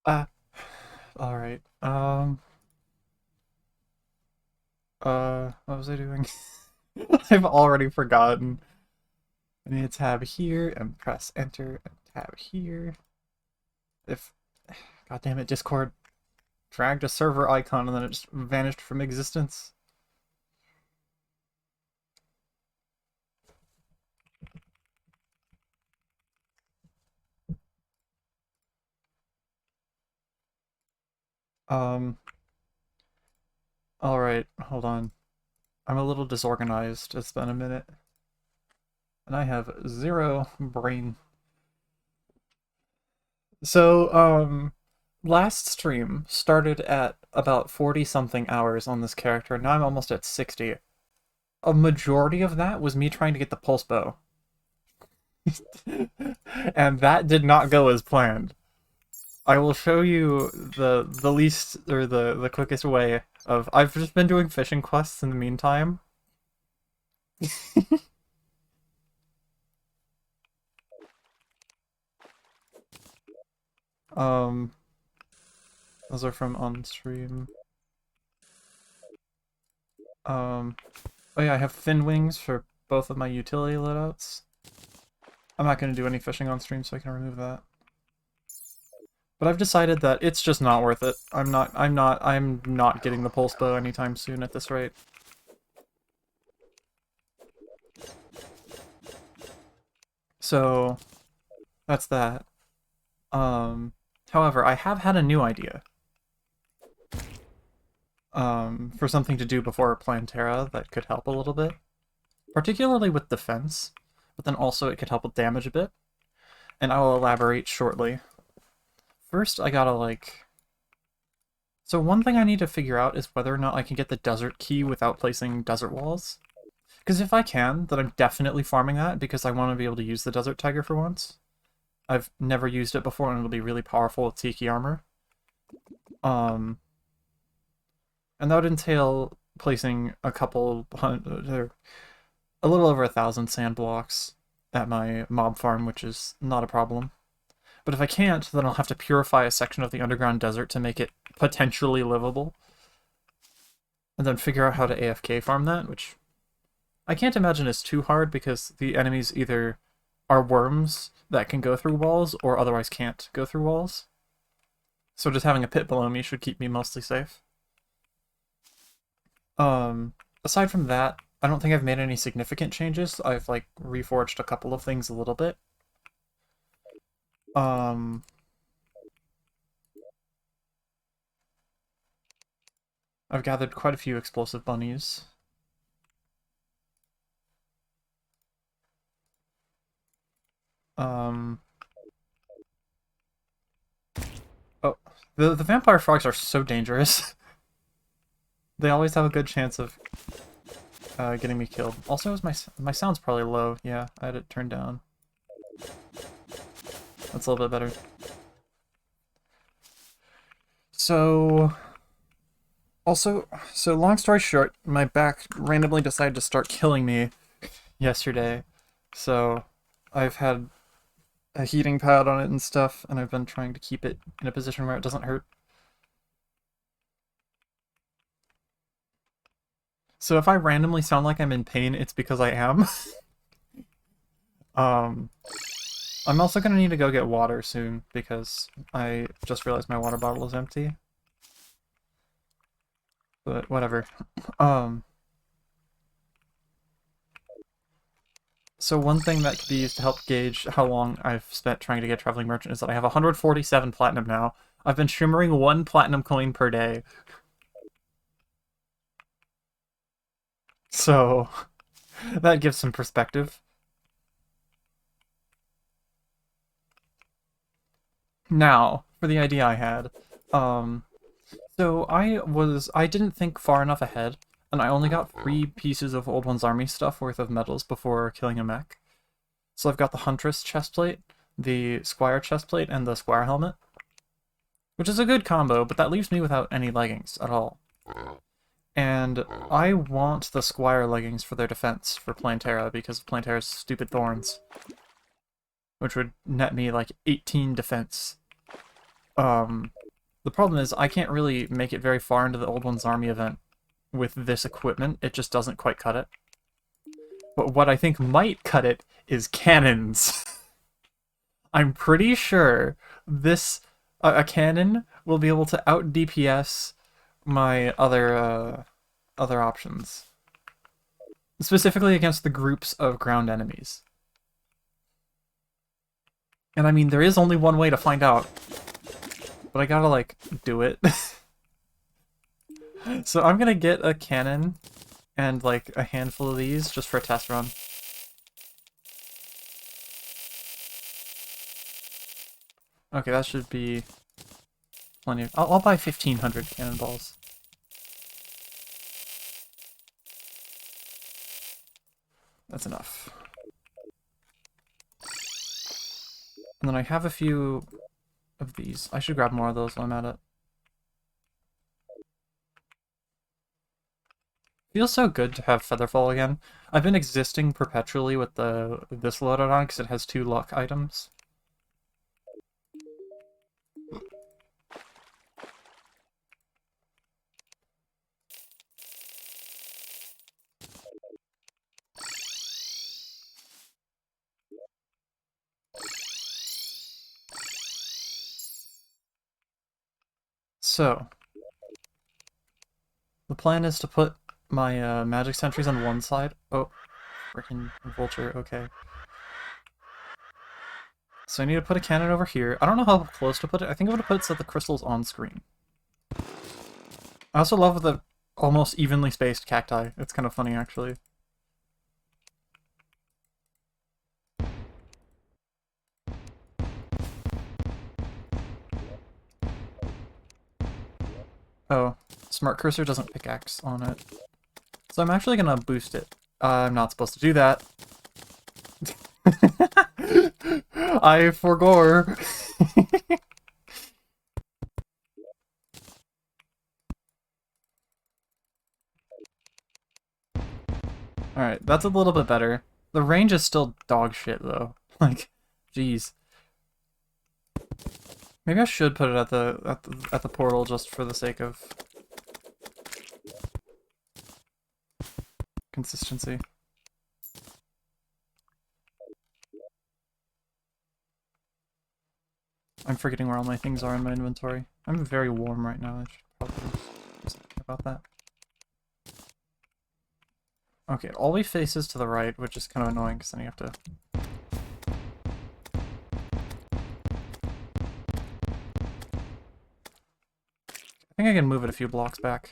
Uh, alright. What was I doing? I've already forgotten. I need to tab here and press enter and tab here. If, god damn it, Discord dragged a server icon and then it just vanished from existence. Um, alright, hold on. I'm a little disorganized. It's been a minute. And I have zero brain. So, last stream started at about 40 something hours on this character. Now I'm almost at 60. A majority of that was me trying to get the pulse bow. And that did not go as planned. I will show you the least or the quickest way of I've just been doing fishing quests in the meantime. Um those are from on stream. Oh yeah, I have fin wings for both of my utility loadouts. I'm not going to do any fishing on stream, so I can remove that. But I've decided that it's just not worth it. I'm not getting the pulse bow anytime soon at this rate. So, that's that. However, I have had a new idea. For something to do before Plantera that could help a little bit. Particularly with defense, but then also it could help with damage a bit. And I will elaborate shortly. First, I gotta, like... So one thing I need to figure out is whether or not I can get the desert key without placing desert walls. Because if I can, then I'm definitely farming that, because I want to be able to use the desert tiger for once. I've never used it before, and it'll be really powerful with Tiki armor. And that would entail placing a couple hundred, a little over 1,000 sand blocks at my mob farm, which is not a problem. But if I can't, then I'll have to purify a section of the underground desert to make it potentially livable. And then figure out how to AFK farm that, which I can't imagine is too hard because the enemies either are worms that can go through walls or otherwise can't go through walls. So just having a pit below me should keep me mostly safe. Aside from that, I don't think I've made any significant changes. I've, like, reforged a couple of things a little bit. I've gathered quite a few explosive bunnies. Oh, the vampire frogs are so dangerous. They always have a good chance of getting me killed. Also, is my sound's probably low. Yeah, I had it turned down. That's a little bit better. So, also, long story short, my back randomly decided to start killing me yesterday. So, I've had a heating pad on it and stuff, and I've been trying to keep it in a position where it doesn't hurt. So if I randomly sound like I'm in pain, it's because I am. I'm also gonna need to go get water soon, because I just realized my water bottle is empty. But whatever. So one thing that could be used to help gauge how long I've spent trying to get Traveling Merchant is that I have 147 platinum now. I've been shimmering 1 platinum coin per day. So, that gives some perspective. Now, for the idea I had. So I didn't think far enough ahead, and I only got 3 pieces of Old One's Army stuff worth of medals before killing a mech. So I've got the Huntress chestplate, the Squire chestplate, and the Squire helmet. Which is a good combo, but that leaves me without any leggings at all. And I want the Squire leggings for their defense for Plantera because of Plantera's stupid thorns. Which would net me like 18 defense. The problem is I can't really make it very far into the Old One's Army event with this equipment. It just doesn't quite cut it. But what I think might cut it is cannons. I'm pretty sure this a cannon will be able to out DPS my other options, specifically against the groups of ground enemies. And I mean, there is only one way to find out, but I gotta like do it. So I'm gonna get a cannon and like a handful of these just for a test run. Okay, that should be plenty of... I'll buy 1,500 cannonballs. That's enough. And then I have a few of these. I should grab more of those while I'm at it. Feels so good to have Featherfall again. I've been existing perpetually with this loaded on because it has 2 luck items. So, the plan is to put my magic sentries on one side. Oh, freaking vulture, okay. So I need to put a cannon over here. I don't know how close to put it. I think I'm going to put it so the crystal's on screen. I also love the almost evenly spaced cacti. It's kind of funny, actually. Oh, Smart Cursor doesn't pickaxe on it. So I'm actually gonna boost it. I'm not supposed to do that. I forgore. Alright, that's a little bit better. The range is still dog shit, though. Like, jeez. Maybe I should put it at the portal just for the sake of consistency. I'm forgetting where all my things are in my inventory. I'm very warm right now. I should probably do something about that. Okay, it always faces to the right, which is kind of annoying because then you have to... I think I can move it a few blocks back.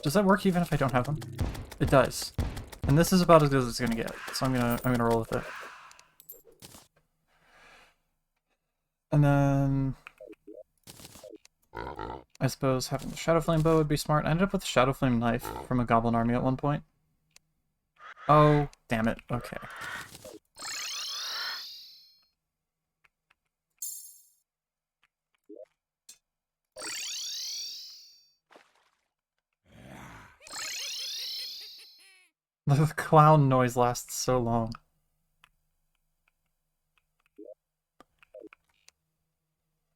Does that work even if I don't have them? It does. And this is about as good as it's gonna get, so I'm gonna roll with it. And then I suppose having the Shadow Flame bow would be smart. I ended up with the Shadow Flame knife from a goblin army at one point. Oh, damn it. Okay. The clown noise lasts so long.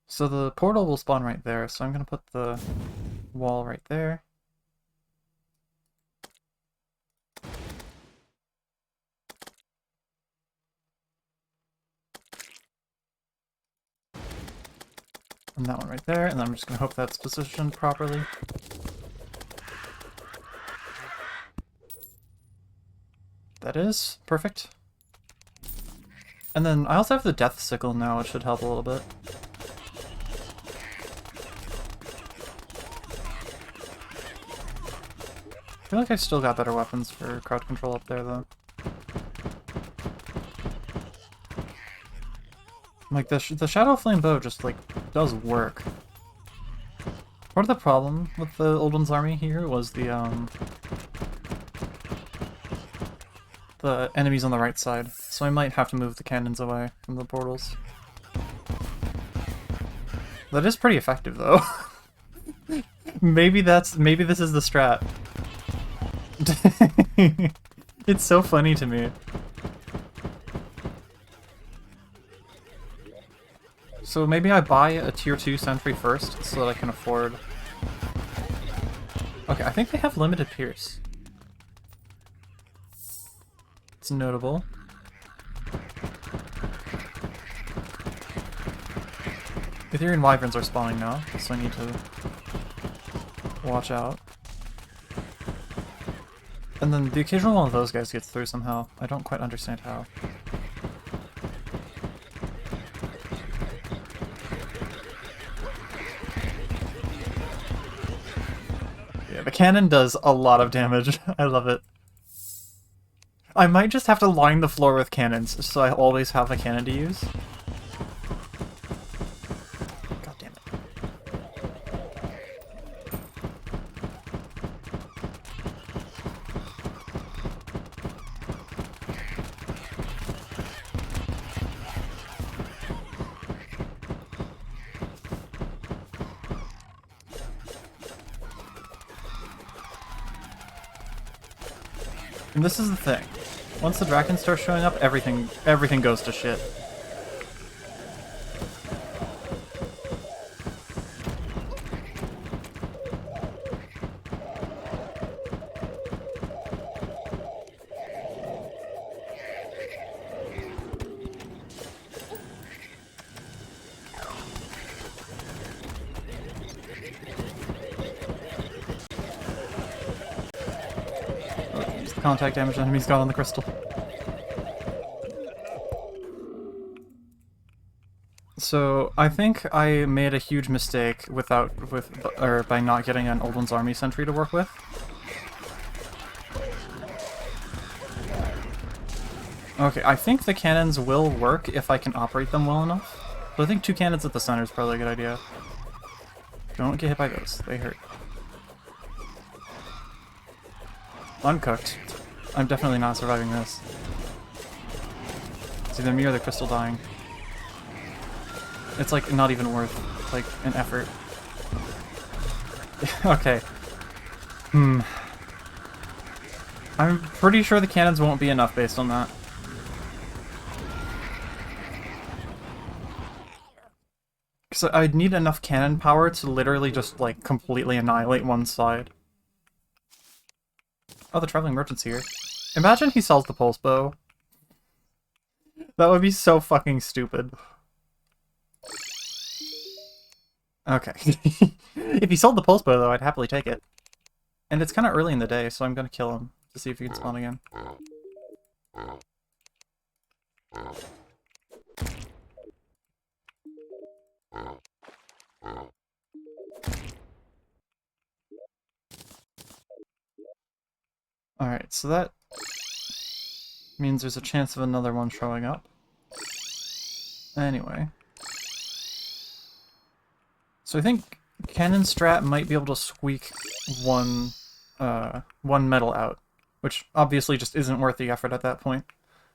So the portal will spawn right there, so I'm gonna put the wall right there. And that one right there, and then I'm just gonna hope that's positioned properly. That is perfect. And then I also have the Death Sickle now, which should help a little bit. I feel like I've still got better weapons for crowd control up there, though. Like, the Shadow Flame bow just, like, does work. Part of the problem with the Old One's army here was the enemies on the right side, so I might have to move the cannons away from the portals. That is pretty effective, though. Maybe this is the strat. It's so funny to me. So maybe I buy a tier 2 sentry first so that I can afford... Okay, I think they have limited pierce. It's notable. Ethereal Wyverns are spawning now, so I need to watch out. And then the occasional one of those guys gets through somehow. I don't quite understand how. Yeah, the cannon does a lot of damage. I love it. I might just have to line the floor with cannons, so I always have a cannon to use. God damn it. And this is the thing. Once the dragons start showing up, everything goes to shit. Use the contact damage the enemy's got on the crystal. So I think I made a huge mistake by not getting an Old One's Army sentry to work with. Okay, I think the cannons will work if I can operate them well enough. But I think 2 cannons at the center is probably a good idea. Don't get hit by those, they hurt. Uncooked. I'm definitely not surviving this. It's either me or the crystal dying. It's like not even worth like an effort. Okay. I'm pretty sure the cannons won't be enough based on that. Because I'd need enough cannon power to literally just like completely annihilate one side. Oh, the traveling merchant's here. Imagine he sells the pulse bow. That would be so fucking stupid. Okay. If he sold the pulse bow, though, I'd happily take it. And it's kind of early in the day, so I'm gonna kill him to see if he can spawn again. Alright, so that means there's a chance of another one showing up. Anyway. So I think Cannon Strat might be able to squeak one medal out, which obviously just isn't worth the effort at that point.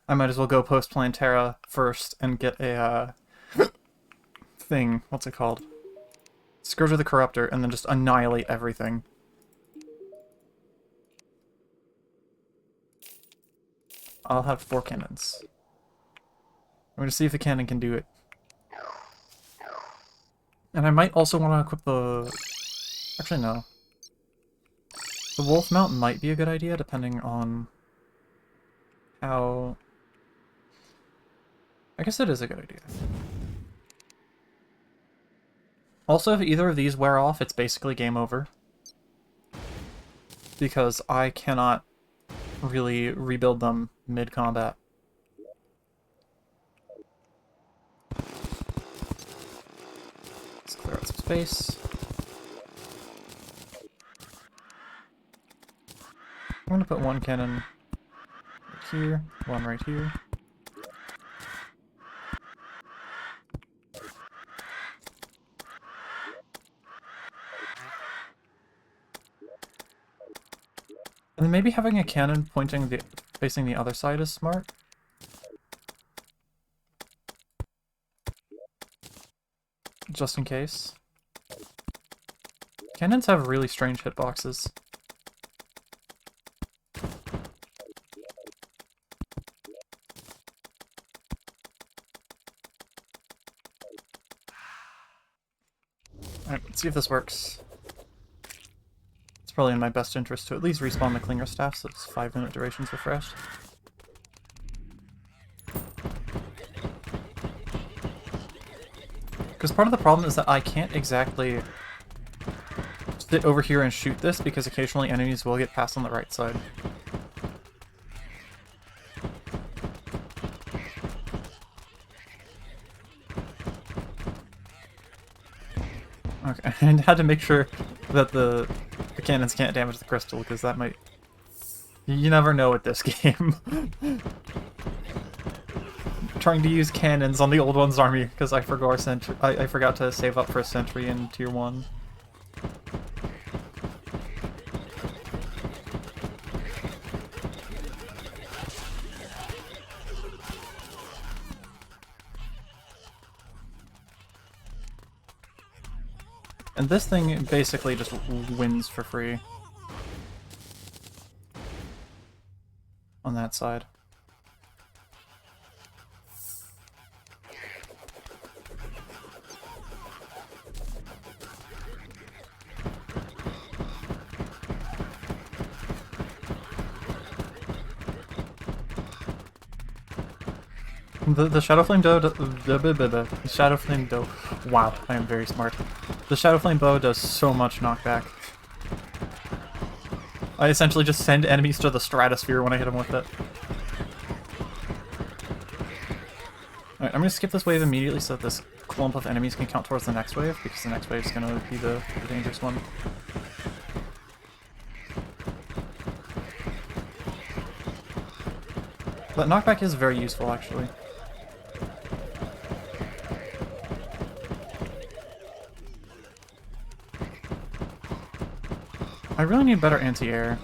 I might as well go post Plantera first and get a thing, what's it called? Scourge of the Corruptor, and then just annihilate everything. I'll have 4 cannons. I'm going to see if the cannon can do it. And I might also want to equip the... Actually, no. The wolf mount might be a good idea, depending on how... I guess it is a good idea. Also, if either of these wear off, it's basically game over. Because I cannot really rebuild them mid-combat. Let's clear out some space. I'm going to put one cannon right here, one right here. And then maybe having a cannon facing the other side is smart. Just in case. Cannons have really strange hitboxes. see if this works. It's probably in my best interest to at least respawn the Clinger Staff, so it's 5-minute durations refreshed. Because part of the problem is that I can't exactly sit over here and shoot this, because occasionally enemies will get past on the right side. Okay, I had to make sure that the cannons can't damage the crystal, because that might... You never know with this game. Trying to use cannons on the old one's army, because I forgot to save up for a sentry in tier 1. And this thing basically just wins for free. On that side. The Shadow Flame Bow, Shadow Flame Bow. Wow, I am very smart. The Shadow Flame Bow does so much knockback. I essentially just send enemies to the stratosphere when I hit them with it. Alright, I'm gonna skip this wave immediately so that this clump of enemies can count towards the next wave, because the next wave is gonna be the dangerous one. But knockback is very useful, actually. I really need better anti-air.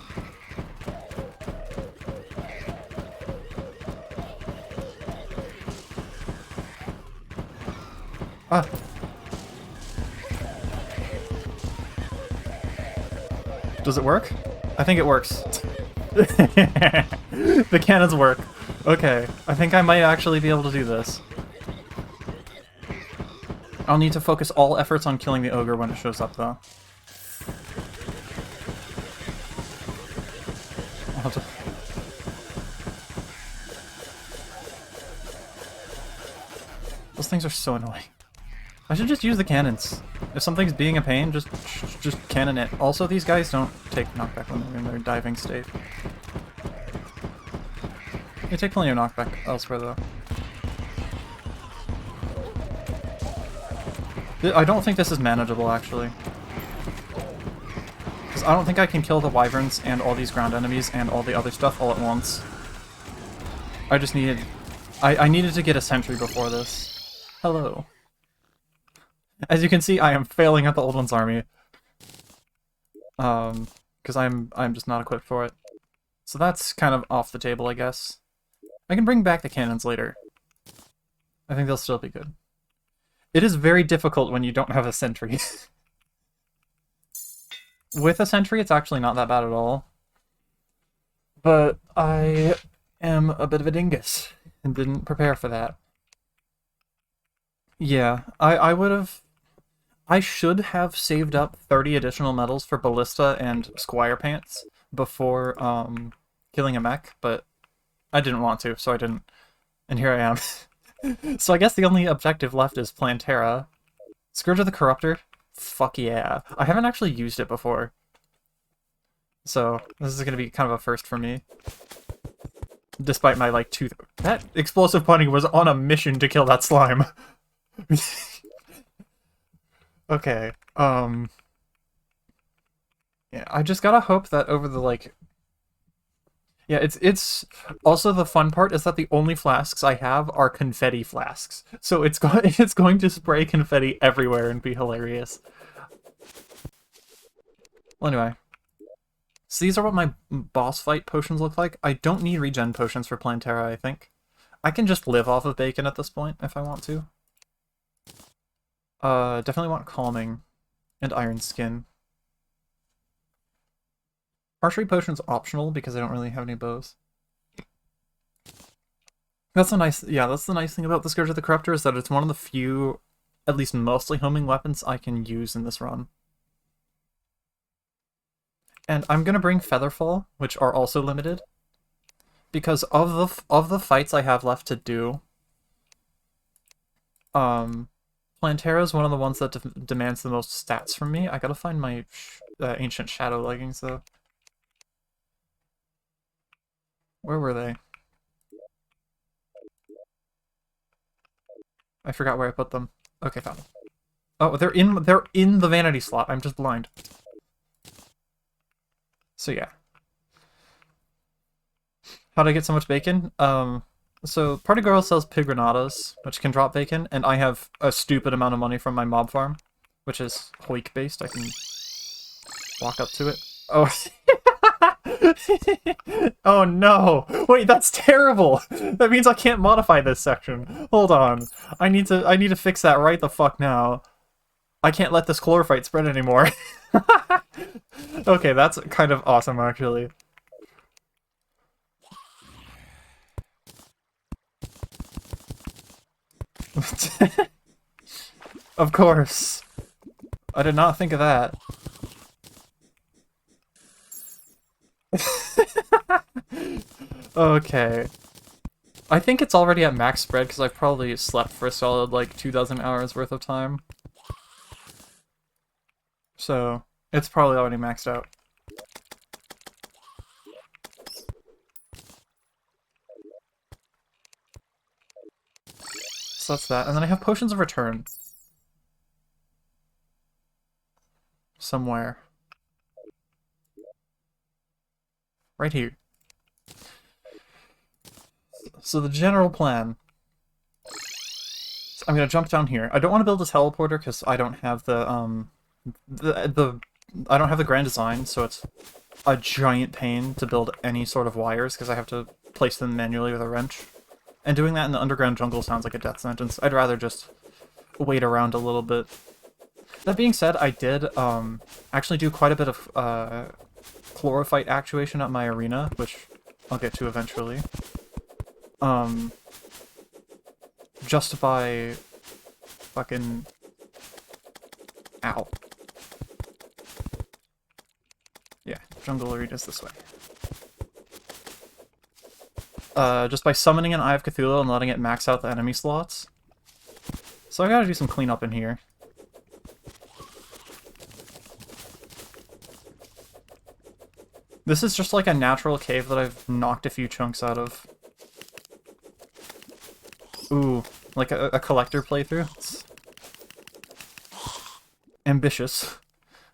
Ah! Does it work? I think it works. The cannons work. Okay, I think I might actually be able to do this. I'll need to focus all efforts on killing the ogre when it shows up, though. I'll have to... Those things are so annoying. I should just use the cannons. If something's being a pain, just cannon it. Also, these guys don't take knockback when they're in their diving state. They take plenty of knockback elsewhere, though. I don't think this is manageable, actually. Because I don't think I can kill the wyverns and all these ground enemies and all the other stuff all at once. I just needed... I needed to get a sentry before this. Hello. As you can see, I am failing at the old one's army. Because I'm just not equipped for it. So that's kind of off the table, I guess. I can bring back the cannons later. I think they'll still be good. It is very difficult when you don't have a sentry. With a sentry, it's actually not that bad at all. But I am a bit of a dingus and didn't prepare for that. Yeah, I would have... I should have saved up 30 additional medals for Ballista and Squire Pants before killing a mech, but I didn't want to, so I didn't. And here I am. So I guess the only objective left is Plantera. Scourge of the Corruptor? Fuck yeah. I haven't actually used it before. So this is going to be kind of a first for me. Despite my, like, That explosive bunny was on a mission to kill that slime. Okay, yeah, I just gotta hope that over the, like... Yeah, it's... Also, the fun part is that the only flasks I have are confetti flasks. So it's going to spray confetti everywhere and be hilarious. Well, anyway. So these are what my boss fight potions look like. I don't need regen potions for Plantera, I think. I can just live off of bacon at this point, if I want to. Definitely want Calming and Iron Skin. Archery Potion's optional because I don't really have any bows. That's a nice, yeah, that's the nice thing about the Scourge of the Corruptor is that it's one of the few at least mostly homing weapons I can use in this run. And I'm gonna bring Featherfall, which are also limited, because of the fights I have left to do, Plantera is one of the ones that demands the most stats from me. I gotta find my ancient shadow leggings though. Where were they? I forgot where I put them. Okay, found them. Oh, they're in the vanity slot. I'm just blind. So yeah. How'd I get so much bacon? So Party Girl sells pig granadas, which can drop bacon, and I have a stupid amount of money from my mob farm, which is Hoik based. I can walk up to it. Oh. Oh no! Wait, that's terrible! That means I can't modify this section. Hold on. I need to fix that right the fuck now. I can't let this chlorophyte spread anymore. Okay, that's kind of awesome actually. Of course. I did not think of that. Okay. I think it's already at max spread because I've probably slept for a solid like 2,000 hours worth of time. So, it's probably already maxed out. So that's that. And then I have Potions of Return. Somewhere. Right here. So the general plan. So I'm gonna jump down here. I don't want to build a teleporter because I don't have the I don't have the grand design, so it's a giant pain to build any sort of wires because I have to place them manually with a wrench. And doing that in the underground jungle sounds like a death sentence. I'd rather just wait around a little bit. That being said, I did actually do quite a bit of chlorophyte actuation at my arena, which I'll get to eventually. Just by fucking... Ow. Yeah, jungle arena's this way. Just by summoning an Eye of Cthulhu and letting it max out the enemy slots. So I gotta do some cleanup in here. This is just like a natural cave that I've knocked a few chunks out of. Ooh, like a collector playthrough. It's ambitious.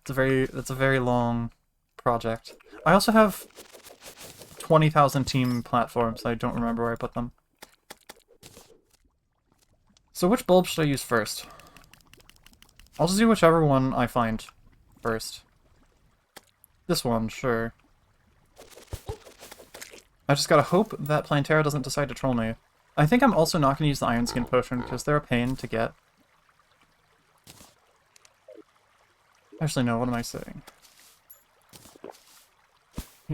It's a very long project. I also have 20,000 team platforms. I don't remember where I put them. So which bulb should I use first? I'll just do whichever one I find first. This one, sure. I just gotta hope that Plantera doesn't decide to troll me. I think I'm also not gonna use the Iron Skin Potion because they're a pain to get. Actually, no, what am I saying?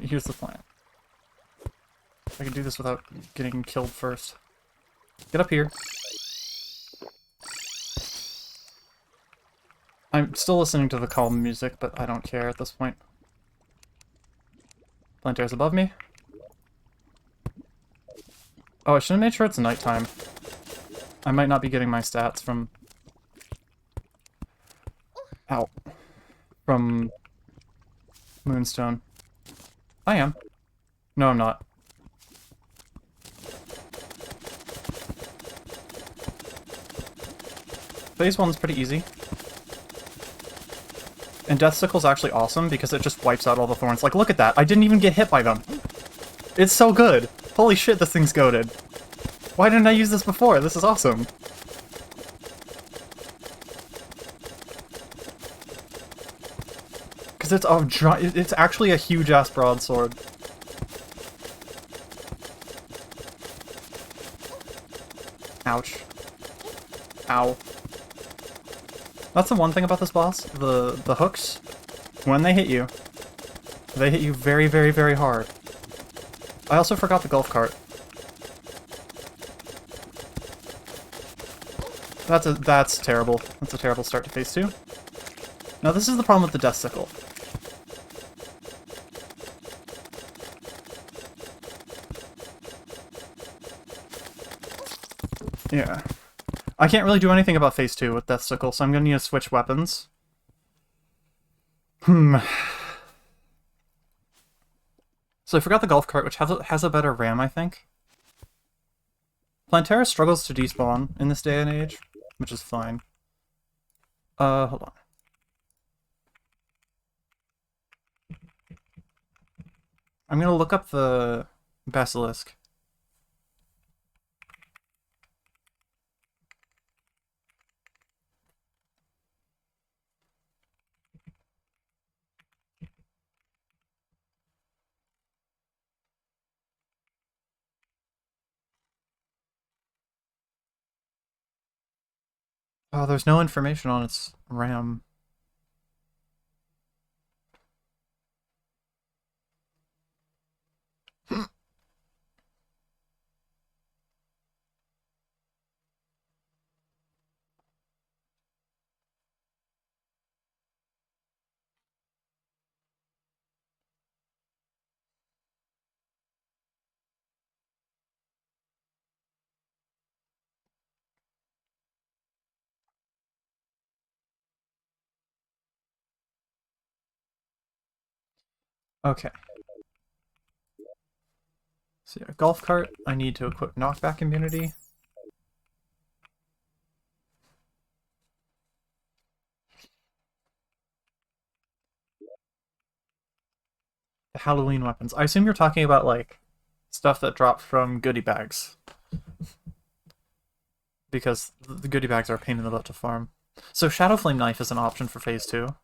Here's the plan. I can do this without getting killed first. Get up here. I'm still listening to the calm music, but I don't care at this point. Plantera's above me. Oh, I should have made sure it's nighttime. I might not be getting my stats from... Ow. From... Moonstone. I am. No, I'm not. Phase 1's pretty easy. And Death Sickle's actually awesome because it just wipes out all the thorns. Like, look at that! I didn't even get hit by them! It's so good! Holy shit, this thing's goated. Why didn't I use this before? This is awesome. Because it's actually a huge-ass broadsword. Ouch. Ow. That's the one thing about this boss. The hooks, when they hit you very, very, very hard. I also forgot the golf cart. That's terrible. That's a terrible start to phase 2. Now this is the problem with the Death Sickle. Yeah. I can't really do anything about phase 2 with Death Sickle, so I'm gonna need to switch weapons. So I forgot the golf cart, which has a better RAM, I think. Plantera struggles to despawn in this day and age, which is fine. Hold on. I'm gonna look up the Basilisk. Oh, there's no information on its RAM. Okay. So yeah, golf cart, I need to equip knockback immunity. The Halloween weapons. I assume you're talking about, like, stuff that dropped from goodie bags. Because the goodie bags are a pain in the butt to farm. So Shadow Flame Knife is an option for phase 2.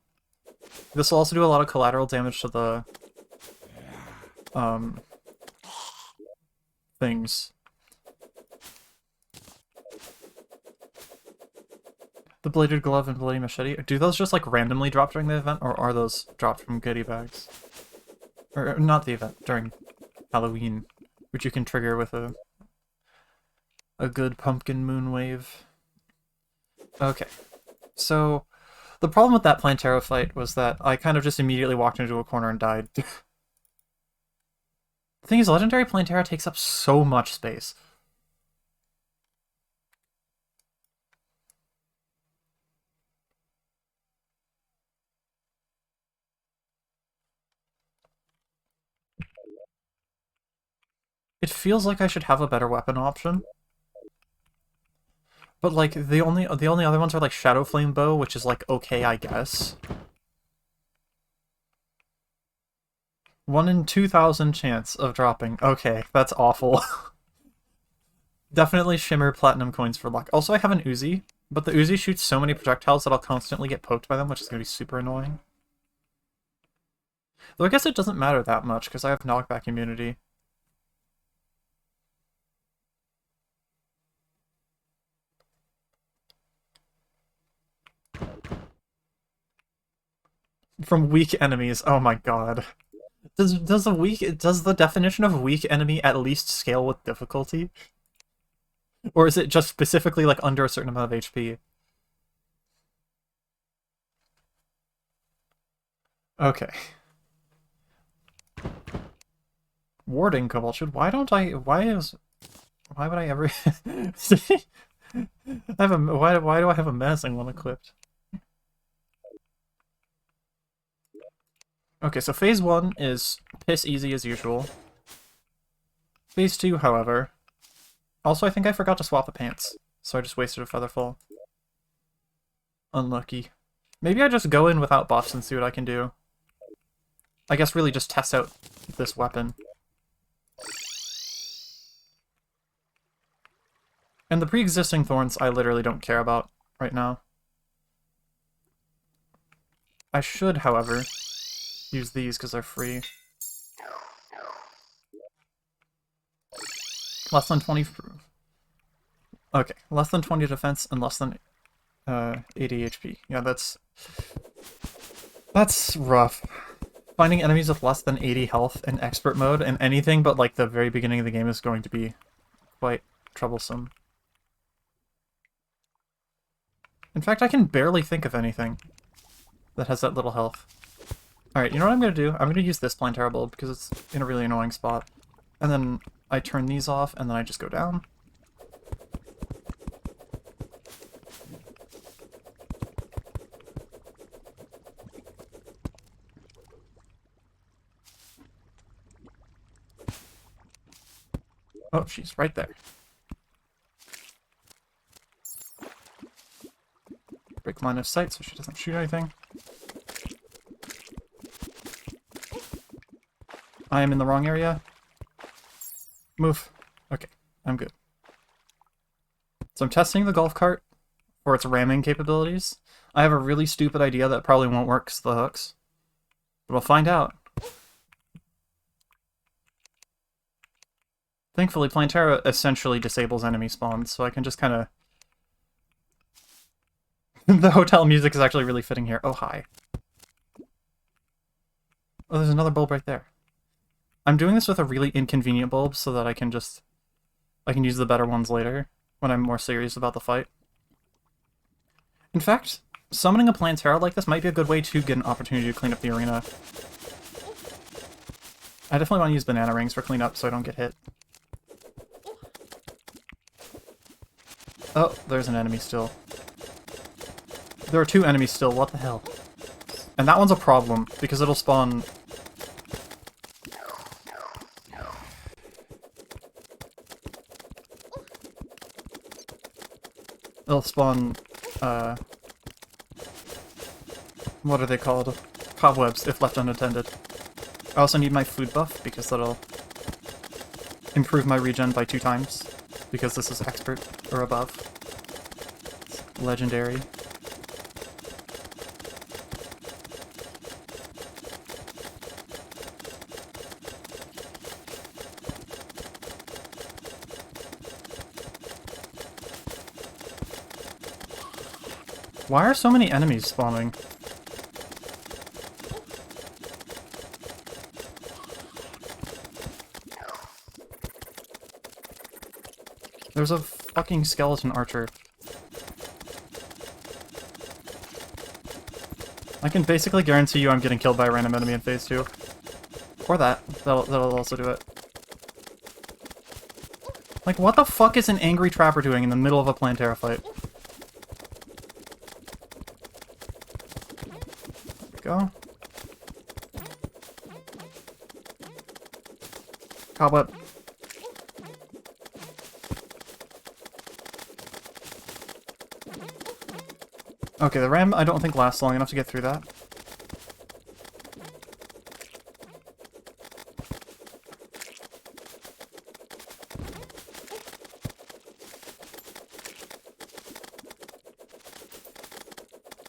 This will also do a lot of collateral damage to the things. The Bladed Glove and Bloody Machete, do those just like randomly drop during the event, or are those dropped from goodie bags? Or not the event, during Halloween, which you can trigger with a good pumpkin moon wave. Okay, so the problem with that Plantera fight was that I kind of just immediately walked into a corner and died. The thing is, Legendary Plantera takes up so much space. It feels like I should have a better weapon option. But like the only other ones are like Shadow Flame Bow, which is like okay, I guess. 1 in 2,000 chance of dropping. Okay, that's awful. Definitely Shimmer Platinum coins for luck. Also, I have an Uzi, but the Uzi shoots so many projectiles that I'll constantly get poked by them, which is going to be super annoying. Though I guess it doesn't matter that much, because I have knockback immunity. From weak enemies, oh my god. Does the definition of weak enemy at least scale with difficulty? Or is it just specifically like under a certain amount of HP? Okay. Warding Cobalt Shield. Why would I ever why do I have a menacing one equipped? Okay, so phase 1 is piss easy as usual. Phase 2, however. Also, I think I forgot to swap the pants, so I just wasted a Featherfall. Unlucky. Maybe I just go in without buffs and see what I can do. I guess really just test out this weapon. And the pre-existing thorns I literally don't care about right now. I should, however, use these because they're free. Less than 20... Okay, less than 20 defense and less than 80 HP. Yeah, that's rough. Finding enemies with less than 80 health in expert mode and anything but like the very beginning of the game is going to be quite troublesome. In fact, I can barely think of anything that has that little health. Alright, you know what I'm going to do? I'm going to use this Plantera bulb because it's in a really annoying spot. And then I turn these off, and then I just go down. Oh, she's right there. Break line of sight so she doesn't shoot anything. I am in the wrong area. Move. Okay, I'm good. So I'm testing the golf cart for its ramming capabilities. I have a really stupid idea that probably won't work because of the hooks. But we'll find out. Thankfully, Plantera essentially disables enemy spawns, so I can just kind of... The hotel music is actually really fitting here. Oh, hi. Oh, there's another bulb right there. I'm doing this with a really inconvenient bulb so that I can use the better ones later when I'm more serious about the fight. In fact, summoning a Plantera like this might be a good way to get an opportunity to clean up the arena. I definitely want to use banana rings for cleanup so I don't get hit. Oh, there's an enemy still. There are two enemies still, what the hell? And that one's a problem, because it'll spawn... It'll spawn, what are they called? Cobwebs, if left unattended. I also need my food buff, because that'll improve my regen by 2 times, because this is expert, or above. It's legendary. Why are so many enemies spawning? There's a fucking skeleton archer. I can basically guarantee you I'm getting killed by a random enemy in phase 2. Or that. That'll also do it. Like, what the fuck is an angry trapper doing in the middle of a Plantera fight? Go. Cobweb. Okay, the ram I don't think lasts long enough to get through that.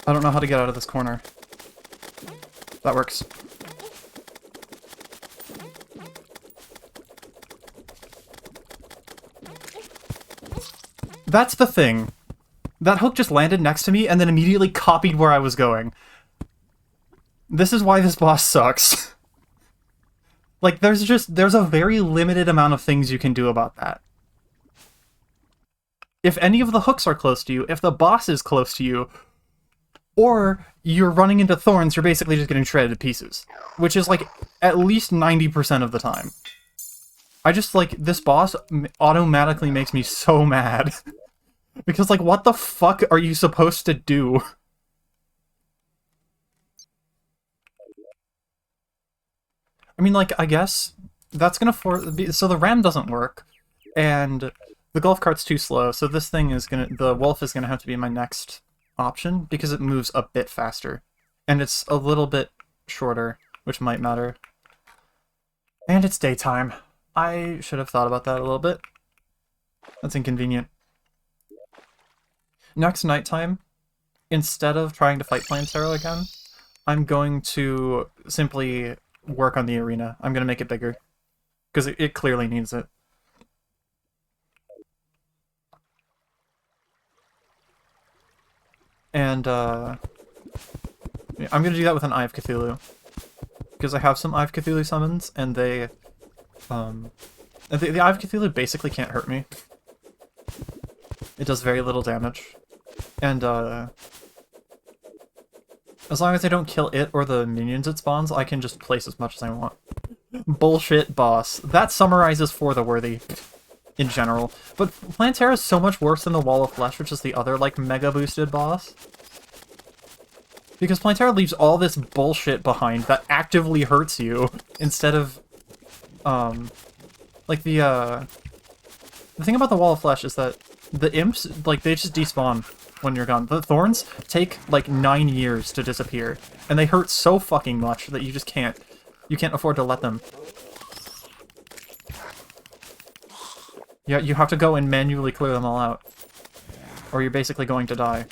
I don't know how to get out of this corner. That works. That's the thing. That hook just landed next to me and then immediately copied where I was going. This is why this boss sucks. Like, there's a very limited amount of things you can do about that. If any of the hooks are close to you, if the boss is close to you, or you're running into thorns, you're basically just getting shredded to pieces. Which is, like, at least 90% of the time. I just, like, this boss automatically makes me so mad. Because, like, what the fuck are you supposed to do? I mean, like, I guess that's gonna so the ram doesn't work, and the golf cart's too slow, so this thing is the wolf is gonna have to be my next option, because it moves a bit faster. And it's a little bit shorter, which might matter. And it's daytime. I should have thought about that a little bit. That's inconvenient. Next nighttime, instead of trying to fight Plantera again, I'm going to simply work on the arena. I'm going to make it bigger. Because it clearly needs it. And, yeah, I'm going to do that with an Eye of Cthulhu. Because I have some Eye of Cthulhu summons, and they, the Eye of Cthulhu basically can't hurt me. It does very little damage. And, as long as I don't kill it or the minions it spawns, I can just place as much as I want. Bullshit boss. That summarizes For the Worthy, in general. But Plantera is so much worse than the Wall of Flesh, which is the other, like, mega boosted boss. Because Plantera leaves all this bullshit behind that actively hurts you, instead of, like, the thing about the Wall of Flesh is that the imps, like, they just despawn when you're gone. The thorns take, like, 9 years to disappear, and they hurt so fucking much that you just can't. You can't afford to let them. Yeah, you have to go and manually clear them all out, or you're basically going to die.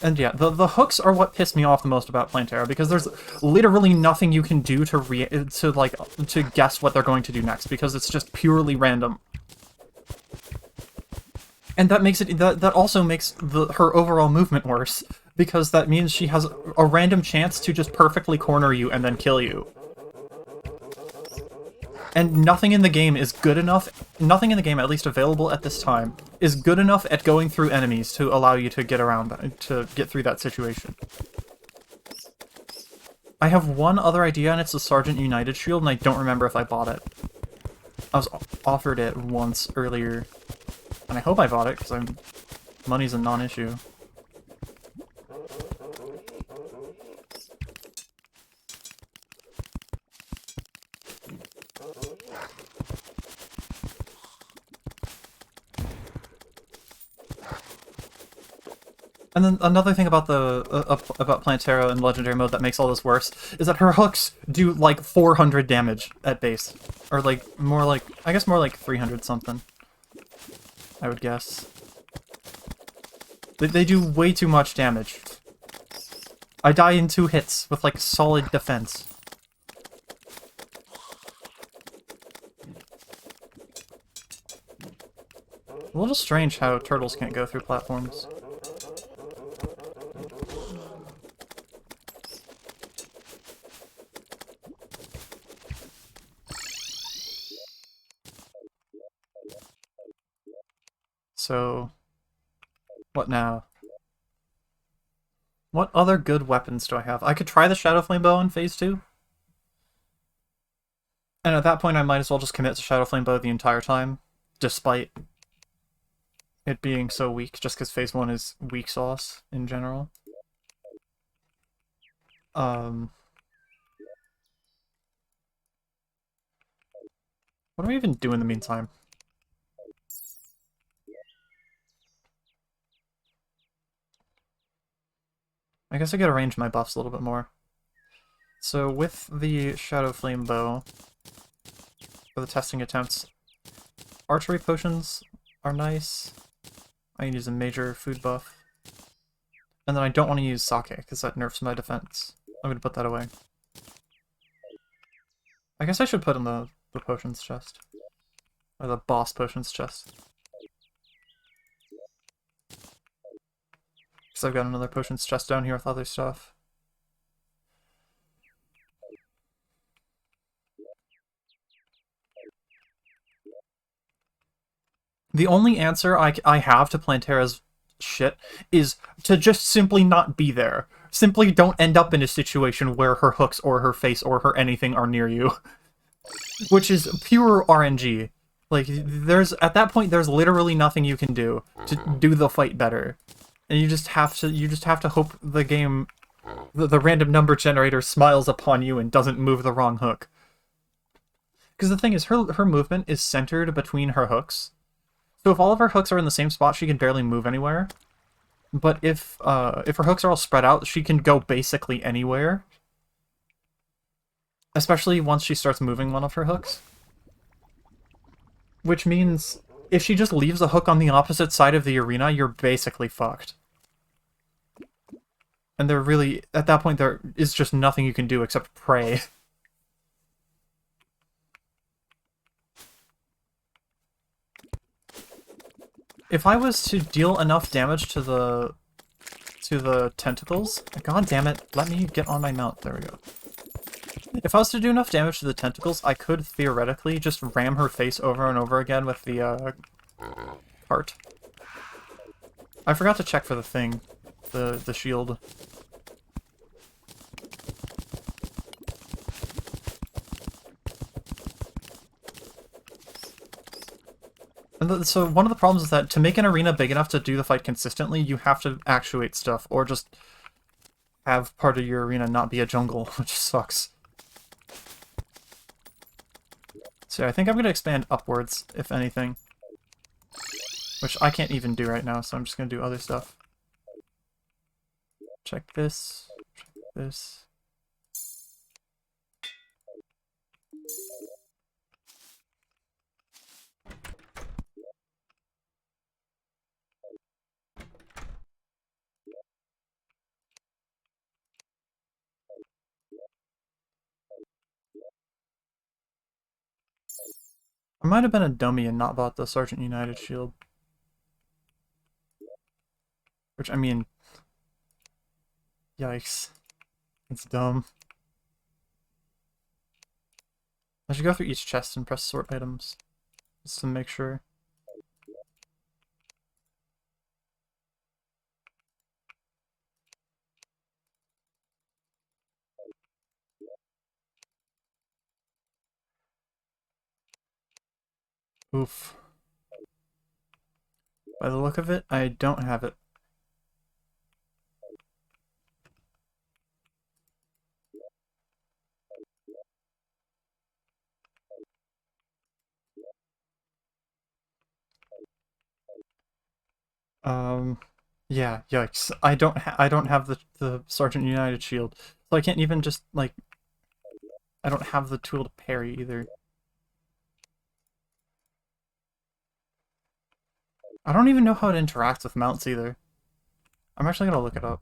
And yeah, the hooks are what piss me off the most about Plantera, because there's literally nothing you can do to guess what they're going to do next, because it's just purely random. And that makes it that also makes her overall movement worse, because that means she has a random chance to just perfectly corner you and then kill you. And nothing in the game is good enough, nothing in the game, at least available at this time, is good enough at going through enemies to allow you to get around, to get through that situation. I have one other idea, and it's the Sergeant United shield, and I don't remember if I bought it. I was offered it once earlier, and I hope I bought it, because money's a non-issue. And then another thing about about Plantera in Legendary mode that makes all this worse is that her hooks do like 400 damage at base, or like I guess more like 300 something. I would guess. They do way too much damage. I die in 2 hits with like solid defense. A little strange how turtles can't go through platforms. So, what now? What other good weapons do I have? I could try the Shadow Flame Bow in Phase 2. And at that point I might as well just commit to Shadow Flame Bow the entire time, despite it being so weak, just because Phase 1 is weak sauce in general. What do we even do in the meantime? I guess I gotta arrange my buffs a little bit more. So with the Shadow Flame Bow, for the testing attempts, archery potions are nice. I can use a major food buff. And then I don't want to use sake, because that nerfs my defense. I'm gonna put that away. I guess I should put in the potions chest. Or the boss potions chest. Because I've got another potions chest down here with other stuff. The only answer I have to Plantera's shit is to just simply not be there. Simply don't end up in a situation where her hooks or her face or her anything are near you. Which is pure RNG. Like, at that point there's literally nothing you can do to do the fight better. And you just have to hope the game, the random number generator smiles upon you and doesn't move the wrong hook. Because the thing is, her movement is centered between her hooks. So if all of her hooks are in the same spot, she can barely move anywhere. But if her hooks are all spread out, she can go basically anywhere. Especially once she starts moving one of her hooks. Which means, if she just leaves a hook on the opposite side of the arena, you're basically fucked. And at that point, there is just nothing you can do except pray. If I was to deal enough damage to the tentacles, god damn it, let me get on my mount, there we go. If I was to do enough damage to the tentacles, I could theoretically just ram her face over and over again with the heart. I forgot to check for the thing, the shield. And so one of the problems is that to make an arena big enough to do the fight consistently, you have to actuate stuff, or just have part of your arena not be a jungle, which sucks. So I think I'm going to expand upwards, if anything. Which I can't even do right now, so I'm just going to do other stuff. Check this. Check this. I might have been a dummy and not bought the Sergeant United shield. Which, I mean... Yikes. It's dumb. I should go through each chest and press sort items. Just to make sure. Oof. By the look of it, I don't have it. Yeah, yikes. I don't have the Sergeant United shield. So I can't even just, like... I don't have the tool to parry, either. I don't even know how it interacts with mounts, either. I'm actually gonna look it up.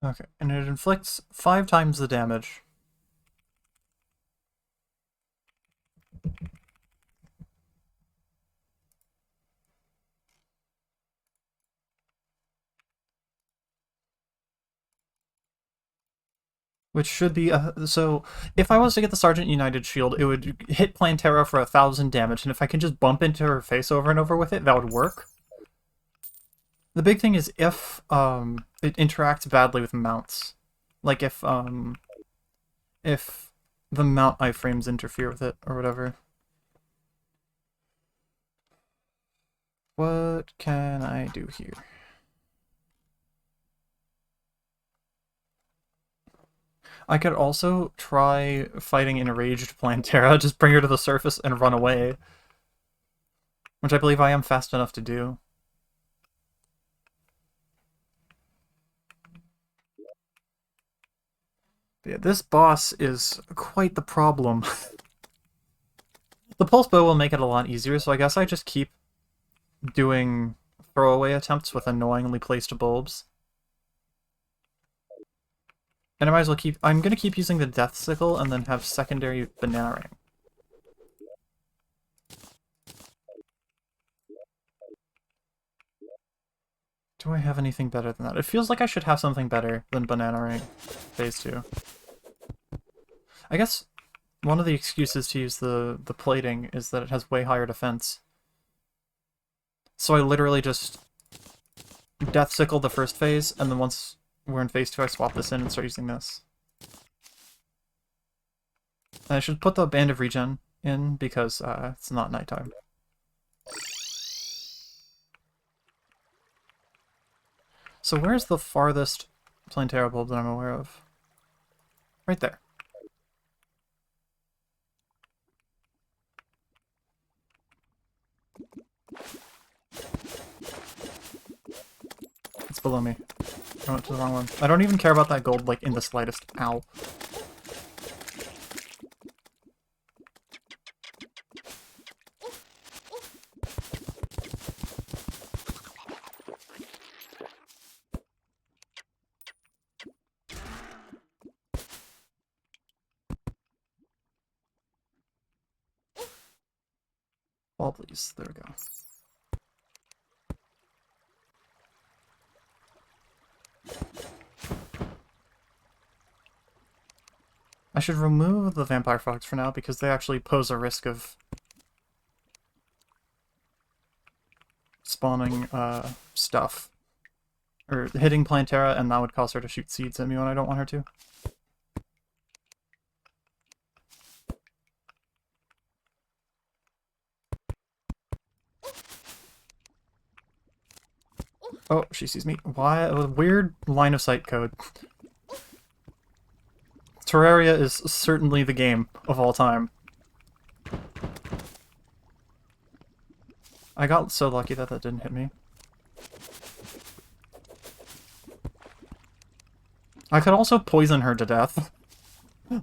Okay, and it inflicts 5 times the damage. Which should be, so, if I was to get the Sergeant United shield, it would hit Plantera for 1,000 damage, and if I can just bump into her face over and over with it, that would work. The big thing is if, it interacts badly with mounts. Like if the mount iframes interfere with it, or whatever. What can I do here? I could also try fighting enraged Plantera, just bring her to the surface and run away. Which I believe I am fast enough to do. But yeah, this boss is quite the problem. The pulse bow will make it a lot easier, so I guess I just keep doing throwaway attempts with annoyingly placed bulbs. And I might as well keep... I'm gonna keep using the Death Sickle and then have secondary Banana Ring. Do I have anything better than that? It feels like I should have something better than Banana Ring Phase 2. I guess one of the excuses to use the plating is that it has way higher defense. So I literally just Death Sickle the first phase, and then once we're in Phase 2 I swap this in and start using this. And I should put the Band of Regen in because it's not nighttime. So where's the farthest Plantera bulb that I'm aware of? Right there. It's below me. I went to the wrong one. I don't even care about that gold, like, in the slightest. Ow. Ball, please. There we go. I should remove the vampire frogs for now because they actually pose a risk of spawning stuff. Or hitting Plantera, and that would cause her to shoot seeds at me when I don't want her to. Oh, she sees me. Why? A weird line of sight code. Terraria is certainly the game of all time. I got so lucky that that didn't hit me. I could also poison her to death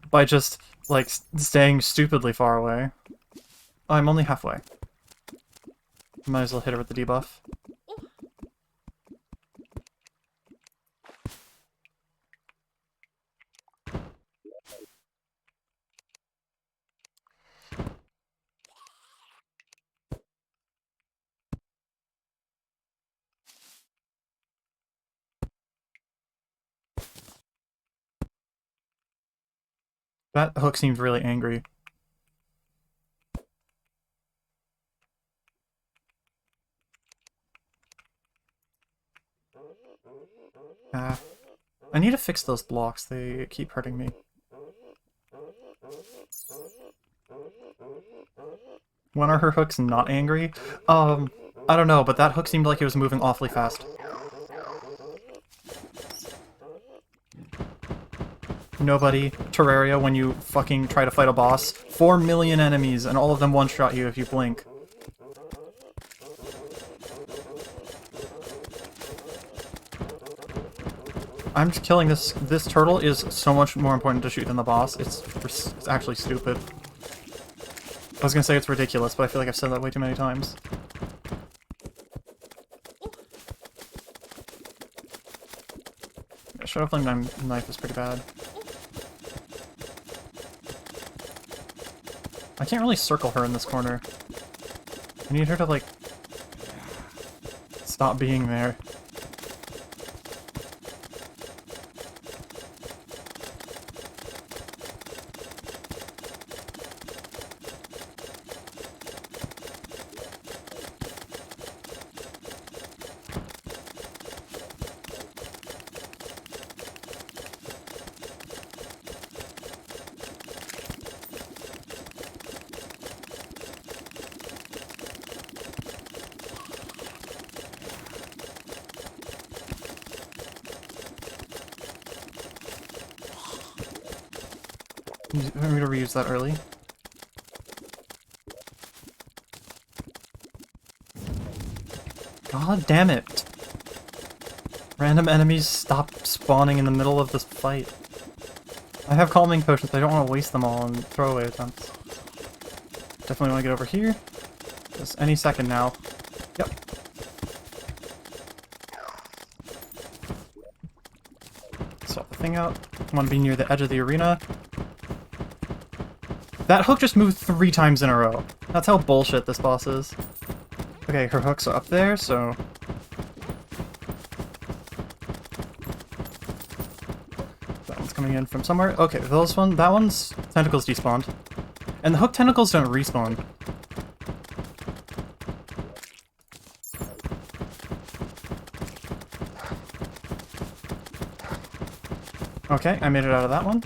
by just, like, staying stupidly far away. Oh, I'm only halfway. Might as well hit her with the debuff. That hook seemed really angry. Ah. I need to fix those blocks, they keep hurting me. When are her hooks not angry? I don't know, but that hook seemed like it was moving awfully fast. Nobody, Terraria, when you fucking try to fight a boss, 4 million enemies, and all of them one-shot you if you blink. I'm just killing this. This turtle is so much more important to shoot than the boss. It's actually stupid. I was gonna say it's ridiculous, but I feel like I've said that way too many times. Yeah, Shadow Flame knife is pretty bad. I can't really circle her in this corner. I need her to, like, stop being there. I'm gonna reuse that early. God damn it! Random enemies stop spawning in the middle of this fight. I have calming potions, but I don't want to waste them all on throwaway attempts. Definitely want to get over here. Just any second now. Yep. Swap the thing out. Want to be near the edge of the arena. That hook just moved 3 times in a row. That's how bullshit this boss is. Okay, her hooks are up there, so... That one's coming in from somewhere. Okay, that one's tentacles despawned. And the hook tentacles don't respawn. Okay, I made it out of that one.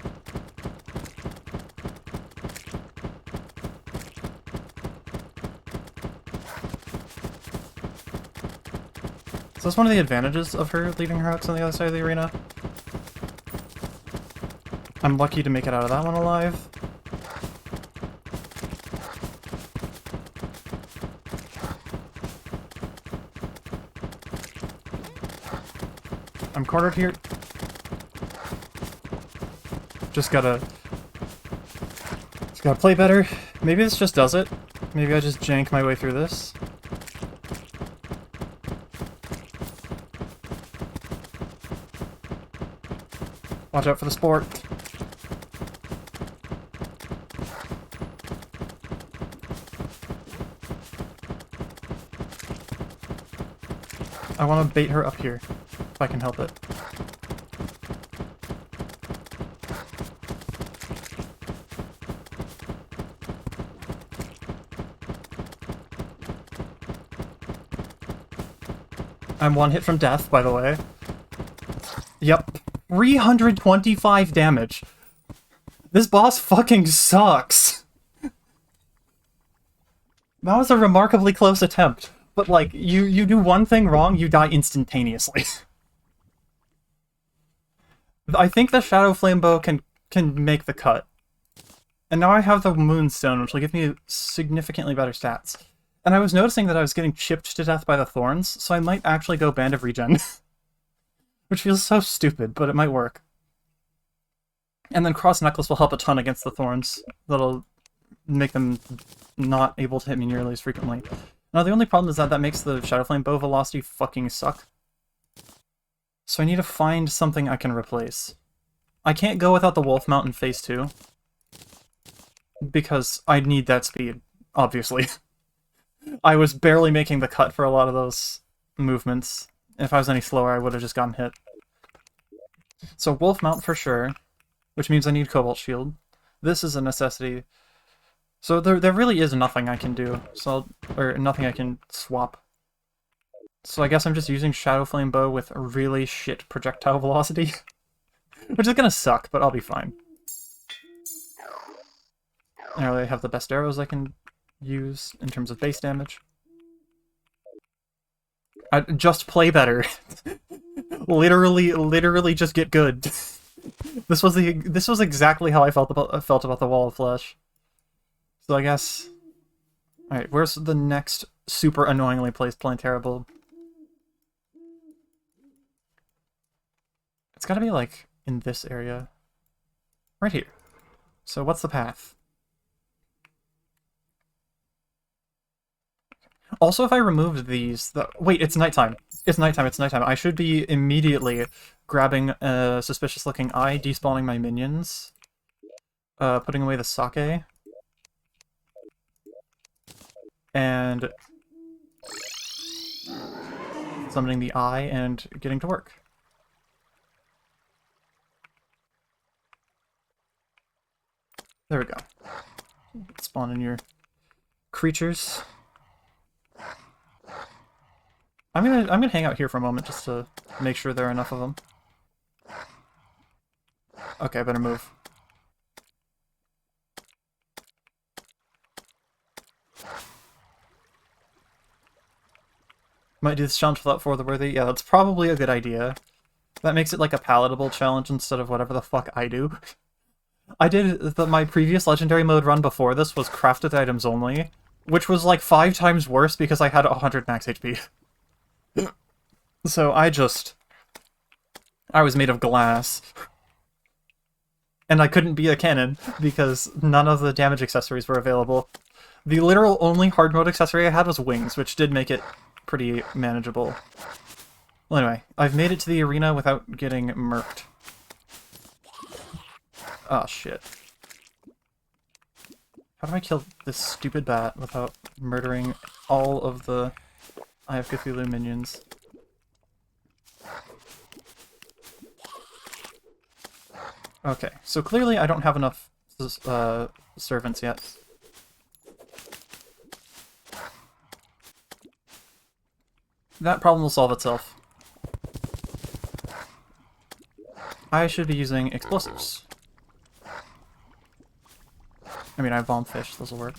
So that's one of the advantages of her leaving her hooks on the other side of the arena. I'm lucky to make it out of that one alive. I'm cornered here. Just gotta play better. Maybe this just does it. Maybe I just jank my way through this. Watch out for the sport. I want to bait her up here, if I can help it. I'm one hit from death, by the way. Yep. 325 damage. This boss fucking sucks. That was a remarkably close attempt. But, like, you do one thing wrong, you die instantaneously. I think the Shadow Flame Bow can make the cut. And now I have the Moonstone, which will give me significantly better stats. And I was noticing that I was getting chipped to death by the thorns, so I might actually go Band of Regen. Which feels so stupid, but it might work. And then Cross Necklace will help a ton against the thorns. That'll make them not able to hit me nearly as frequently. Now the only problem is that that makes the Shadow Flame Bow velocity fucking suck. So I need to find something I can replace. I can't go without the Wolf Mount in Phase 2. Because I need that speed, obviously. I was barely making the cut for a lot of those movements. If I was any slower, I would have just gotten hit. So Wolf Mount for sure, which means I need Cobalt Shield. This is a necessity. So there really is nothing I can do, or nothing I can swap. So I guess I'm just using Shadow Flame Bow with a really shit projectile velocity. Which is gonna suck, but I'll be fine. I really have the best arrows I can use in terms of base damage. I just play better. literally just get good. This was exactly how I felt about the Wall of Flesh. So I guess... Alright, where's the next super annoyingly placed Plantera bulb? It's gotta be, like, in this area. Right here. So what's the path? Also, if I removed these... Wait, it's nighttime. It's nighttime, it's nighttime. I should be immediately grabbing a suspicious-looking eye, despawning my minions, putting away the sake, and summoning the eye and getting to work. There we go. Spawn in your creatures. I'm gonna hang out here for a moment just to make sure there are enough of them. Okay, I better move. Might do this challenge without For the Worthy. Yeah, that's probably a good idea. That makes it like a palatable challenge instead of whatever the fuck I do. I did my previous legendary mode run before this was crafted items only, which was like 5 times worse because I had 100 max HP. So I was made of glass. And I couldn't be a cannon because none of the damage accessories were available. The literal only hard mode accessory I had was wings, which did make it pretty manageable. Well, anyway, I've made it to the arena without getting murked. Oh, shit. How do I kill this stupid bat without murdering all of the Eye of Cthulhu minions? Okay, so clearly I don't have enough servants yet. That problem will solve itself. I should be using explosives. I mean, I have bomb fish, those will work.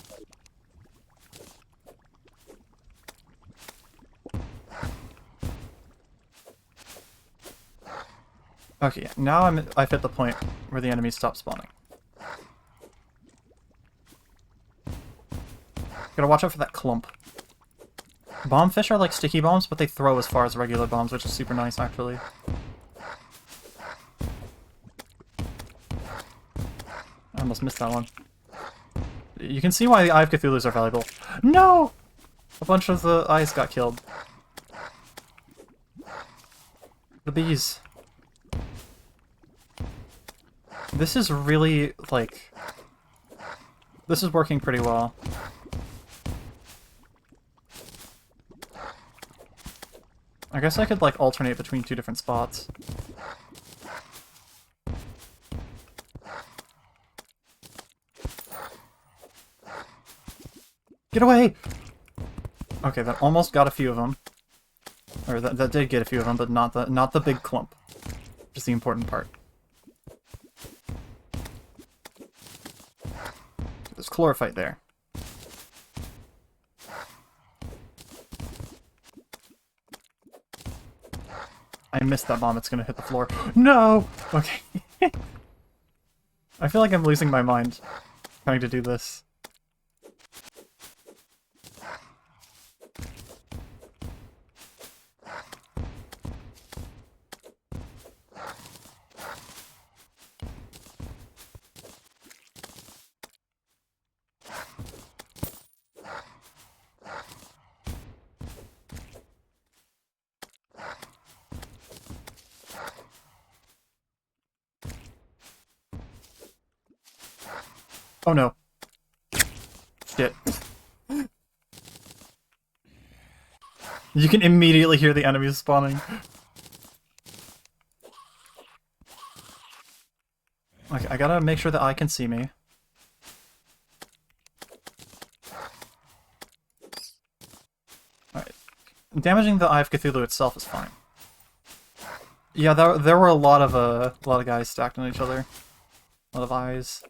Okay, now I've hit the point where the enemies stop spawning. Gotta watch out for that clump. Bombfish are like sticky bombs, but they throw as far as regular bombs, which is super nice, actually. I almost missed that one. You can see why the Eye of Cthulhu's are valuable. No! A bunch of the eyes got killed. The bees. This is really, like... This is working pretty well. I guess I could, like, alternate between two different spots. Get away! Okay, that almost got a few of them. Or that did get a few of them, but not the big clump. Just the important part. There's chlorophyte there. I missed that bomb, it's gonna hit the floor. No! Okay. I feel like I'm losing my mind trying to do this. Oh no. Shit. You can immediately hear the enemies spawning. Okay, I gotta make sure that I can see me. Alright. Damaging the Eye of Cthulhu itself is fine. Yeah, there were a lot of guys stacked on each other. A lot of eyes.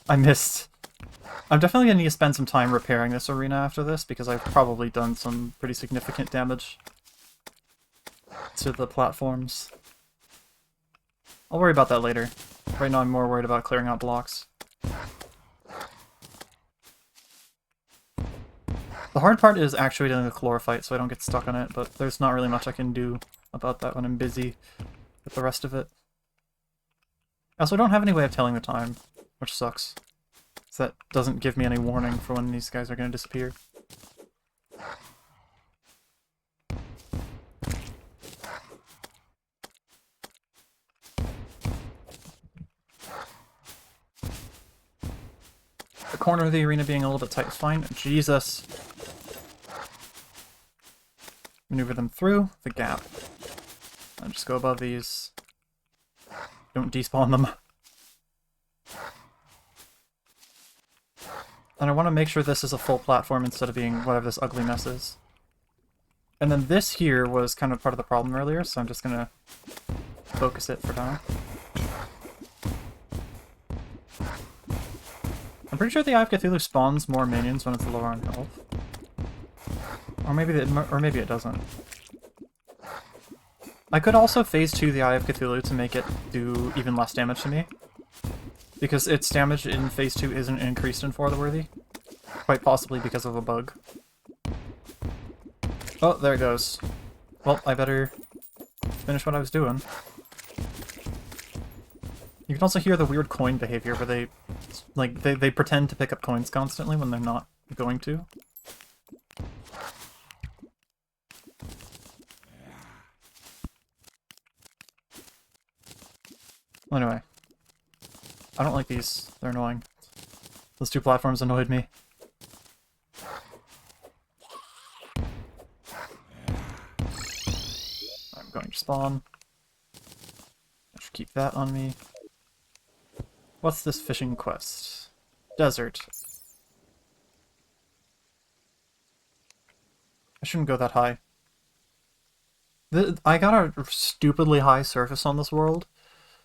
I missed. I'm definitely gonna need to spend some time repairing this arena after this, because I've probably done some pretty significant damage to the platforms. I'll worry about that later. Right now I'm more worried about clearing out blocks. The hard part is actuating the chlorophyte so I don't get stuck on it, but there's not really much I can do about that when I'm busy with the rest of it. I also don't have any way of telling the time, which sucks. So that doesn't give me any warning for when these guys are going to disappear. The corner of the arena being a little bit tight is fine. Jesus! Maneuver them through the gap. And just go above these. Don't despawn them. And I want to make sure this is a full platform instead of being whatever this ugly mess is. And then this here was kind of part of the problem earlier, so I'm just gonna focus it for now. I'm pretty sure the Eye of Cthulhu spawns more minions when it's lower on health. Or maybe it doesn't. I could also phase 2 the Eye of Cthulhu to make it do even less damage to me. Because its damage in phase 2 isn't increased in For the Worthy. Quite possibly because of a bug. Oh, there it goes. Well, I better finish what I was doing. You can also hear the weird coin behavior where they pretend to pick up coins constantly when they're not going to. Well, anyway. I don't like these. They're annoying. Those two platforms annoyed me. I'm going to spawn. I should keep that on me. What's this fishing quest? Desert. I shouldn't go that high. I got a stupidly high surface on this world.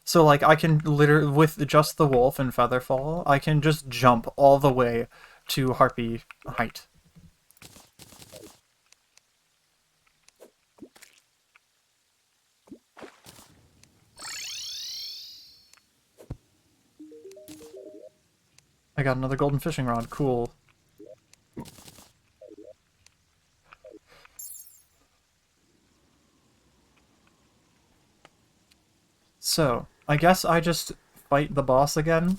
So, like, I can literally, with just the wolf and featherfall, I can just jump all the way to harpy height. I got another golden fishing rod. Cool. So, I guess I just fight the boss again.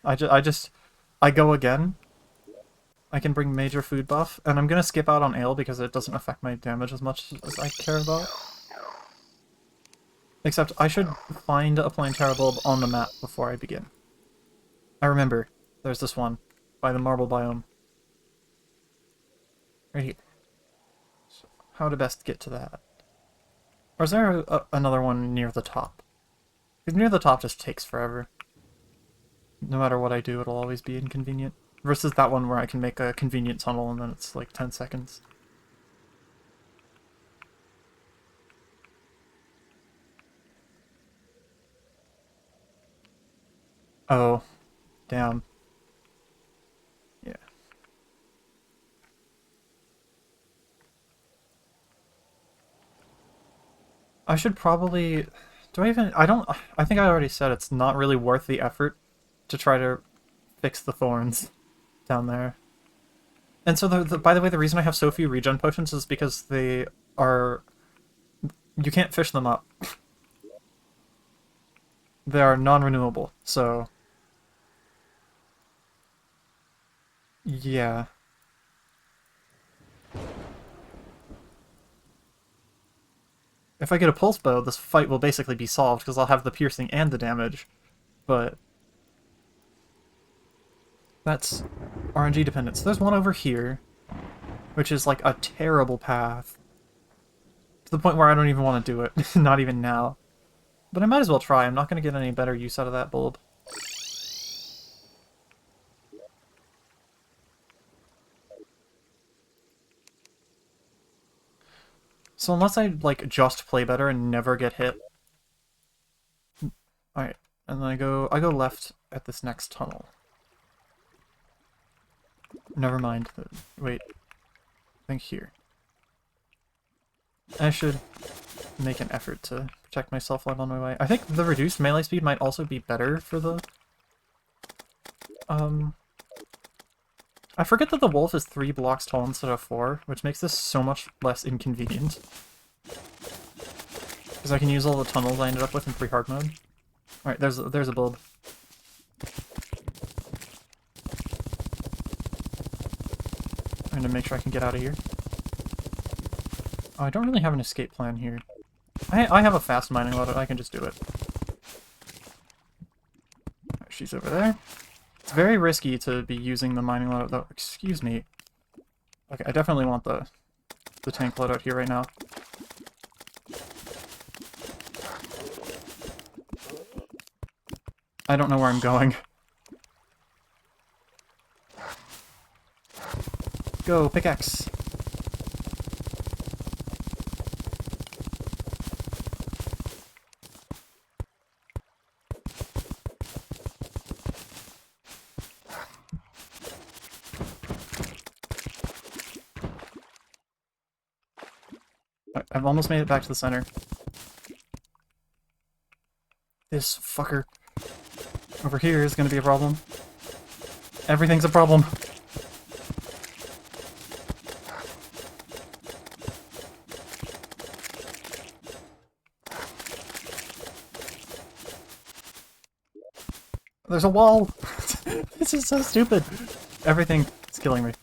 I go again. I can bring major food buff, and I'm gonna skip out on ale because it doesn't affect my damage as much as I care about. Except I should find a Plantera bulb on the map before I begin. I remember, there's this one, by the marble biome. Right here. So how to best get to that? Or is there another one near the top? Because near the top just takes forever. No matter what I do, it'll always be inconvenient. Versus that one where I can make a convenient tunnel and then it's like 10 seconds. Oh, damn. Yeah. I should probably... Do I even... I don't... I think I already said it's not really worth the effort to try to fix the thorns down there. And so, by the way, the reason I have so few regen potions is because they are... You can't fish them up. They are non-renewable, so... Yeah. If I get a pulse bow, this fight will basically be solved, because I'll have the piercing and the damage. But... that's RNG dependent. So there's one over here, which is like a terrible path. To the point where I don't even want to do it. Not even now. But I might as well try. I'm not going to get any better use out of that bulb. So unless I, like, just play better and never get hit... Alright, and then I go left at this next tunnel. Never mind. Wait. I think here. I should make an effort to protect myself while I'm on my way. I think the reduced melee speed might also be better for the... I forget that the wolf is 3 blocks tall instead of 4, which makes this so much less inconvenient. Because I can use all the tunnels I ended up with in pre-hard mode. Alright, there's a bulb. Trying to make sure I can get out of here. Oh, I don't really have an escape plan here. I have a fast mining loadout, I can just do it. Right, she's over there. It's very risky to be using the mining loadout, though. Excuse me. Okay, I definitely want the tank loadout here right now. I don't know where I'm going. Go, pickaxe! I've almost made it back to the center. This fucker over here is gonna be a problem. Everything's a problem. There's a wall! This is so stupid! Everything is killing me.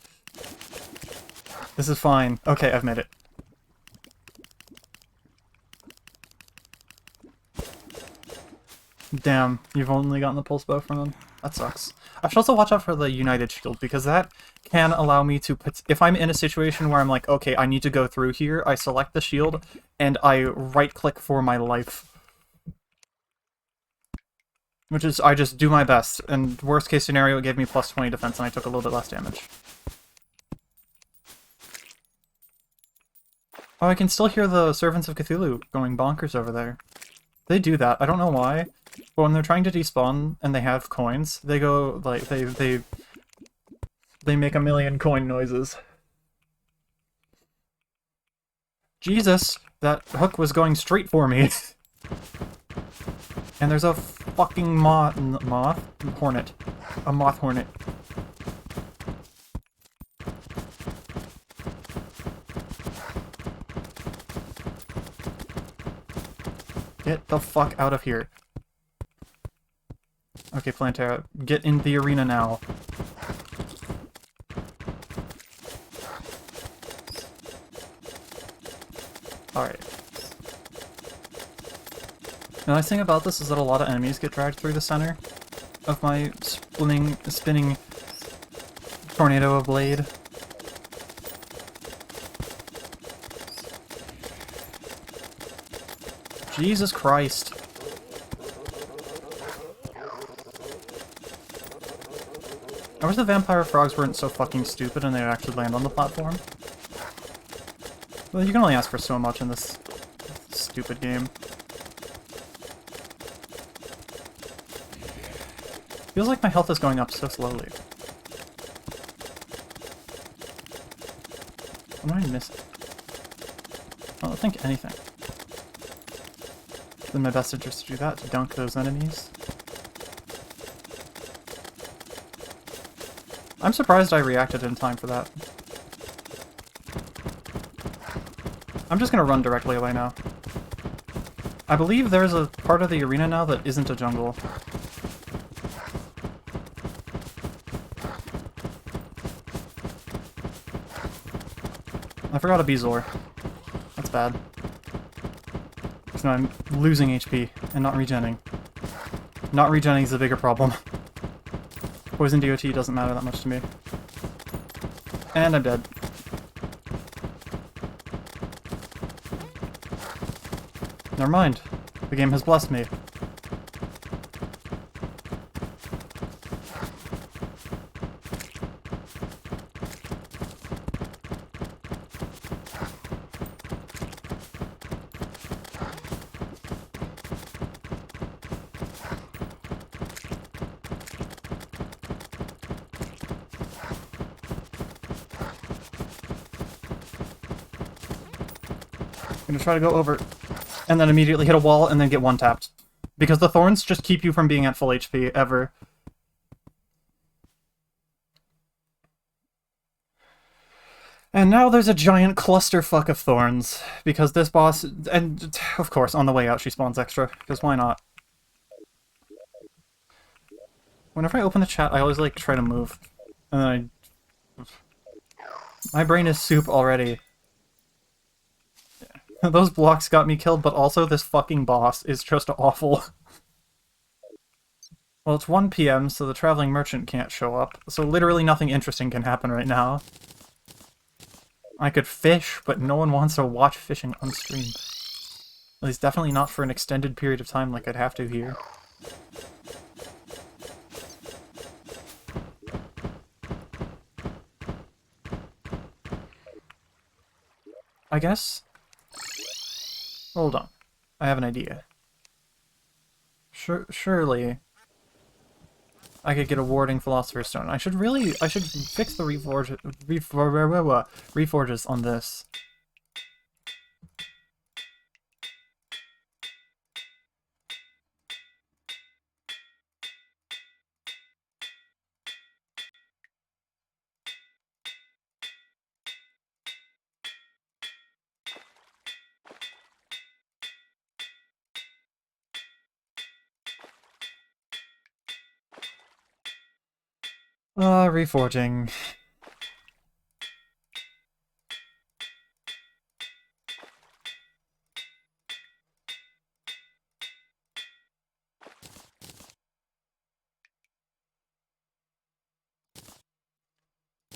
This is fine. Okay, I've made it. Damn, you've only gotten the pulse bow from them? That sucks. I should also watch out for the United Shield, because that can allow me to put... If I'm in a situation where I'm like, okay, I need to go through here, I select the shield, and I right-click for my life. Which is, I just do my best, and worst case scenario, it gave me plus 20 defense, and I took a little bit less damage. Oh, I can still hear the Servants of Cthulhu going bonkers over there. They do that. I don't know why. But when they're trying to despawn and they have coins, they go, like, they make a million coin noises. Jesus! That hook was going straight for me. And there's a fucking hornet. A moth hornet. Get the fuck out of here. Okay, Plantera, get in the arena now. Alright. The nice thing about this is that a lot of enemies get dragged through the center of my spinning tornado of blade. Jesus Christ. I wish the vampire frogs weren't so fucking stupid and they'd actually land on the platform. Well, you can only ask for so much in this stupid game. Feels like my health is going up so slowly. What am I missing? I don't think anything. It's in my best interest to do that, to dunk those enemies. I'm surprised I reacted in time for that. I'm just gonna run directly away now. I believe there's a part of the arena now that isn't a jungle. I forgot a Bezoar. That's bad. So now I'm losing HP and not regenning. Not regenning is the bigger problem. Poison DOT doesn't matter that much to me. And I'm dead. Never mind. The game has blessed me. I'm gonna try to go over and then immediately hit a wall and then get one-tapped. Because the thorns just keep you from being at full HP, ever. And now there's a giant clusterfuck of thorns. Because this boss... And, of course, on the way out she spawns extra. Because why not? Whenever I open the chat, I always, like, try to move. And then my brain is soup already. Those blocks got me killed, but also this fucking boss is just awful. Well, it's 1 PM, so the traveling merchant can't show up, so literally nothing interesting can happen right now. I could fish, but no one wants to watch fishing on stream. At least definitely not for an extended period of time like I'd have to here. I guess... Hold on. I have an idea. Surely... I could get a warding Philosopher's Stone. I should fix the reforges on this. Reforging.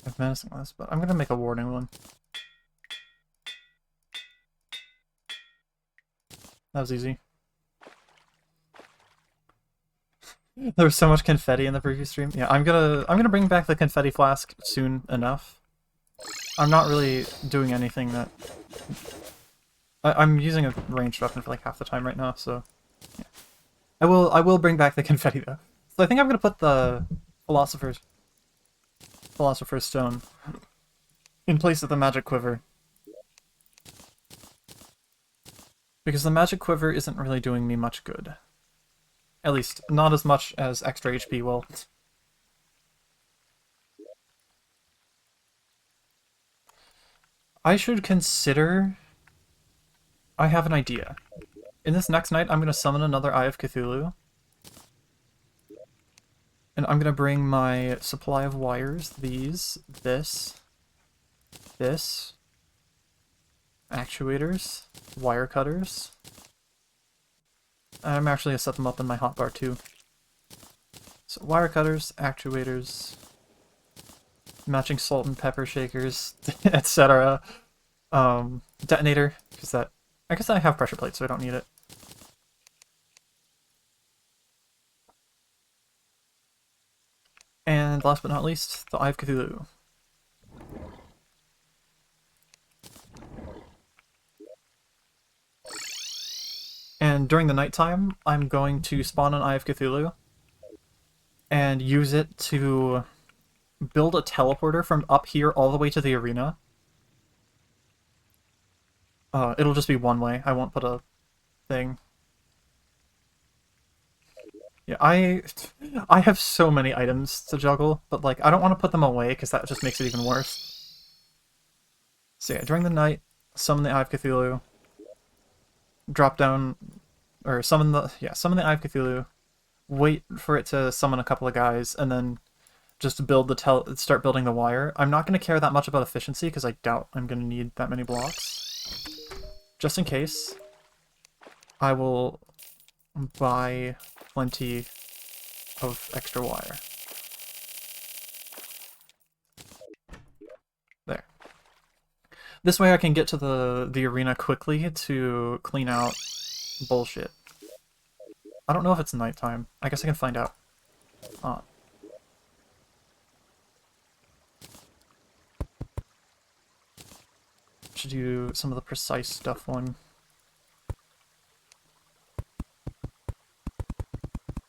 I've menacing this, but I'm gonna make a warding one. That was easy. There was so much confetti in the previous stream. Yeah, I'm gonna bring back the confetti flask soon enough. I'm not really doing anything that... I'm using a ranged weapon for like half the time right now, so... Yeah. I will bring back the confetti though. So I think I'm gonna put the Philosopher's Stone in place of the Magic Quiver. Because the Magic Quiver isn't really doing me much good. At least, not as much as extra HP will. I should consider... I have an idea. In this next night, I'm going to summon another Eye of Cthulhu. And I'm going to bring my supply of wires, these, this, actuators, wire cutters. I'm actually going to set them up in my hotbar too. So wire cutters, actuators, matching salt and pepper shakers, etc. Detonator, because that... I guess I have pressure plates, so I don't need it. And last but not least, the Eye of Cthulhu. And during the nighttime, I'm going to spawn an Eye of Cthulhu and use it to build a teleporter from up here all the way to the arena. It'll just be one way. I won't put a thing. Yeah, I have so many items to juggle, but like I don't want to put them away because that just makes it even worse. So yeah, during the night, summon the Eye of Cthulhu. Drop down, or summon the Eye of Cthulhu. Wait for it to summon a couple of guys, and then just start building the wire. I'm not going to care that much about efficiency because I doubt I'm going to need that many blocks. Just in case, I will buy plenty of extra wire. There. This way I can get to the arena quickly to clean out bullshit. I don't know if it's nighttime. I guess I can find out. Should do some of the precise stuff one.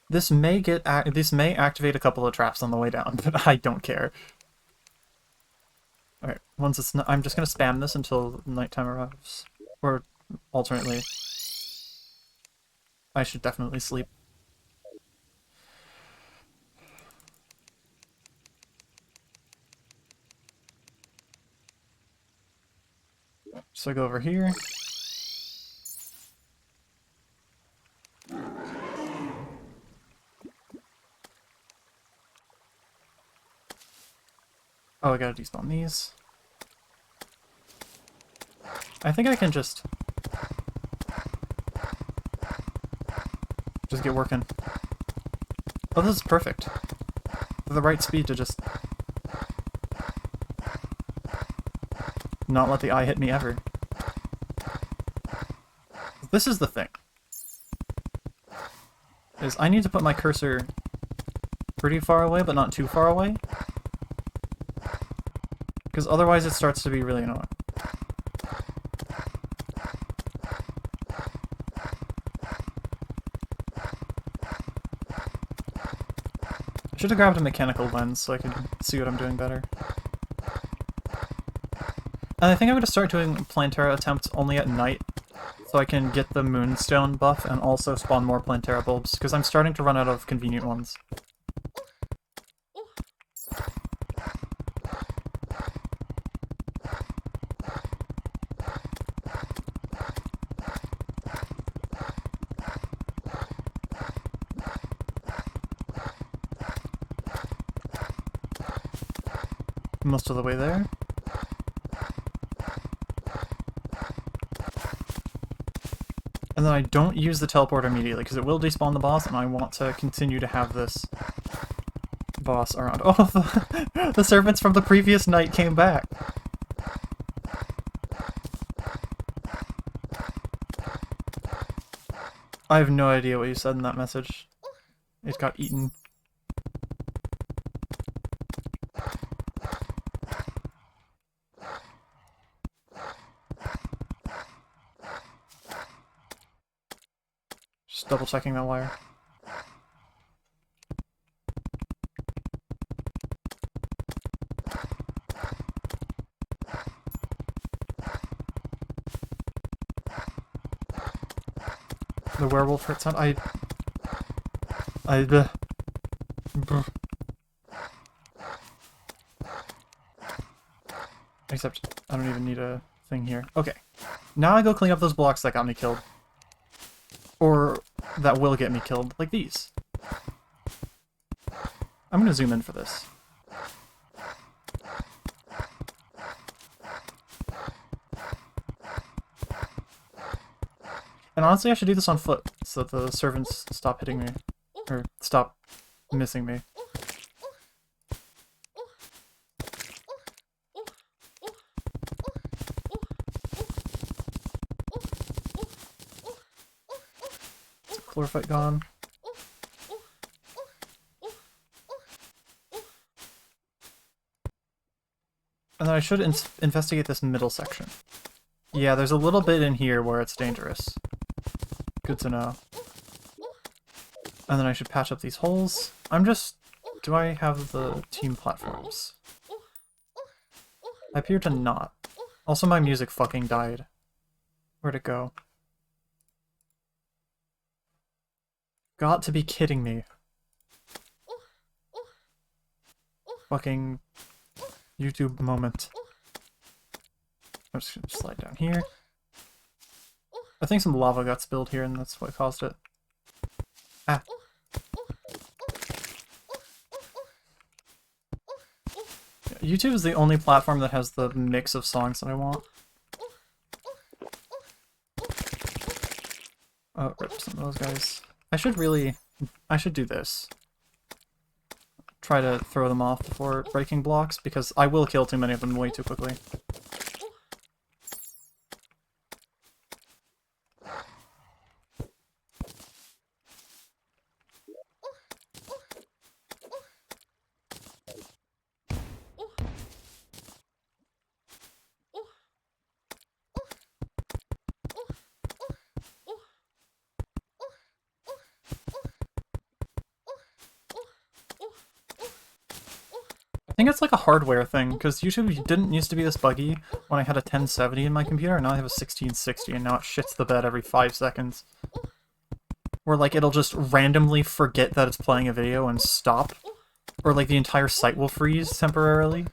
This may activate a couple of traps on the way down, but I don't care. Alright, once it's I'm just gonna spam this until nighttime arrives. Or alternately. I should definitely sleep. So I go over here. Oh, I gotta despawn these. I think I can just get working. Oh, this is perfect. For the right speed to just not let the eye hit me ever. This is the thing. Is I need to put my cursor pretty far away, but not too far away. Because otherwise it starts to be really annoying. I should have grabbed a mechanical lens so I could see what I'm doing better. And I think I'm going to start doing Plantera attempts only at night, so I can get the Moonstone buff and also spawn more Plantera bulbs, because I'm starting to run out of convenient ones. Most of the way there. And then I don't use the teleport immediately, because it will despawn the boss, and I want to continue to have this boss around. Oh, the servants from the previous night came back! I have no idea what you said in that message. It got eaten. Just double checking that wire. The werewolf hurt sound. Except I don't even need a thing here. Okay. Now I go clean up those blocks that got me killed. Or that will get me killed, like these. I'm gonna zoom in for this. And honestly, I should do this on foot, so that the servants stop hitting me. Or stop missing me. Chlorophyte gone. And then I should investigate this middle section. Yeah, there's a little bit in here where it's dangerous. Good to know. And then I should patch up these holes. Do I have the team platforms? I appear to not. Also, my music fucking died. Where'd it go? Got to be kidding me. Fucking YouTube moment. I'm just gonna slide down here. I think some lava got spilled here and that's what caused it. Ah. Yeah, YouTube is the only platform that has the mix of songs that I want. Oh, rip some of those guys. I should do this. Try to throw them off before breaking blocks, because I will kill too many of them way too quickly. I think it's like a hardware thing, because YouTube didn't used to be this buggy when I had a 1070 in my computer, and now I have a 1660, and now it shits the bed every 5 seconds. Where, like, it'll just randomly forget that it's playing a video and stop. Or, like, the entire site will freeze temporarily,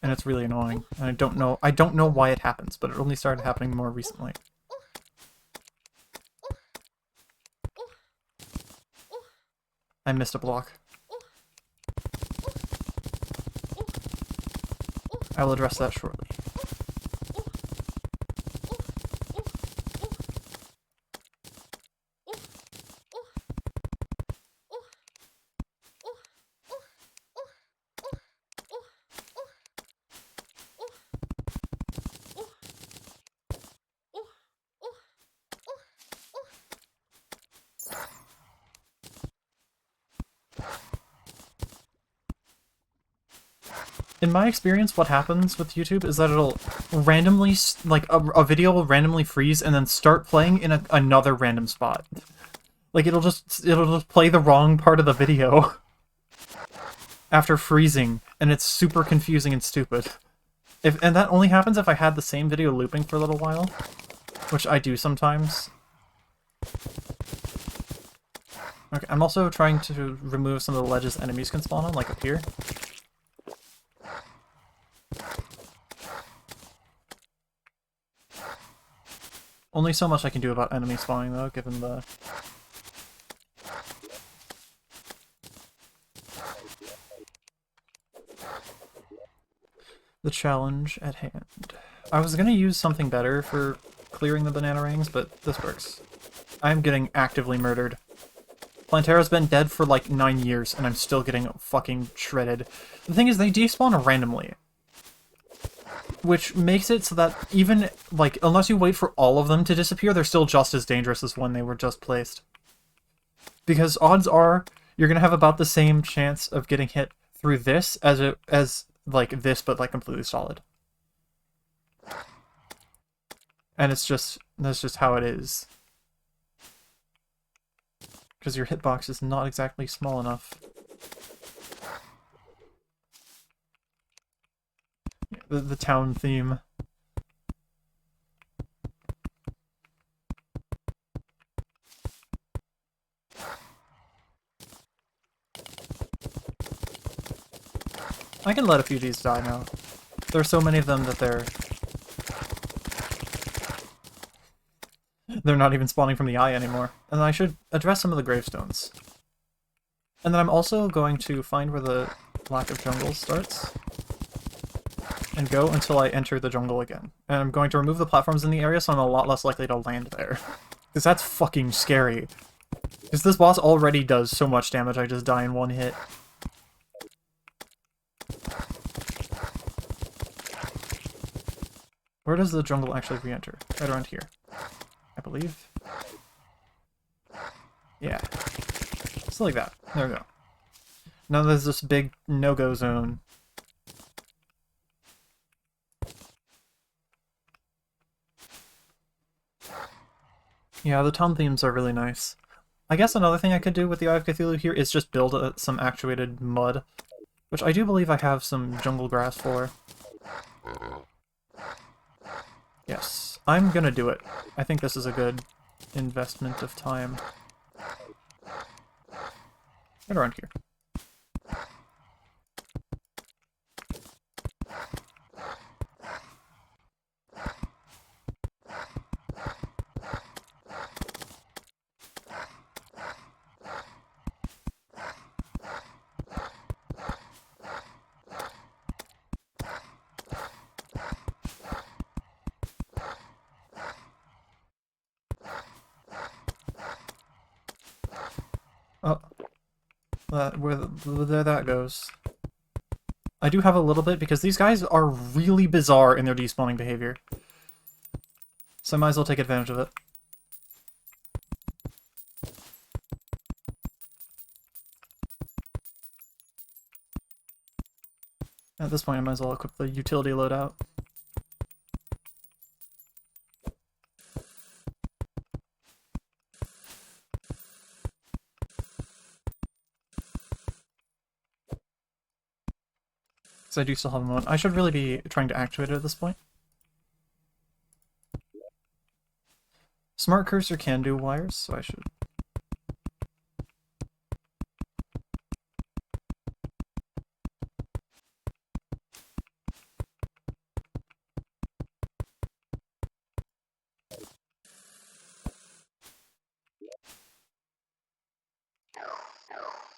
and it's really annoying. And I don't know why it happens, but it only started happening more recently. I missed a block. I will address that shortly. In my experience, what happens with YouTube is that it'll randomly, like, a video will randomly freeze and then start playing in another random spot. Like, it'll just play the wrong part of the video after freezing, and it's super confusing and stupid. And that only happens if I had the same video looping for a little while, which I do sometimes. Okay, I'm also trying to remove some of the ledges enemies can spawn on, like up here. Only so much I can do about enemy spawning, though, given the... challenge at hand. I was gonna use something better for clearing the banana rings, but this works. I'm getting actively murdered. Plantera's been dead for like 9 years, and I'm still getting fucking shredded. The thing is, they despawn randomly. Which makes it so that even, like, unless you wait for all of them to disappear, they're still just as dangerous as when they were just placed. Because odds are, you're gonna have about the same chance of getting hit through this as like, this, but, like, completely solid. And that's just how it is. because your hitbox is not exactly small enough. The town theme. I can let a few of these die now. There are so many of them that they're not even spawning from the eye anymore. And I should address some of the gravestones. And then I'm also going to find where the lack of jungle starts and go until I enter the jungle again. And I'm going to remove the platforms in the area so I'm a lot less likely to land there. Because that's fucking scary. Because this boss already does so much damage, I just die in one hit. Where does the jungle actually re-enter? Right around here, I believe. Yeah. Just like that. There we go. Now there's this big no-go zone. Yeah, the town themes are really nice. I guess another thing I could do with the Eye of Cthulhu here is just build some actuated mud, which I do believe I have some jungle grass for. Yes, I'm gonna do it. I think this is a good investment of time. Right around here. Oh, there that goes. I do have a little bit because these guys are really bizarre in their despawning behavior. So I might as well take advantage of it. At this point I might as well equip the utility loadout. Because I do still have a moment. I should really be trying to actuate it at this point. Smart Cursor can do wires, so I should...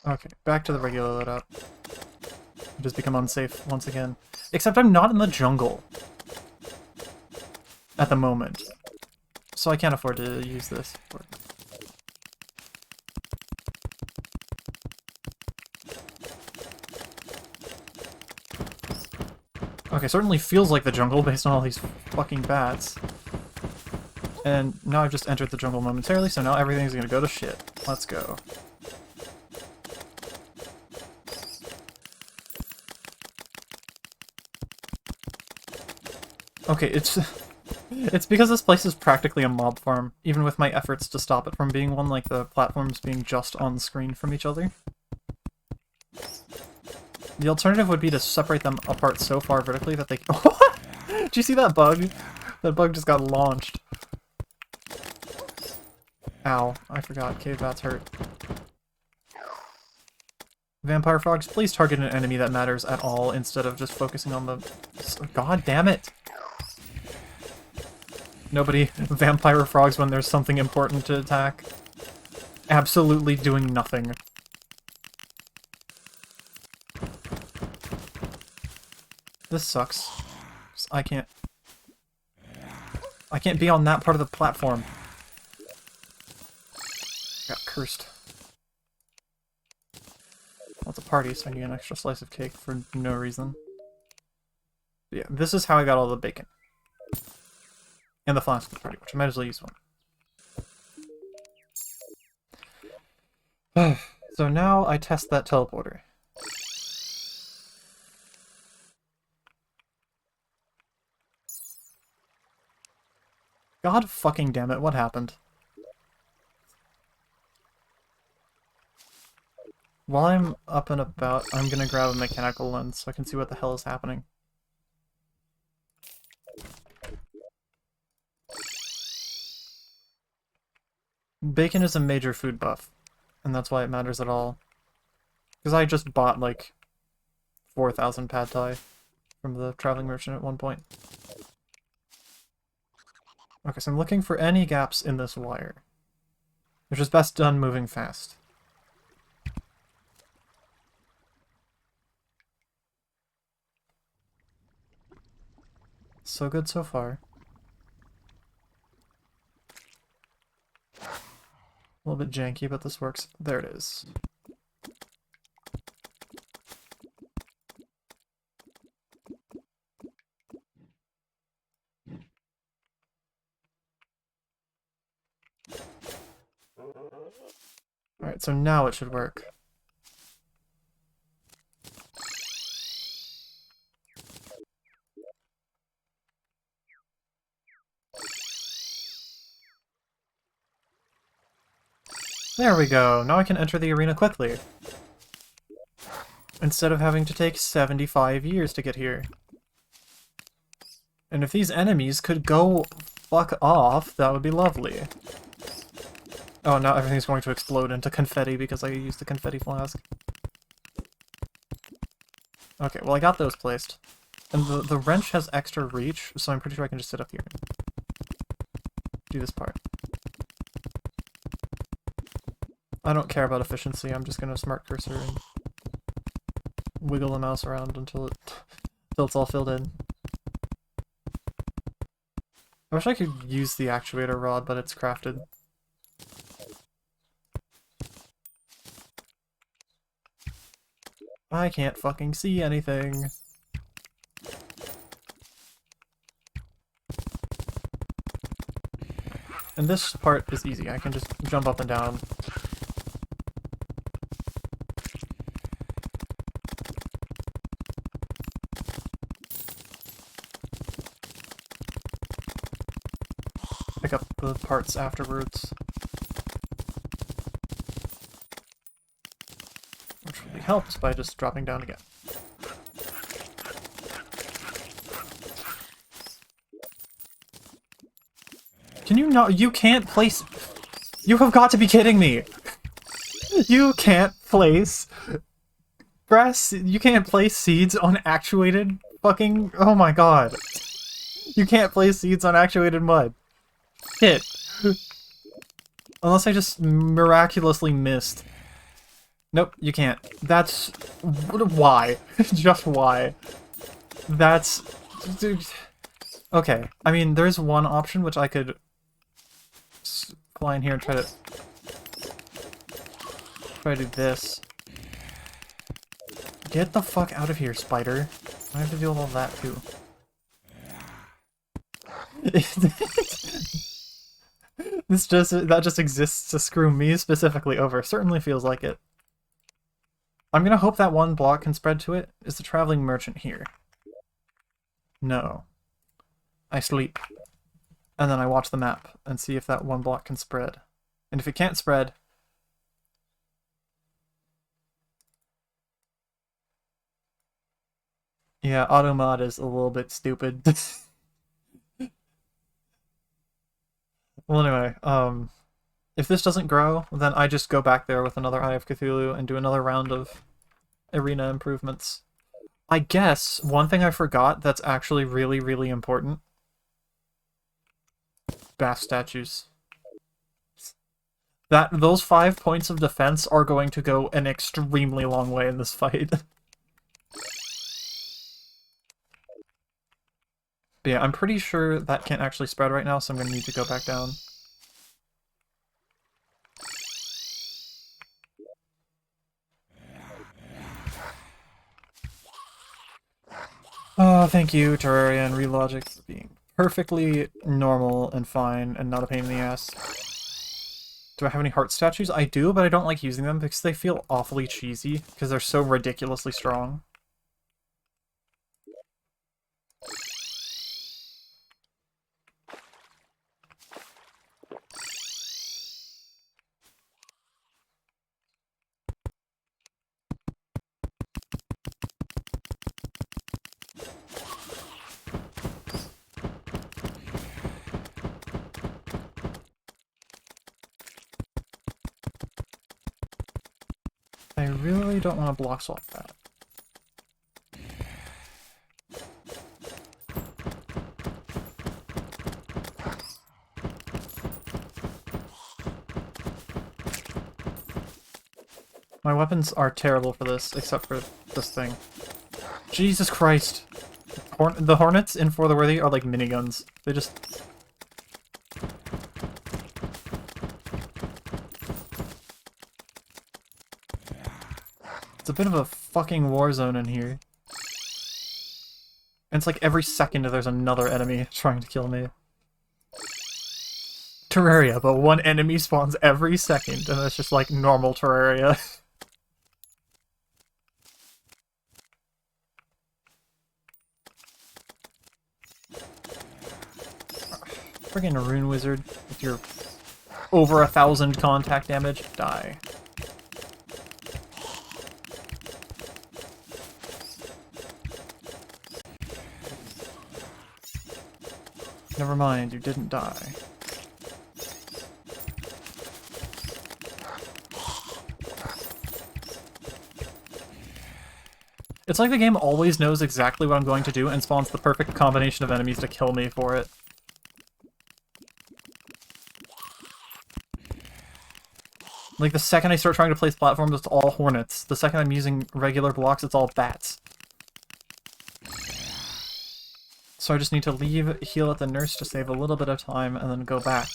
Okay, back to the regular loadout. It has become unsafe once again. Except I'm not in the jungle. At the moment. So I can't afford to use this. Okay, certainly feels like the jungle based on all these fucking bats. And now I've just entered the jungle momentarily, so now everything's gonna go to shit. Let's go. Okay, it's because this place is practically a mob farm, even with my efforts to stop it from being one, like the platforms being just on screen from each other. The alternative would be to separate them apart so far vertically that they... Did you see that bug? That bug just got launched. Ow, I forgot. Cave bats hurt. Vampire frogs, please target an enemy that matters at all instead of just focusing on the... God damn it! Nobody vampire frogs when there's something important to attack. Absolutely doing nothing. This sucks. I can't be on that part of the platform. Got cursed. Well, it's a party, so I need an extra slice of cake for no reason. But yeah, this is how I got all the bacon. And the flask of the party, which I might as well use one. So now I test that teleporter. God fucking damn it, what happened? while I'm up and about, I'm gonna grab a mechanical lens so I can see what the hell is happening. Bacon is a major food buff, and that's why it matters at all. Because I just bought, like, 4,000 pad thai from the traveling merchant at one point. Okay, so I'm looking for any gaps in this wire, which is best done moving fast. So good so far. A little bit janky, but this works. There it is. Alright, so now it should work. There we go! Now I can enter the arena quickly. Instead of having to take 75 years to get here. And if these enemies could go fuck off, that would be lovely. Oh, now everything's going to explode into confetti because I used the confetti flask. Okay, well I got those placed. And the wrench has extra reach, so I'm pretty sure I can just sit up here and do this part. I don't care about efficiency, I'm just gonna smart cursor and wiggle the mouse around until it's all filled in. I wish I could use the actuator rod, but it's crafted. I can't fucking see anything. And this part is easy, I can just jump up and down. Pick up the parts afterwards. Which really helps by just dropping down again. Can you not- you can't place- You have got to be kidding me! You can't place grass- you can't place seeds on actuated fucking- oh my god. You can't place seeds on actuated mud. Shit. Unless I just miraculously missed. Nope, you can't. That's... why? Just why? That's... okay, I mean, there's one option which I could fly in here and try to do this. Get the fuck out of here, spider. I have to deal with all that too. That just exists to screw me specifically over. Certainly feels like it. I'm gonna hope that one block can spread to it. Is the traveling merchant here? No. I sleep. And then I watch the map and see if that one block can spread. And if it can't spread... yeah, automod is a little bit stupid. Well, anyway, if this doesn't grow, then I just go back there with another Eye of Cthulhu and do another round of arena improvements. I guess one thing I forgot that's actually really, really important. Bath statues. Those 5 points of defense are going to go an extremely long way in this fight. But yeah, I'm pretty sure that can't actually spread right now, so I'm going to need to go back down. Oh, thank you, Terraria and Relogic, for being perfectly normal and fine and not a pain in the ass. Do I have any heart statues? I do, but I don't like using them because they feel awfully cheesy because they're so ridiculously strong. really don't want to block swap that. My weapons are terrible for this, except for this thing. Jesus Christ! The Hornets in For the Worthy are like miniguns. They just... It's a bit of a fucking war zone in here. And it's like every second there's another enemy trying to kill me. Terraria, but one enemy spawns every second, and that's just like normal Terraria. Friggin' Rune Wizard, with your over 1,000 contact damage, die. Never mind, you didn't die. It's like the game always knows exactly what I'm going to do and spawns the perfect combination of enemies to kill me for it. Like, the second I start trying to place platforms, it's all Hornets. The second I'm using regular blocks, it's all Bats. So I just need to leave, heal at the nurse to save a little bit of time, and then go back.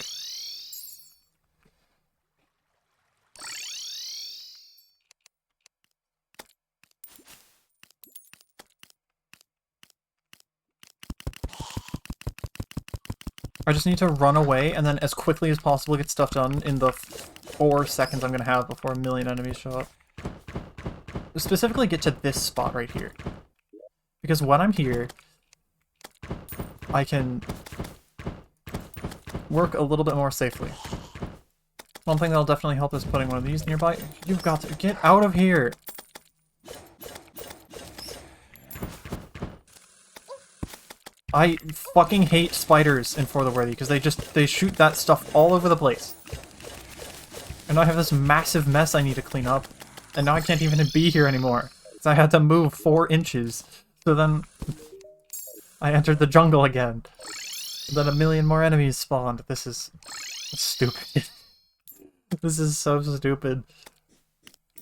I just need to run away, and then as quickly as possible get stuff done in the 4 seconds I'm gonna have before a million enemies show up. Specifically get to this spot right here. Because when I'm here, I can work a little bit more safely. One thing that'll definitely help is putting one of these nearby. You've got to get out of here! I fucking hate spiders in For the Worthy, because they shoot that stuff all over the place. And now I have this massive mess I need to clean up, and now I can't even be here anymore, because I had to move 4 inches. So then, I entered the jungle again. And then a million more enemies spawned. This is stupid. This is so stupid.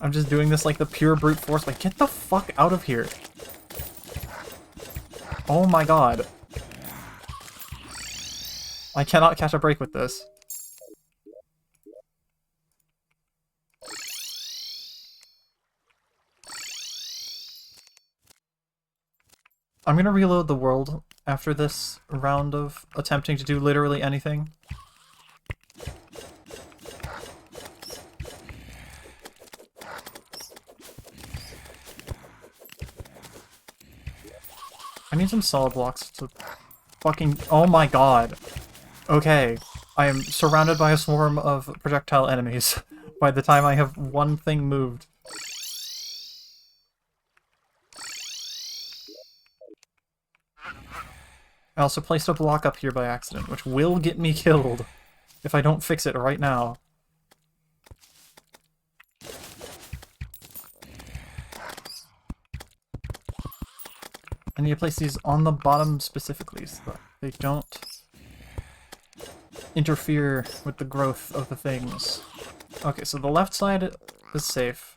I'm just doing this like the pure brute force, like, get the fuck out of here. Oh my god. I cannot catch a break with this. I'm gonna reload the world after this round of attempting to do literally anything. I need some solid blocks to fucking... Oh my god. Okay. I am surrounded by a swarm of projectile enemies by the time I have one thing moved. I also placed a block up here by accident, which will get me killed if I don't fix it right now. I need to place these on the bottom specifically so that they don't interfere with the growth of the things. Okay, so the left side is safe.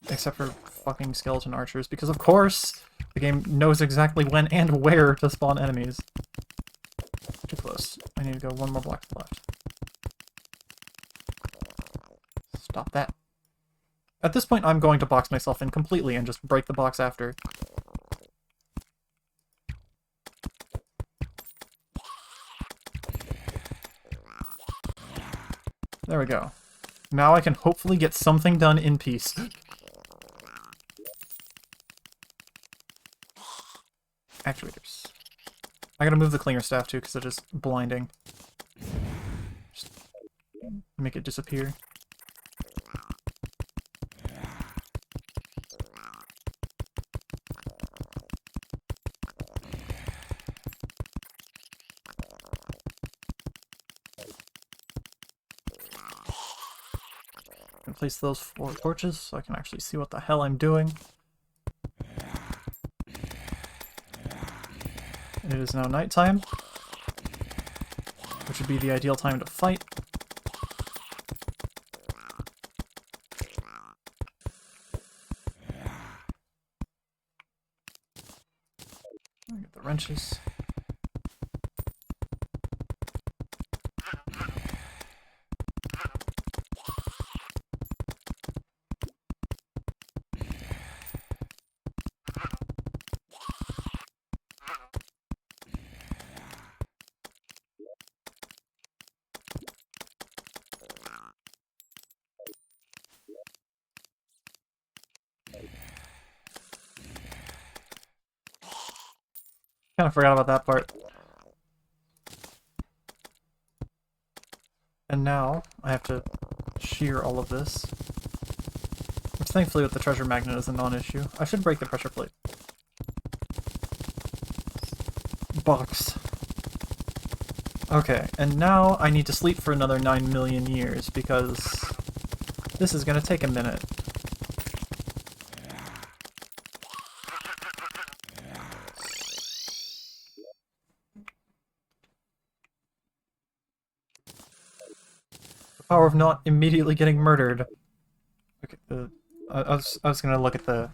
Except for fucking skeleton archers, because of course the game knows exactly when and where to spawn enemies. Too close. I need to go one more block to the left. Stop that. At this point, I'm going to box myself in completely and just break the box after. There we go. Now I can hopefully get something done in peace. Actuators. I gotta move the clinger staff too, because they're just blinding. Just make it disappear. place those 4 torches so I can actually see what the hell I'm doing. It is now nighttime, which would be the ideal time to fight. Get the wrenches. Kind of forgot about that part. And now I have to shear all of this. Which thankfully with the treasure magnet is a non-issue. I should break the pressure plate. Box. Okay, and now I need to sleep for another 9 million years because this is gonna take a minute. Power of not immediately getting murdered. Okay, I was gonna look at the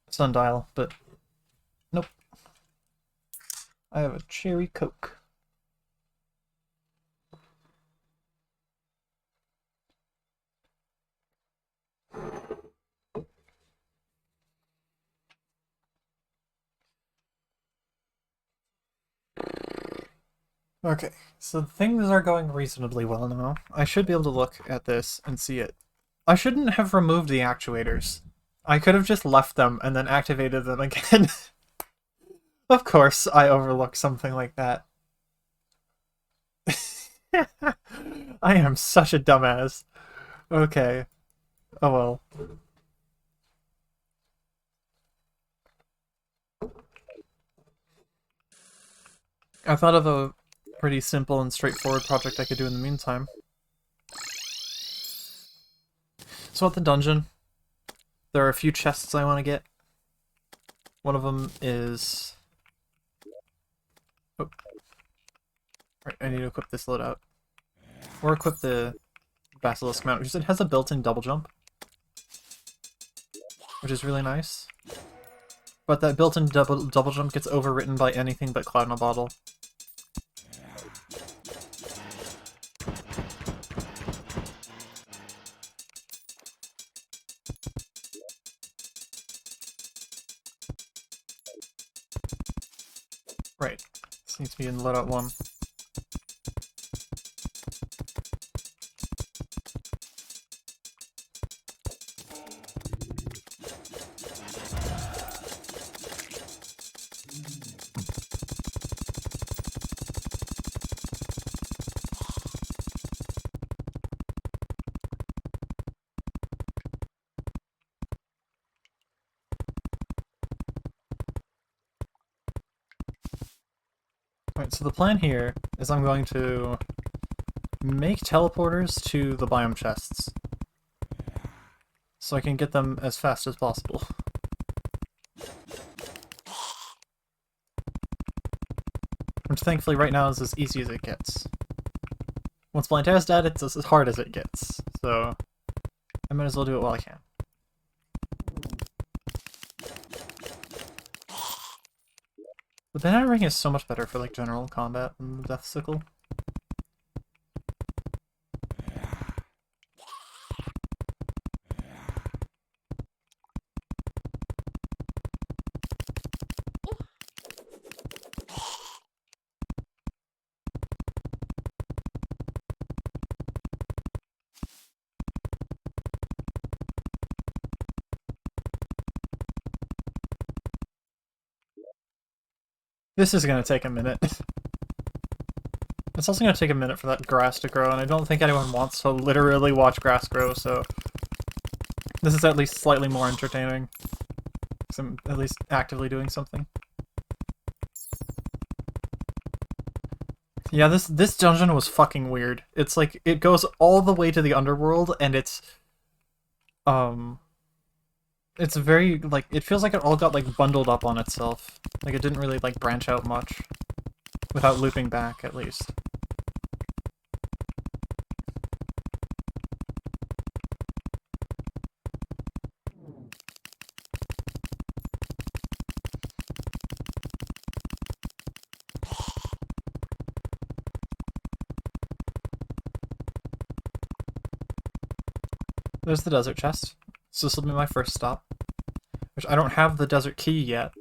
sundial, but nope. I have a cherry Coke. Okay, so things are going reasonably well now. I should be able to look at this and see it. I shouldn't have removed the actuators. I could have just left them and then activated them again. Of course, I overlooked something like that. I am such a dumbass. Okay. Oh well. I thought of a pretty simple and straightforward project I could do in the meantime. So at the dungeon, there are a few chests I want to get. One of them is... Oh. Right, I need to equip this loadout. Or equip the Basilisk mount, because it has a built-in double jump. Which is really nice. But that built-in double jump gets overwritten by anything but Cloud in a Bottle. Right. This needs to be in loadout 1. Right, so the plan here is I'm going to make teleporters to the biome chests. So I can get them as fast as possible. Which thankfully right now is as easy as it gets. Once Plantera's dead, it's as hard as it gets. So I might as well do it while I can. The banana ring is so much better for like general combat than the death sickle. This is going to take a minute. It's also going to take a minute for that grass to grow, and I don't think anyone wants to literally watch grass grow, so... This is at least slightly more entertaining. Because I'm at least actively doing something. Yeah, this dungeon was fucking weird. It's like it goes all the way to the underworld, and um it's very like it feels like it all got like bundled up on itself. Like it didn't really like branch out much without looping back at least. There's the desert chest. So this will be my first stop. Which I don't have the desert key yet.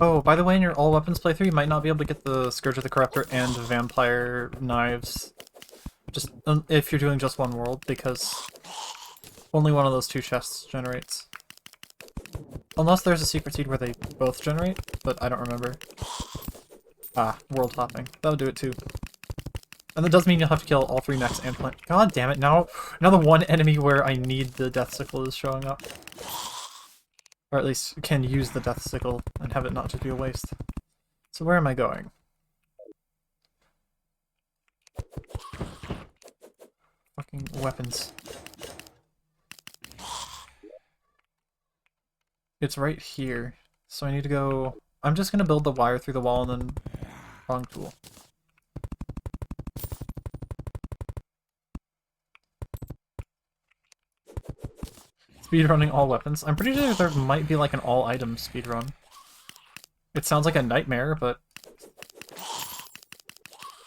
Oh, by the way, in your all weapons playthrough, you might not be able to get the Scourge of the Corruptor and Vampire Knives. Just if you're doing just one world, because only one of those two chests generates. Unless there's a secret seed where they both generate, but I don't remember. Ah, world hopping. That would do it too. And that does mean you'll have to kill all 3 mechs and plant. God damn it, now the one enemy where I need the Death Sickle is showing up. Or at least can use the Death Sickle and have it not just be a waste. So where am I going? Fucking weapons. It's right here. So I need to go... I'm just gonna build the wire through the wall and then... Wrong tool. Speedrunning all weapons. I'm pretty sure there might be like an all items speedrun. It sounds like a nightmare, but...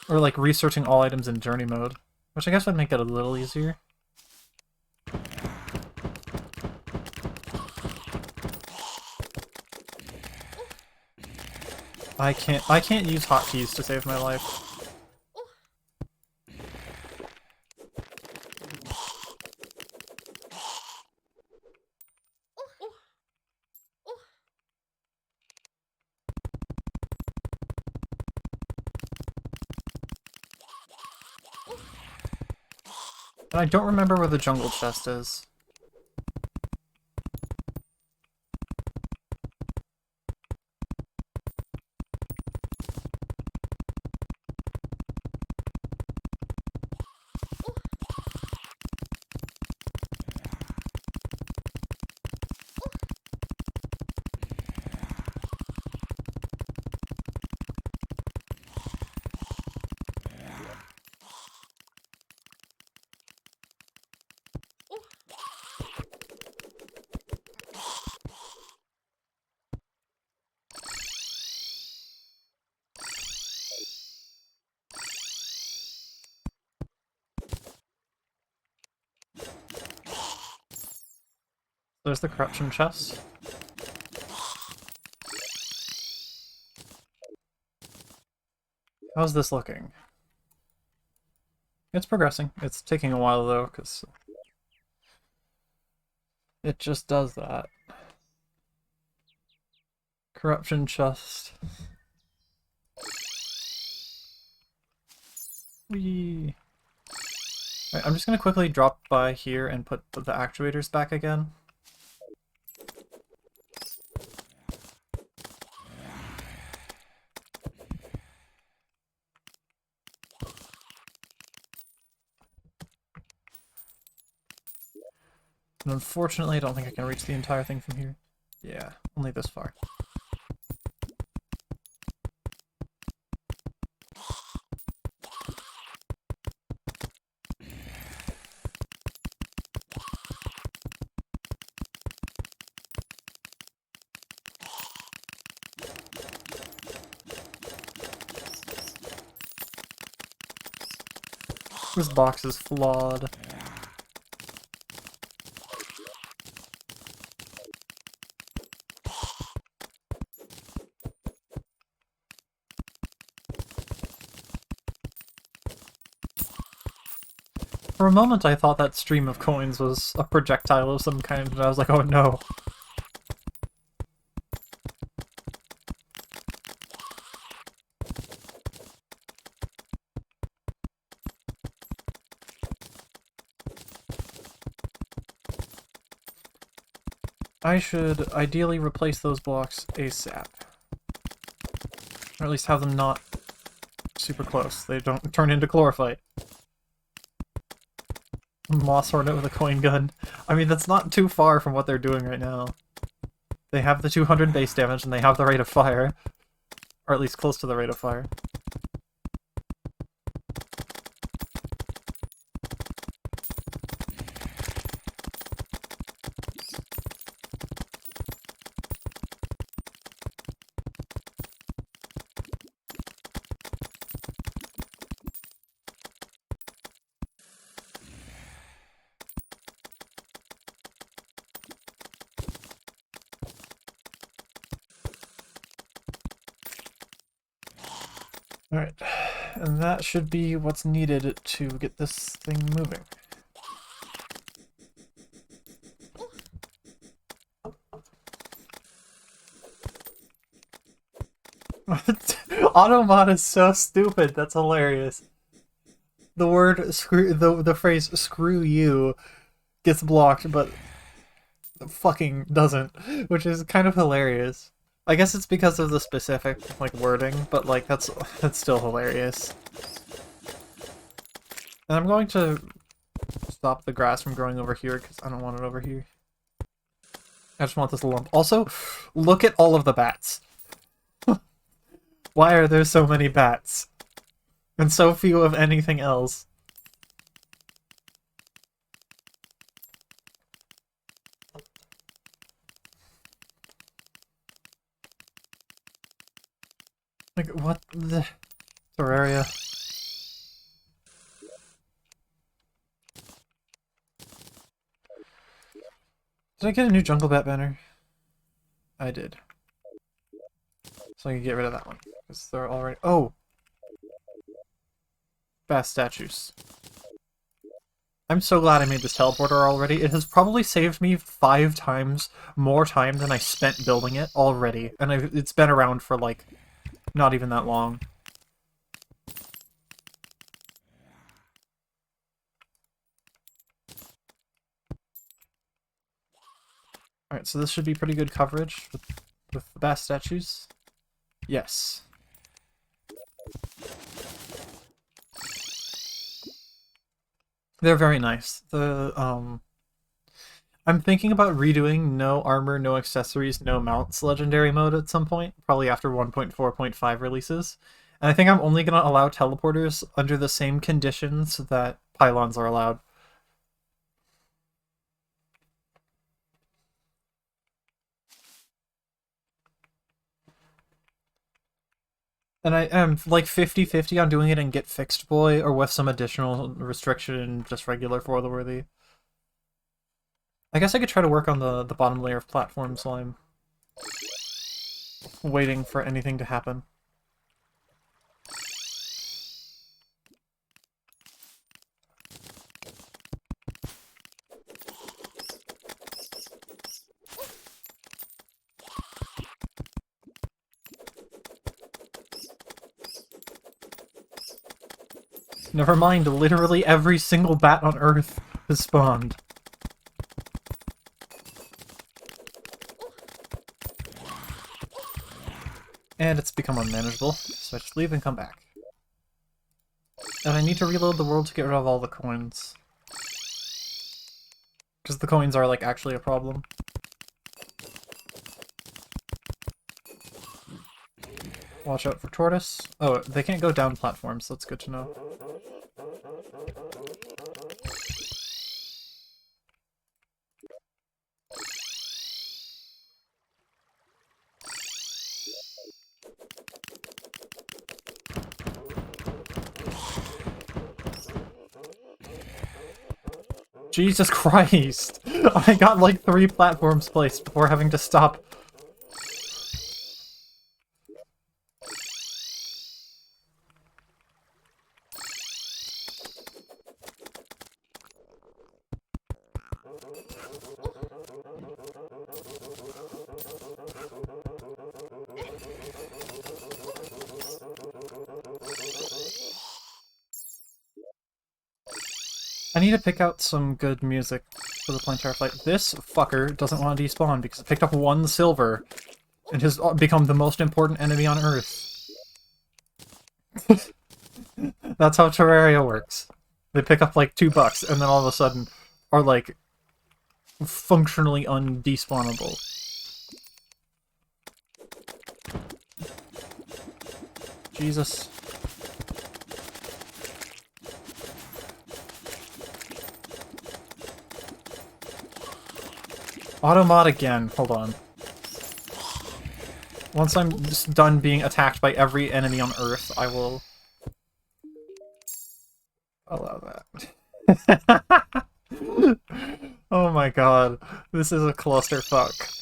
Or like researching all items in journey mode. Which I guess would make it a little easier. I can't use hotkeys to save my life. And I don't remember where the jungle chest is. There's the corruption chest. How's this looking? It's progressing. It's taking a while though, because it just does that. Corruption chest. Whee! Right, I'm just gonna quickly drop by here and put the actuators back again. And unfortunately, I don't think I can reach the entire thing from here. Yeah, only this far. This box is flawed. For a moment I thought that stream of coins was a projectile of some kind, and I was like, oh no. I should ideally replace those blocks ASAP. Or at least have them not super close. They don't turn into chlorophyte. Moss horde it with a coin gun. I mean, that's not too far from what they're doing right now. They have the 200 base damage and they have the rate of fire. Or at least close to the rate of fire. Alright, and that should be what's needed to get this thing moving. Automod is so stupid, that's hilarious. The word screw, the phrase screw you gets blocked, but fucking doesn't, which is kind of hilarious. I guess it's because of the specific, like, wording, but, like, that's still hilarious. And I'm going to stop the grass from growing over here, because I don't want it over here. I just want this lump. Also, look at all of the bats. Why are there so many bats? And so few of anything else? Like, what the... Terraria. Did I get a new jungle bat banner? I did. So I can get rid of that one. Because they're already... Oh! Bass statues. I'm so glad I made this teleporter already. It has probably saved me 5 times more time than I spent building it already. And it's been around for, like, not even that long. Alright, so this should be pretty good coverage with the bass statues. Yes. They're very nice. I'm thinking about redoing no armor, no accessories, no mounts legendary mode at some point, probably after 1.4.5 releases. And I think I'm only going to allow teleporters under the same conditions that pylons are allowed. And I am like 50-50 on doing it in Get Fixed Boy or with some additional restriction in just regular For the Worthy. I guess I could try to work on the bottom layer of platforms while I'm waiting for anything to happen. Never mind, literally every single bat on Earth has spawned. And it's become unmanageable, so I just leave and come back. And I need to reload the world to get rid of all the coins. Because the coins are, like, actually a problem. Watch out for tortoise. Oh, they can't go down platforms, that's good to know. Jesus Christ! I got like 3 platforms placed before having to stop. I need to pick out some good music for the Plantera fight. This fucker doesn't want to despawn because it picked up 1 silver and has become the most important enemy on Earth. That's how Terraria works. They pick up like $2 and then all of a sudden are like functionally undespawnable. Jesus. Automod again. Hold on. Once I'm just done being attacked by every enemy on Earth, I will allow that. Oh my god. This is a clusterfuck.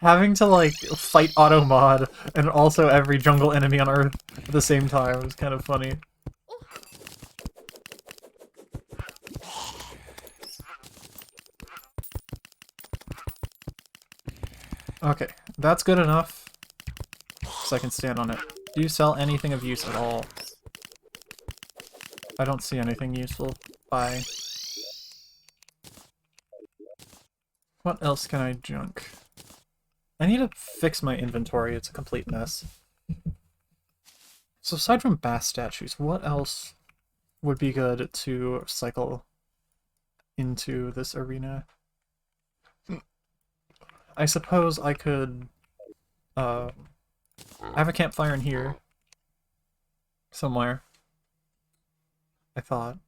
Having to, like, fight Automod and also every jungle enemy on Earth at the same time was kind of funny. Okay, that's good enough. So I can stand on it. Do you sell anything of use at all? I don't see anything useful. Bye. What else can I junk? I need to fix my inventory, it's a complete mess. So aside from bass statues, what else would be good to cycle into this arena? I suppose I could... I have a campfire in here. Somewhere. I thought.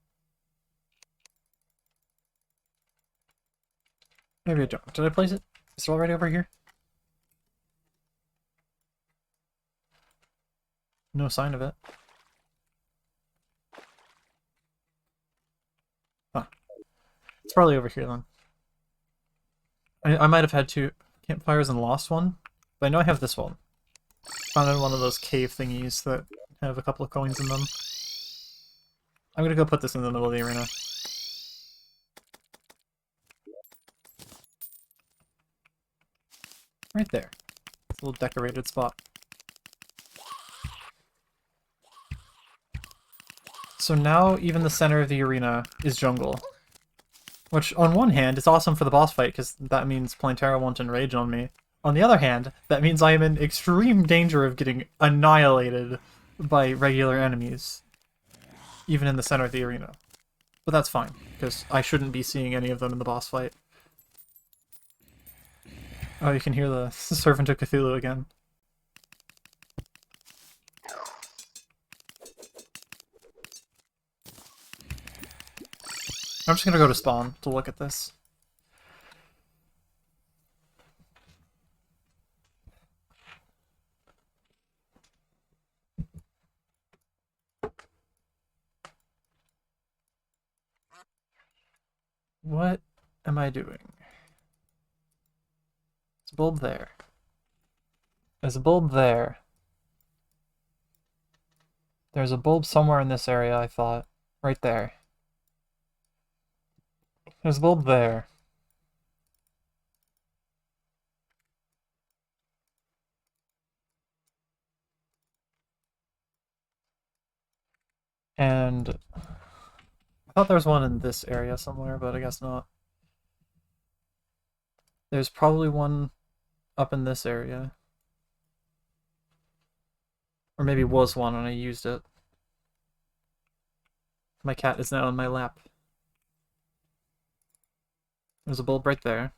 Maybe I don't. Did I place it? Is it already over here? No sign of it. Huh. It's probably over here then. I might have had 2 campfires and lost one, but I know I have this one. Found in one of those cave thingies that have a couple of coins in them. I'm gonna go put this in the middle of the arena. Right there. It's a little decorated spot. So now even the center of the arena is jungle. Which, on one hand, is awesome for the boss fight, because that means Plantera won't enrage on me. On the other hand, that means I am in extreme danger of getting annihilated by regular enemies. Even in the center of the arena. But that's fine, because I shouldn't be seeing any of them in the boss fight. Oh, you can hear the Servant of Cthulhu again. I'm just gonna go to spawn to look at this. What am I doing? There's a bulb there. There's a bulb there. There's a bulb somewhere in this area, I thought. Right there. There's a bulb there. And I thought there was one in this area somewhere, but I guess not. There's probably one up in this area. Or maybe was one and I used it. My cat is now in my lap. There's a bulb right there.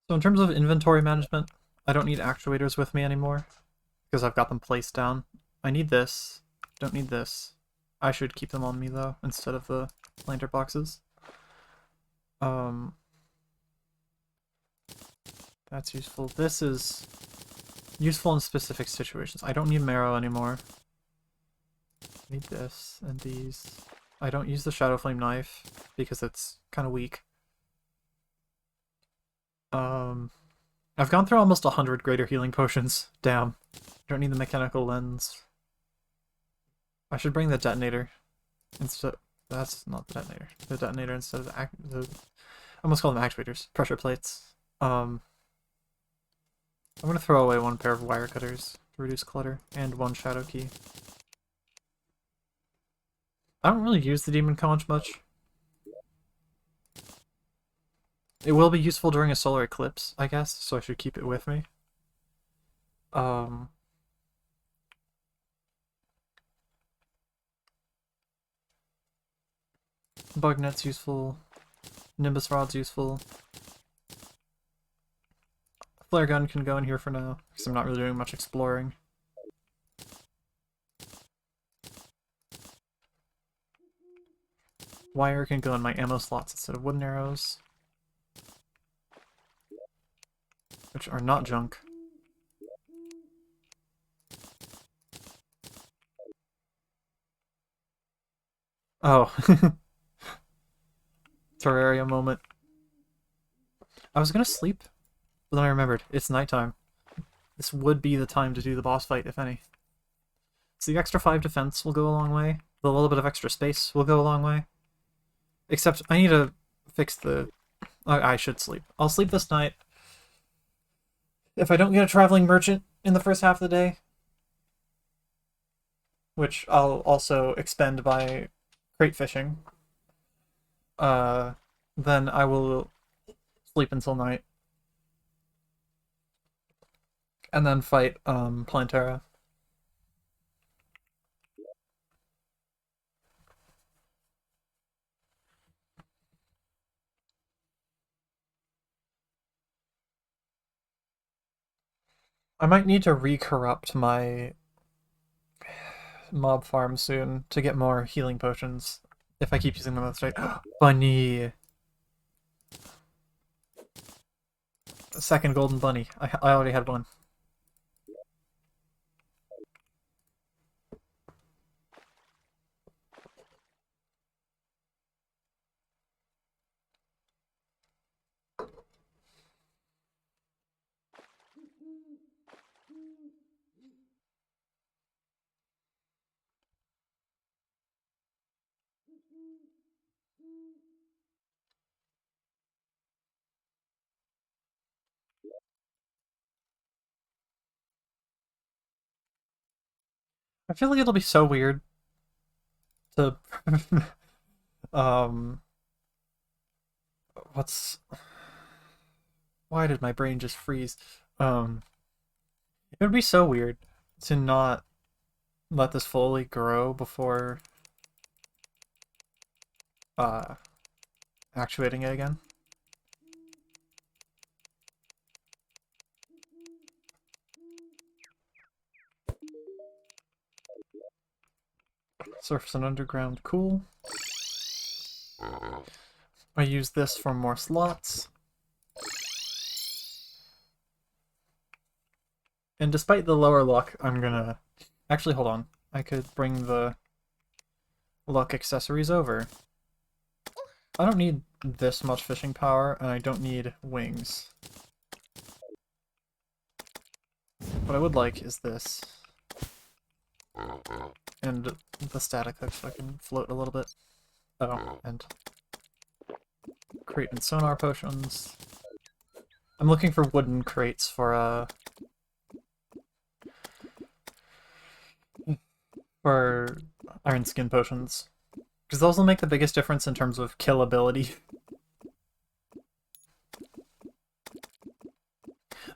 So in terms of inventory management, I don't need actuators with me anymore, because I've got them placed down. I need this. Don't need this. I should keep them on me, though, instead of the lantern boxes. That's useful. This is useful in specific situations. I don't need marrow anymore. I need this and these. I don't use the Shadow Flame knife, because it's kind of weak. I've gone through almost 100 greater healing potions. Damn. Don't need the mechanical lens. I should bring the detonator instead. That's not the detonator. The detonator instead of the I almost call them actuators. Pressure plates. I'm gonna throw away one pair of wire cutters to reduce clutter and one shadow key. I don't really use the demon conch much. It will be useful during a solar eclipse, I guess, so I should keep it with me. Bug net's useful. Nimbus rod's useful. Flare gun can go in here for now, because I'm not really doing much exploring. Wire can go in my ammo slots instead of wooden arrows. Which are not junk. Oh. Terraria moment. I was gonna sleep, but then I remembered, it's nighttime. This would be the time to do the boss fight, if any. So the extra 5 defense will go a long way. The little bit of extra space will go a long way. Except I need to fix the... I should sleep. I'll sleep this night. If I don't get a traveling merchant in the first half of the day, which I'll also expend by crate fishing, then I will sleep until night. And then fight Plantera. I might need to re-corrupt my mob farm soon to get more healing potions if I keep using them straight. Bunny! Second golden bunny. I already had one. I feel like it'll be so weird to what's why did my brain just freeze? It would be so weird to not let this fully grow before actuating it again. Surface and underground, cool. I use this for more slots. And despite the lower luck, I'm gonna... Actually, hold on. I could bring the luck accessories over. I don't need this much fishing power, and I don't need wings. What I would like is this. And the static hook so I can float a little bit. Oh, and crate and sonar potions. I'm looking for wooden crates for iron skin potions. Because those will make the biggest difference in terms of killability.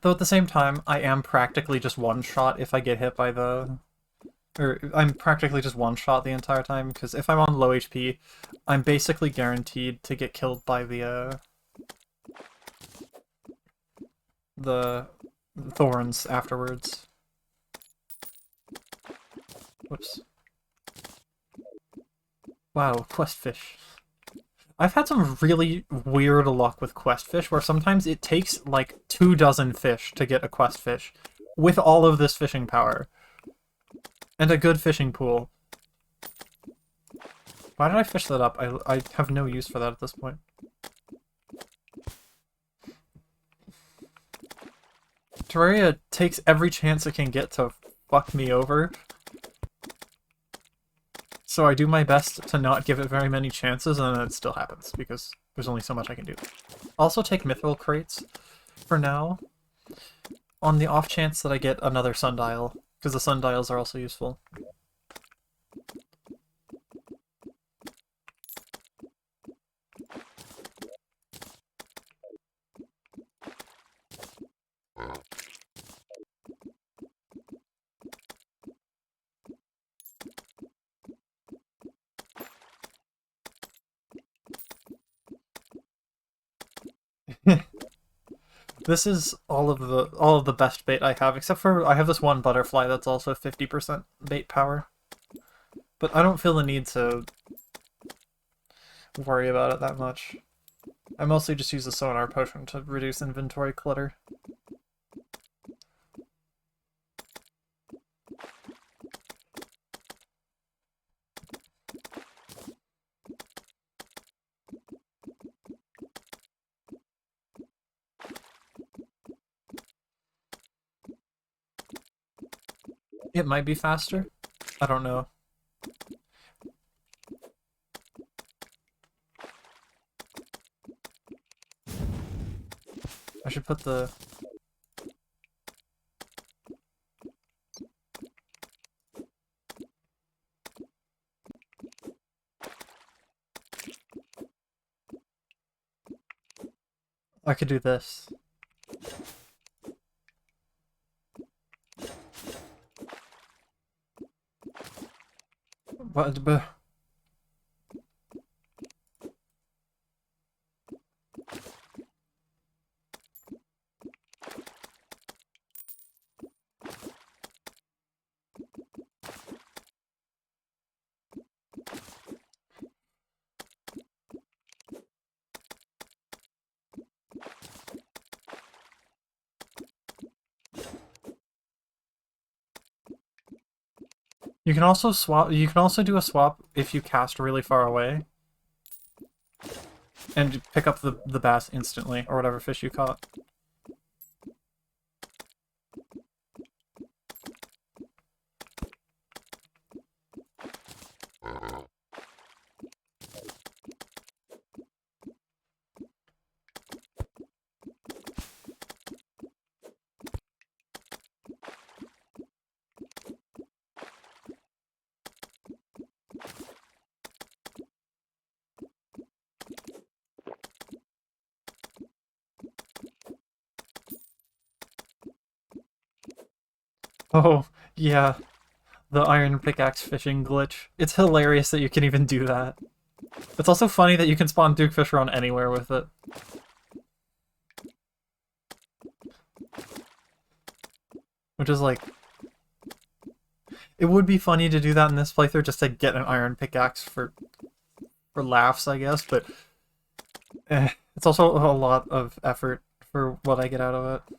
Though at the same time, I am practically just one-shot if I get hit by the... Or I'm practically just one-shot the entire time, because if I'm on low HP, I'm basically guaranteed to get killed by the thorns afterwards. Whoops. Wow, quest fish. I've had some really weird luck with quest fish, where sometimes it takes like 24 fish to get a quest fish, with all of this fishing power. And a good fishing pool. Why did I fish that up? I have no use for that at this point. Terraria takes every chance it can get to fuck me over. So I do my best to not give it very many chances, and then it still happens, because there's only so much I can do. Also take mithril crates for now, on the off chance that I get another sundial, because the sundials are also useful. This is all of the best bait I have, except for I have this one butterfly that's also 50% bait power. But I don't feel the need to worry about it that much. I mostly just use the sonar potion to reduce inventory clutter. It might be faster. I don't know. I should put the... I could do this. What? You can also swap. You can also do a swap if you cast really far away, and pick up the bass instantly, or whatever fish you caught. Oh, yeah, the iron pickaxe fishing glitch. It's hilarious that you can even do that. It's also funny that you can spawn Dukefish around anywhere with it. Which is like... It would be funny to do that in this playthrough just to get an iron pickaxe for laughs, I guess, but... it's also a lot of effort for what I get out of it.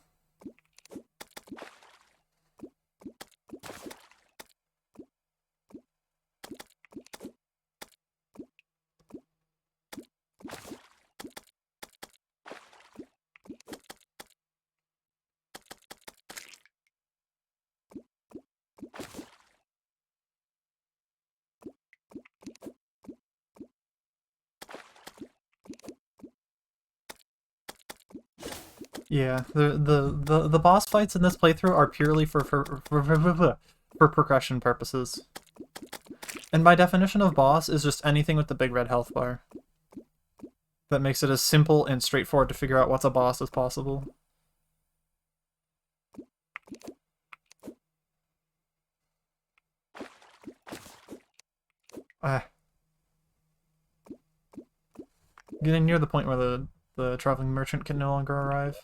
Yeah, the boss fights in this playthrough are purely for progression purposes. And my definition of boss is just anything with the big red health bar. That makes it as simple and straightforward to figure out what's a boss as possible. Ah. Getting near the point where the traveling merchant can no longer arrive.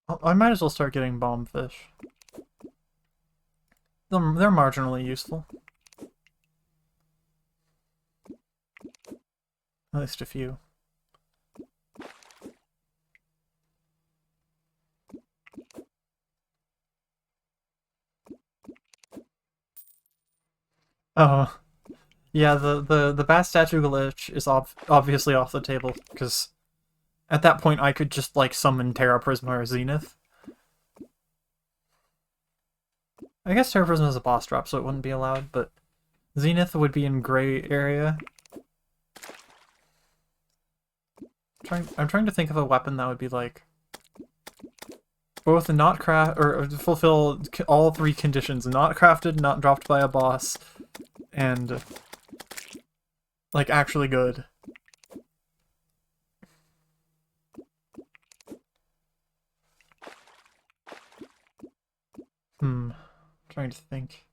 I might as well start getting bombfish. They're marginally useful. At least a few. Oh, yeah, the bat statue glitch is obviously off the table, because at that point I could just, like, summon Terra Prisma or Zenith. I guess Terra Prisma is a boss drop, so it wouldn't be allowed, but Zenith would be in gray area. I'm trying to think of a weapon that would be, like, both not craft or fulfill all three conditions: not crafted, not dropped by a boss, and like actually good. Trying to think.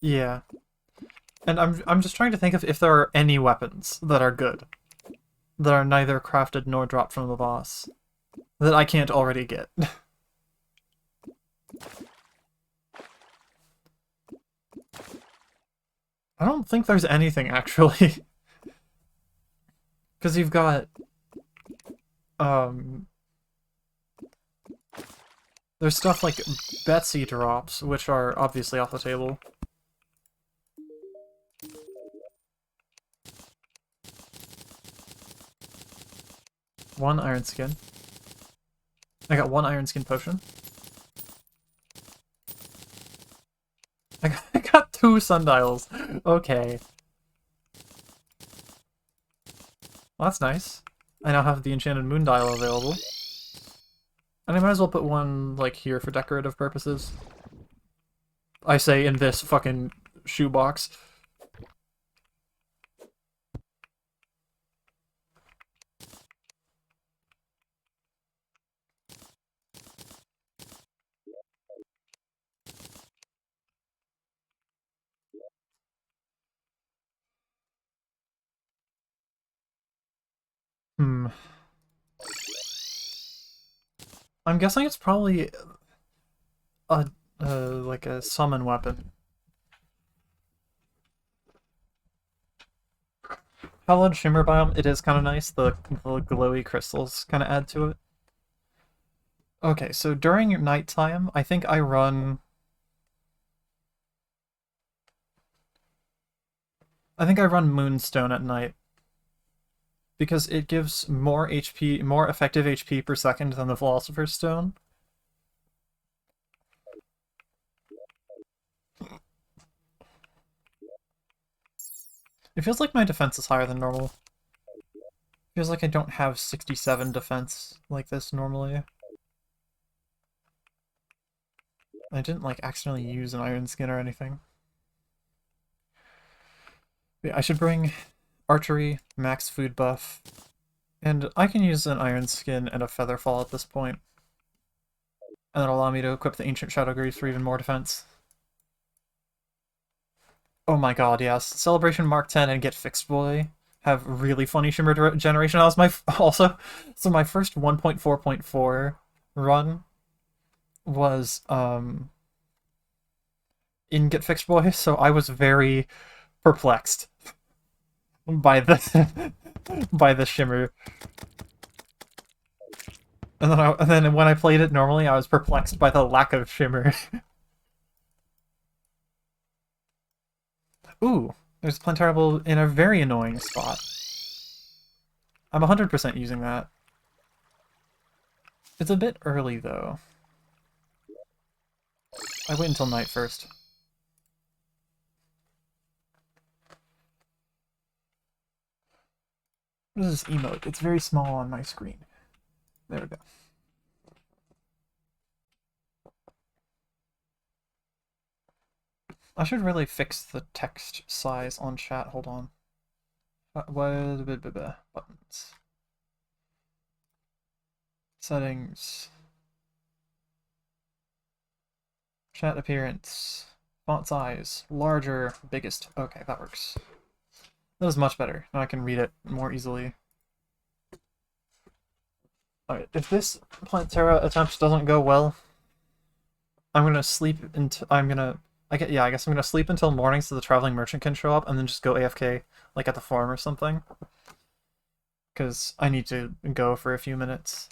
Yeah. And I'm just trying to think of if there are any weapons that are good, that are neither crafted nor dropped from the boss, that I can't already get. I don't think there's anything, actually. Because you've got, um... there's stuff like Betsy drops, which are obviously off the table. One iron skin. I got one iron skin potion. I got two sundials. Okay. Well, that's nice. I now have the enchanted moon dial available. And I might as well put one, like, here for decorative purposes. I say in this fucking shoebox. I'm guessing it's probably a, like a summon weapon. Hallowed Shimmer Biome, it is kind of nice. The glowy crystals kind of add to it. Okay, so during nighttime, I think I run... Moonstone at night. Because it gives more HP, more effective HP per second than the Philosopher's Stone. It feels like my defense is higher than normal. It feels like I don't have 67 defense like this normally. I didn't, like, accidentally use an iron skin or anything. But yeah, I should bring archery, max food buff, and I can use an iron skin and a feather fall at this point. And that'll allow me to equip the Ancient Shadow Greaves for even more defense. Oh my god, yes. Celebration Mark 10 and Get Fixed Boy have really funny shimmer generation. That was my also, so my first 1.4.4 run was in Get Fixed Boy, so I was very perplexed by the by the shimmer. And then when I played it normally, I was perplexed by the lack of shimmer. Ooh, there's Plantera in a very annoying spot. I'm 100% using that. It's a bit early, though. I wait until night first. What is this emote? It's very small on my screen. There we go. I should really fix the text size on chat. Hold on. Buttons. Settings. Chat appearance. Font size. Larger, biggest. Okay, that works. That is much better. Now I can read it more easily. Alright, if this Plantera attempt doesn't go well, I'm gonna sleep until I guess I'm gonna sleep until morning so the traveling merchant can show up and then just go AFK, like at the farm or something. Because I need to go for a few minutes.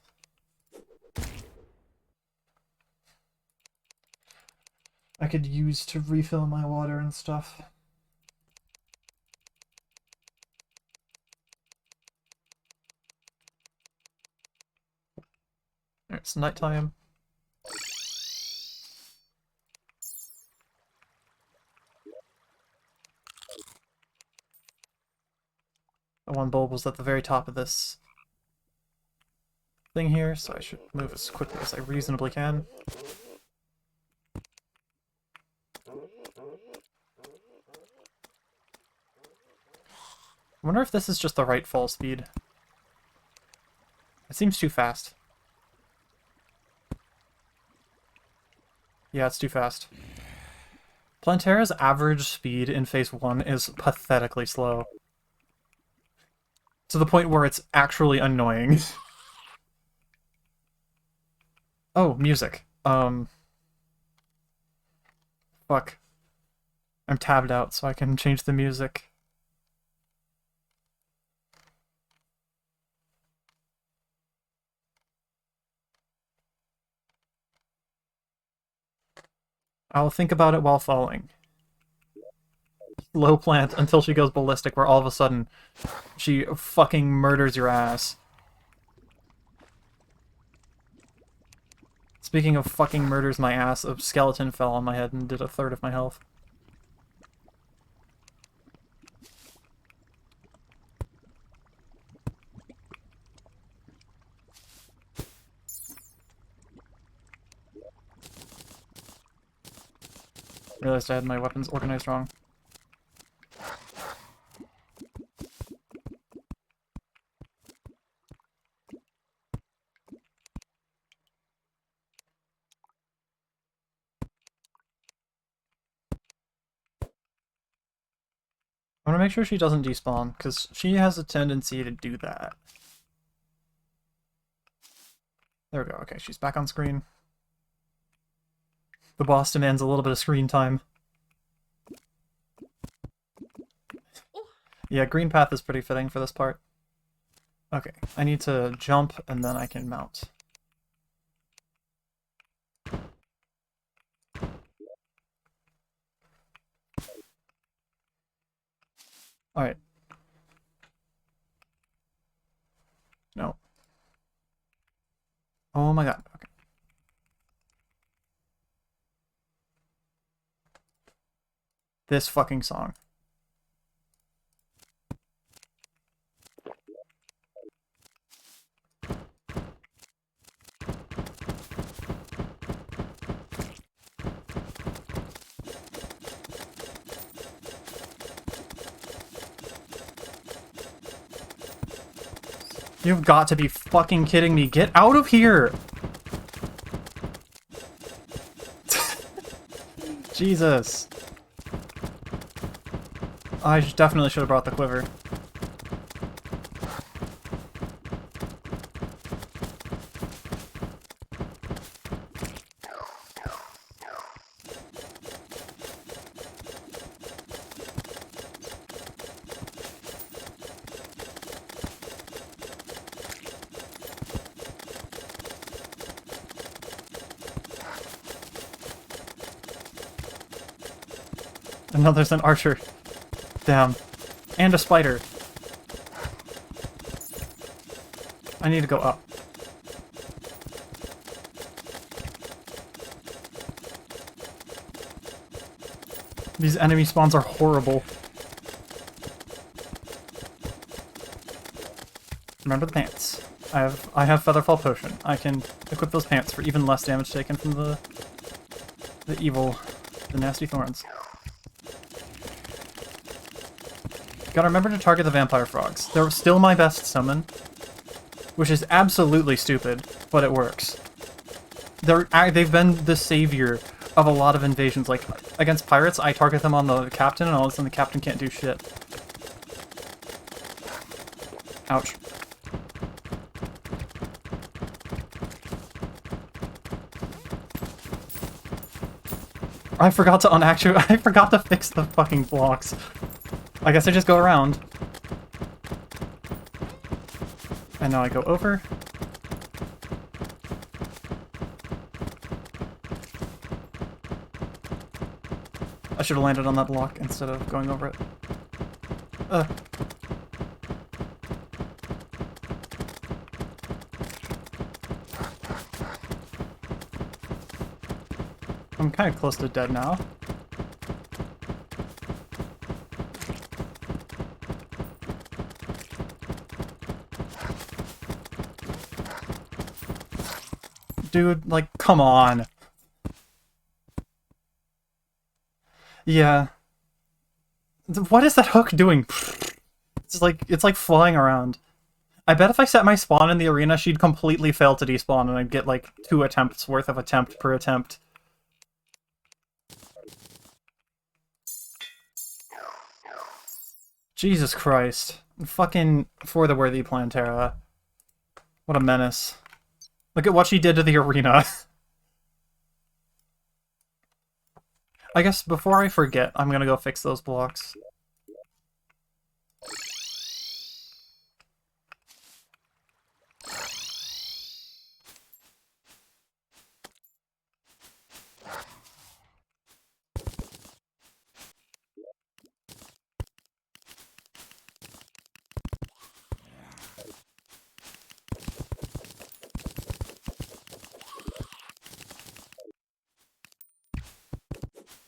I could use to refill my water and stuff. It's nighttime. The one bulb was at the very top of this thing here, so I should move as quickly as I reasonably can. I wonder if this is just the right fall speed. It seems too fast. Yeah, it's too fast. Plantera's average speed in Phase 1 is pathetically slow. To the point where it's actually annoying. Oh, music. Fuck. I'm tabbed out so I can change the music. I'll think about it while falling. Slow plant until she goes ballistic, where all of a sudden she fucking murders your ass. Speaking of fucking murders my ass, a skeleton fell on my head and did a third of my health. Realized I had my weapons organized wrong. I want to make sure she doesn't despawn, because she has a tendency to do that. There we go, okay, she's back on screen. The boss demands a little bit of screen time. Yeah, green path is pretty fitting for this part. Okay, I need to jump and then I can mount. Alright. No. Oh my god, okay. This fucking song. You've got to be fucking kidding me. Get out of here! Jesus. I definitely should have brought the quiver. And now there's an archer. Damn. And a spider. I need to go up. These enemy spawns are horrible. Remember the pants. I have Featherfall Potion. I can equip those pants for even less damage taken from the nasty thorns. Gotta remember to target the vampire frogs. They're still my best summon. which is absolutely stupid, but it works. They've been the savior of a lot of invasions. Like, against pirates, I target them on the captain, and all of a sudden the captain can't do shit. Ouch. I forgot to I forgot to fix the fucking blocks. I guess I just go around. And now I go over. I should have landed on that block instead of going over it. I'm kind of close to dead now. Dude, like, come on. Yeah. What is that hook doing? It's like flying around. I bet if I set my spawn in the arena, she'd completely fail to despawn, and I'd get like 2 attempts worth of attempt per attempt. Jesus Christ. Fucking for the worthy Plantera. What a menace. Look at what she did to the arena. I guess before I forget, I'm gonna go fix those blocks.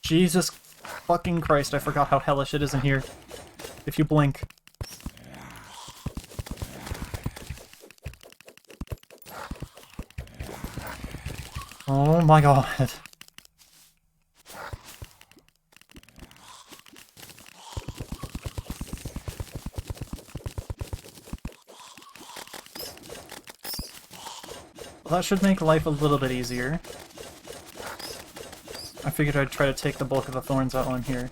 Jesus fucking Christ, I forgot how hellish it is in here. If you blink. Oh my god. Well, that should make life a little bit easier. I figured I'd try to take the bulk of the thorns out on here.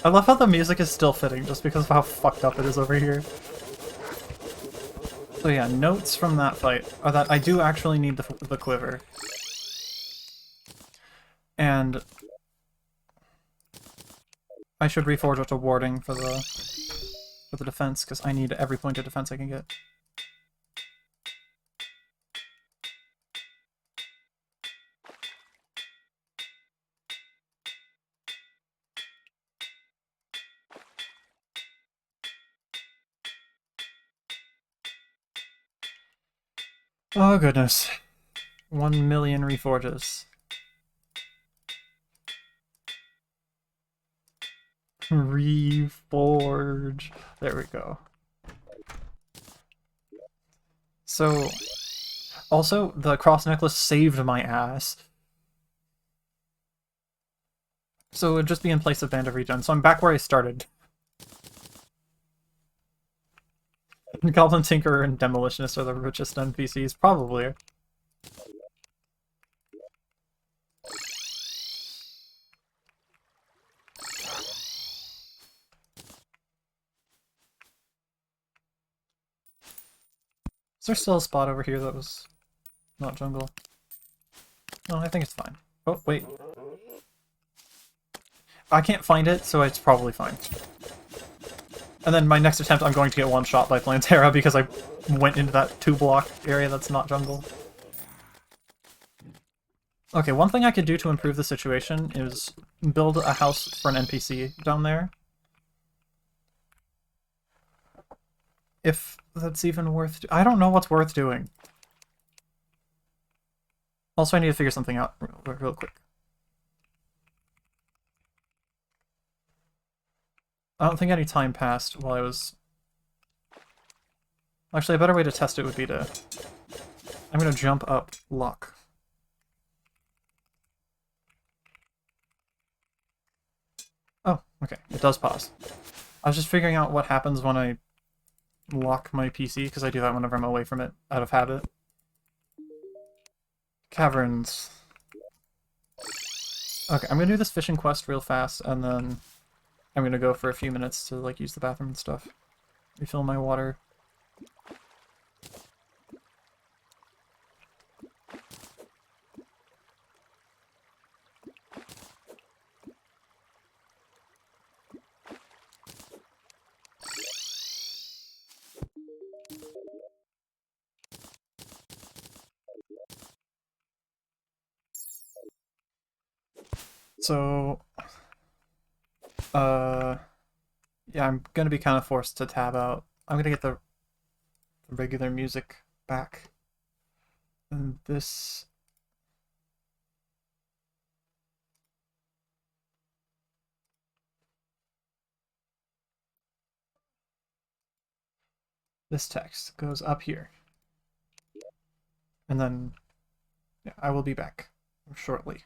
I love how the music is still fitting, just because of how fucked up it is over here. So yeah, notes from that fight are that I do actually need the quiver. And I should reforge it to warding for the defense, because I need every point of defense I can get. Oh goodness. 1 million reforges. Reforge. There we go. So, also, the cross necklace saved my ass. So it would just be in place of Band of Regen. So I'm back where I started. Goblin Tinkerer and Demolitionist are the richest NPCs, probably. Is there still a spot over here that was not jungle? No, I think it's fine. Oh, wait. I can't find it, so it's probably fine. And then my next attempt, I'm going to get one shot by Plantera because I went into that 2-block area that's not jungle. Okay, one thing I could do to improve the situation is build a house for an NPC down there. If that's even worth... I don't know what's worth doing. Also, I need to figure something out real quick. I don't think any time passed while I was... Actually, a better way to test it would be to... I'm gonna jump up luck. Oh, okay. It does pause. I was just figuring out what happens when I lock my PC, because I do that whenever I'm away from it, out of habit. Caverns. Okay, I'm gonna do this fishing quest real fast, and then I'm gonna go for a few minutes to, like, use the bathroom and stuff. Refill my water. So, yeah, I'm gonna be kind of forced to tab out. I'm gonna get the regular music back. And this... This text goes up here. And then, yeah, I will be back shortly.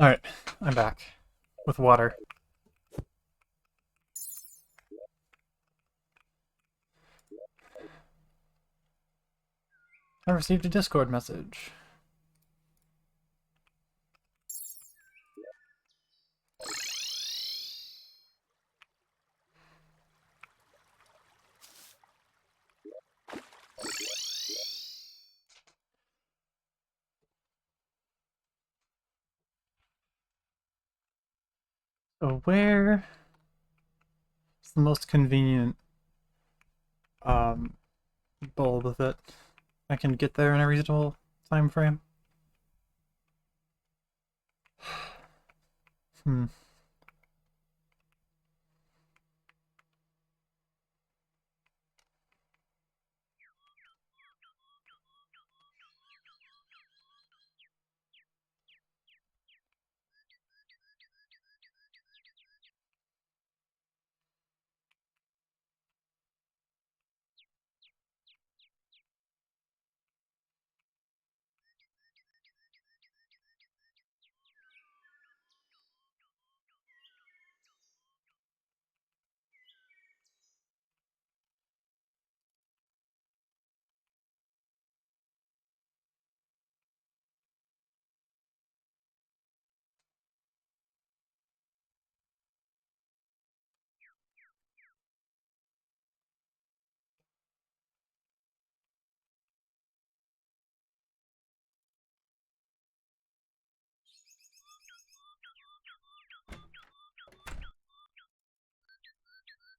Alright, I'm back. With water. I received a Discord message. So where is the most convenient bulb with it? I can get there in a reasonable time frame. Hmm.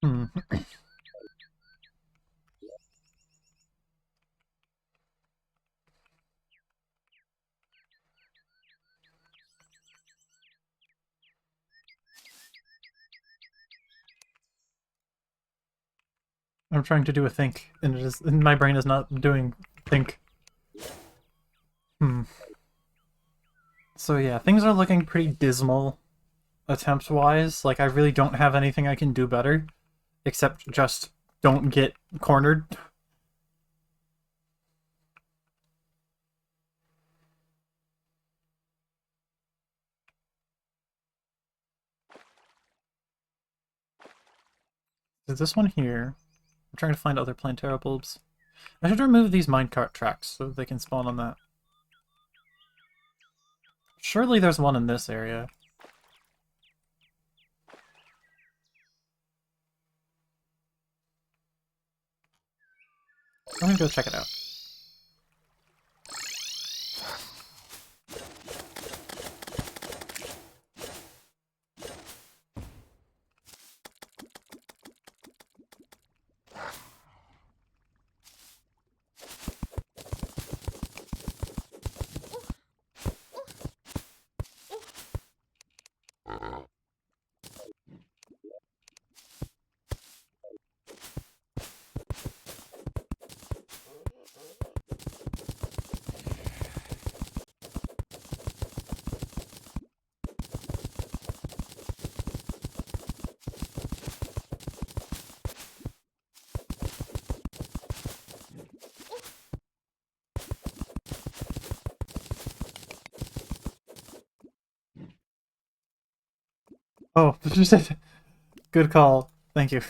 Hmm. I'm trying to do a think, and my brain is not doing think. Hmm. So yeah, things are looking pretty dismal attempt-wise. Like, I really don't have anything I can do better, except just don't get cornered. There's this one here. I'm trying to find other Plantera bulbs. I should remove these minecart tracks so they can spawn on that. Surely there's one in this area. I'm gonna go check it out. Oh, good call. Thank you.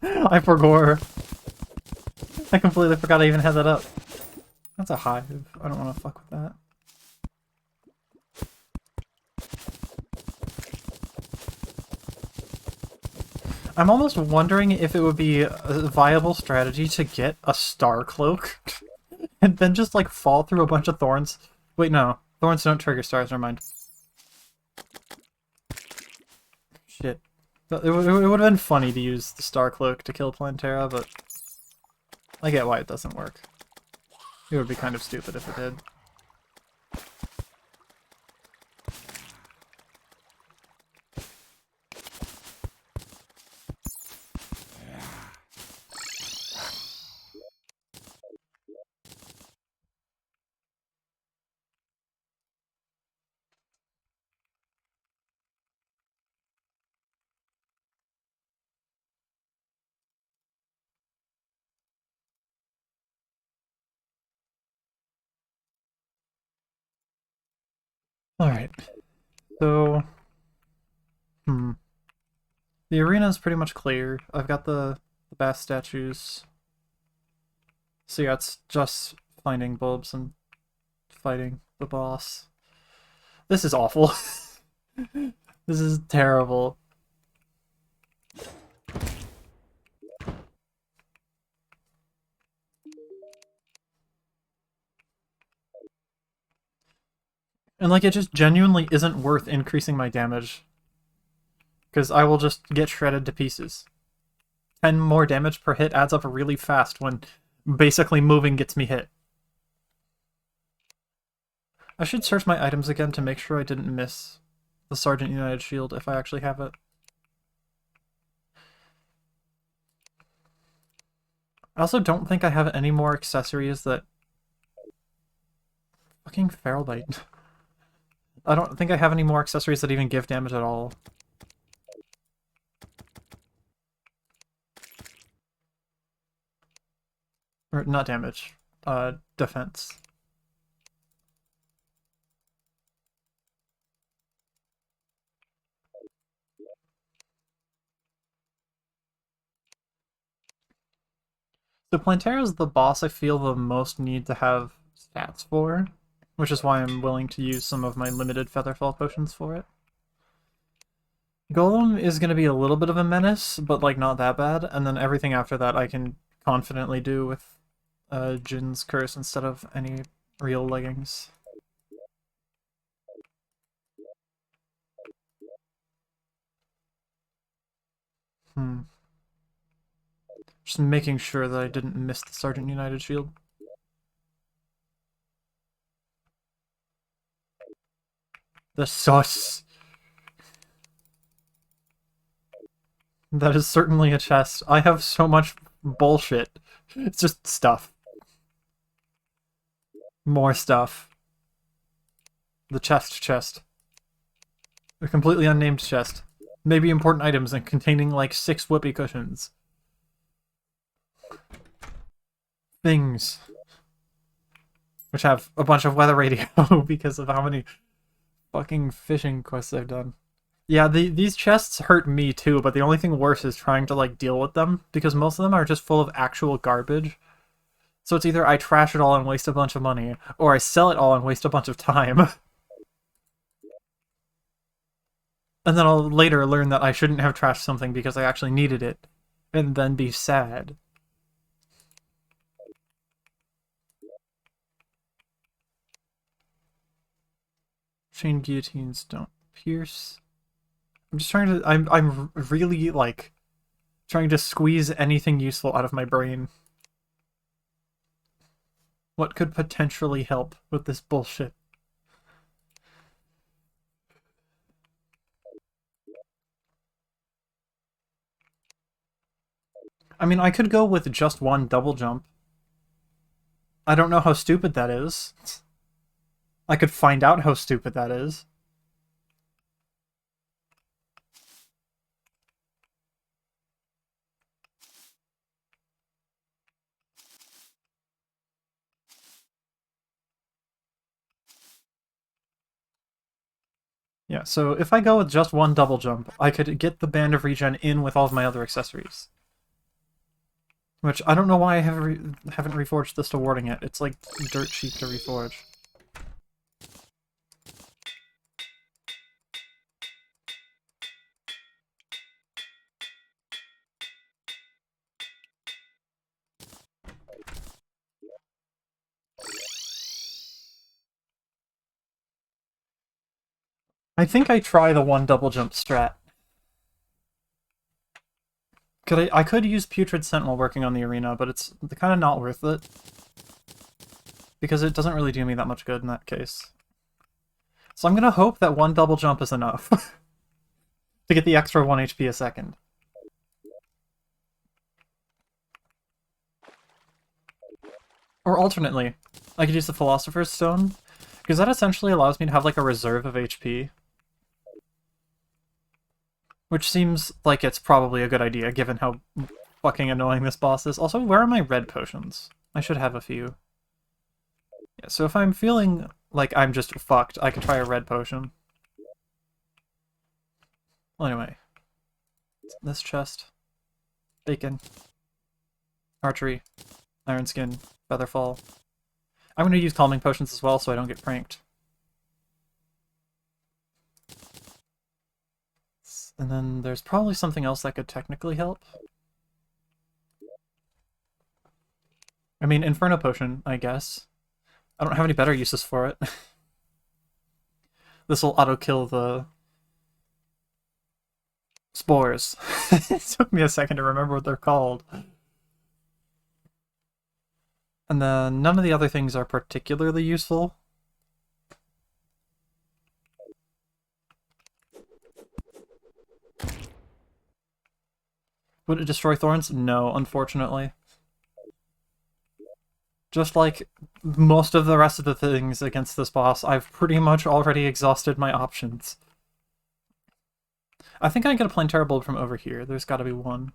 I forgot. I completely forgot I even had that up. That's a hive. I don't want to fuck with that. I'm almost wondering if it would be a viable strategy to get a star cloak and then just like fall through a bunch of thorns. Wait, no. Thorns don't trigger stars, never mind. Shit. It would have been funny to use the star cloak to kill Plantera, but I get why it doesn't work. It would be kind of stupid if it did. Alright. So, the arena is pretty much clear. I've got the bass statues. So yeah, it's just finding bulbs and fighting the boss. This is awful. This is terrible. And like, it just genuinely isn't worth increasing my damage. Because I will just get shredded to pieces. 10 more damage per hit adds up really fast when basically moving gets me hit. I should search my items again to make sure I didn't miss the Sergeant United Shield if I actually have it. I also don't think I have any more accessories that... Fucking Feral Bite. I don't think I have any more accessories that even give damage at all. Or, not damage. Defense. So Plantera is the boss I feel the most need to have stats for, which is why I'm willing to use some of my limited Featherfall potions for it. Golem is going to be a little bit of a menace, but like not that bad, and then everything after that I can confidently do with Jin's Curse instead of any real leggings. Just making sure that I didn't miss the Sergeant United Shield. The sauce. That is certainly a chest. I have so much bullshit. It's just stuff. More stuff. The chest. A completely unnamed chest. Maybe important items and containing like 6 whoopee cushions. Things. Which have a bunch of weather radio because of how many fucking fishing quests I've done. Yeah, these chests hurt me too, but the only thing worse is trying to like deal with them, because most of them are just full of actual garbage. So it's either I trash it all and waste a bunch of money, or I sell it all and waste a bunch of time. And then I'll later learn that I shouldn't have trashed something because I actually needed it, and then be sad. Chain guillotines don't pierce. I'm just trying to... I'm really, like, trying to squeeze anything useful out of my brain. What could potentially help with this bullshit? I mean, I could go with just one double jump. I don't know how stupid that is. I could find out how stupid that is. Yeah, so if I go with just one double jump, I could get the Band of Regen in with all of my other accessories. Which, I don't know why I haven't reforged this to warding yet. It's like dirt cheap to reforge. I think I try the one double jump strat. I could use Putrid Scent while working on the arena, but it's kind of not worth it. Because it doesn't really do me that much good in that case. So I'm gonna hope that one double jump is enough to get the extra 1 HP a second. Or alternately, I could use the Philosopher's Stone, because that essentially allows me to have like a reserve of HP. Which seems like it's probably a good idea, given how fucking annoying this boss is. Also, where are my red potions? I should have a few. Yeah, so if I'm feeling like I'm just fucked, I could try a red potion. Well, anyway. This chest. Bacon. Archery. Iron skin. Featherfall. I'm going to use calming potions as well so I don't get pranked. And then there's probably something else that could technically help. I mean, Inferno Potion, I guess. I don't have any better uses for it. This will auto-kill the spores. It took me a second to remember what they're called. And then none of the other things are particularly useful. Would it destroy thorns? No, unfortunately. Just like most of the rest of the things against this boss, I've pretty much already exhausted my options. I think I get a Plantera bulb from over here. There's gotta be one.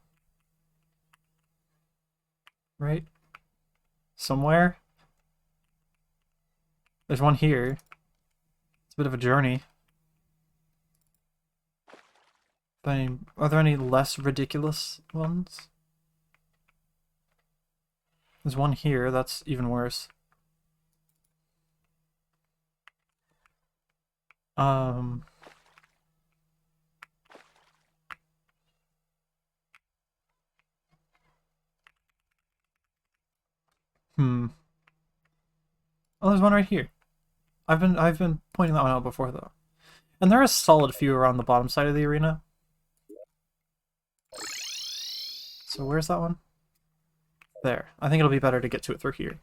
Right? Somewhere? There's one here. It's a bit of a journey. Are there any less ridiculous ones? There's one here, that's even worse. Oh, there's one right here. I've been pointing that one out before though. And there are a solid few around the bottom side of the arena. So where's that one? There. I think it'll be better to get to it through here.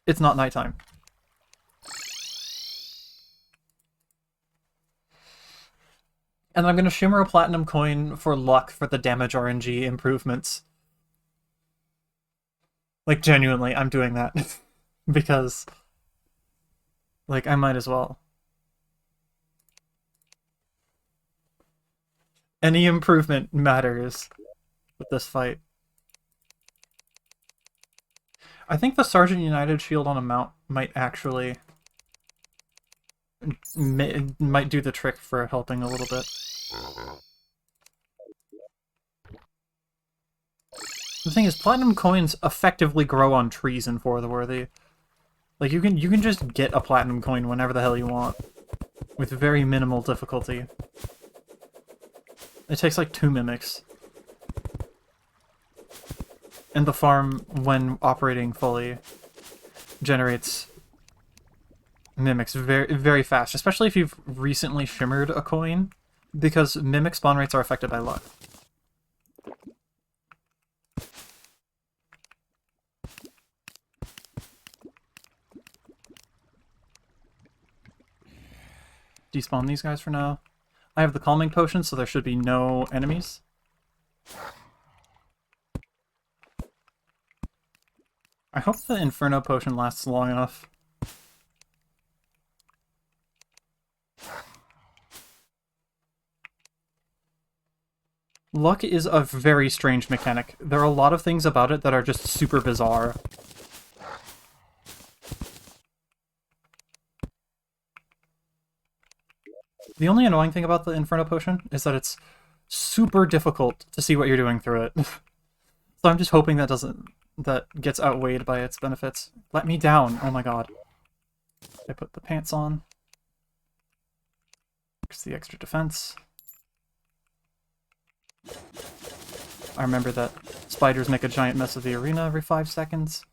It's not nighttime. And I'm gonna shimmer a platinum coin for luck for the damage RNG improvements. Like, genuinely, I'm doing that. Because, like, I might as well. Any improvement matters with this fight. I think the Sergeant United shield on a mount might actually... might do the trick for helping a little bit. The thing is, platinum coins effectively grow on trees in For the Worthy. Like, you can just get a platinum coin whenever the hell you want. With very minimal difficulty. It takes like 2 mimics. And the farm, when operating fully, generates mimics very, very fast, especially if you've recently shimmered a coin, because mimic spawn rates are affected by luck. Despawn these guys for now. I have the calming potion, so there should be no enemies. I hope the Inferno potion lasts long enough. Luck is a very strange mechanic. There are a lot of things about it that are just super bizarre. The only annoying thing about the Inferno potion is that it's super difficult to see what you're doing through it. So I'm just hoping that gets outweighed by its benefits. Let me down! Oh my god. I put the pants on. It's the extra defense. I remember that spiders make a giant mess of the arena every 5 seconds.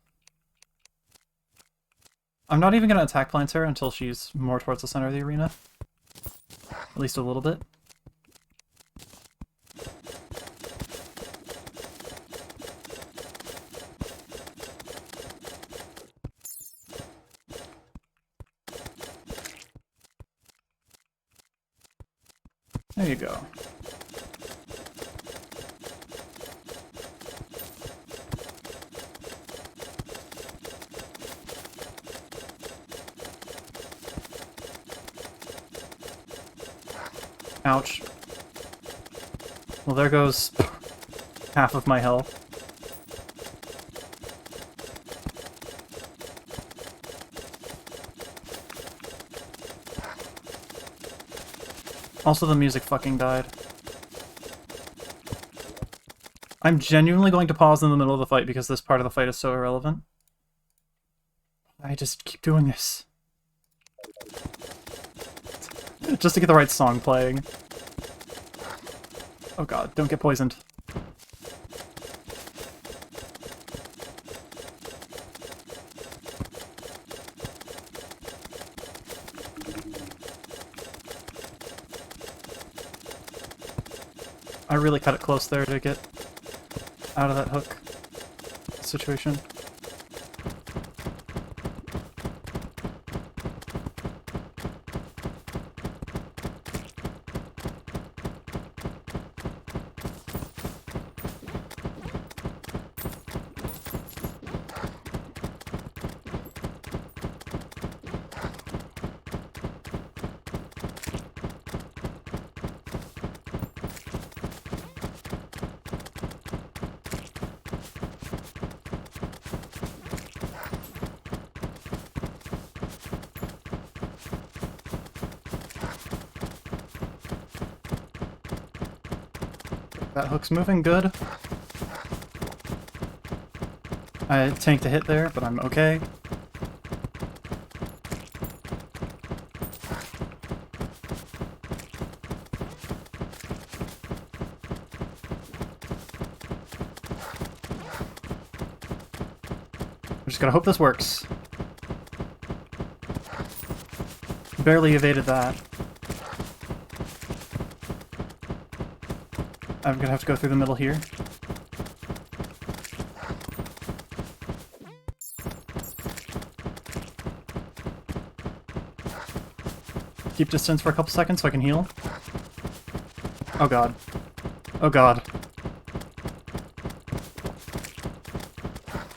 I'm not even going to attack Plantera until she's more towards the center of the arena. At least a little bit. There you go. Ouch. Well, there goes half of my health. Also, the music fucking died. I'm genuinely going to pause in the middle of the fight because this part of the fight is so irrelevant. I just keep doing this. Just to get the right song playing. Oh god, don't get poisoned. I really cut it close there to get out of that hook situation. That hook's moving good. I tanked a hit there, but I'm okay. I'm just gonna hope this works. Barely evaded that. I'm gonna have to go through the middle here. Keep distance for a couple seconds so I can heal. Oh god. Oh god.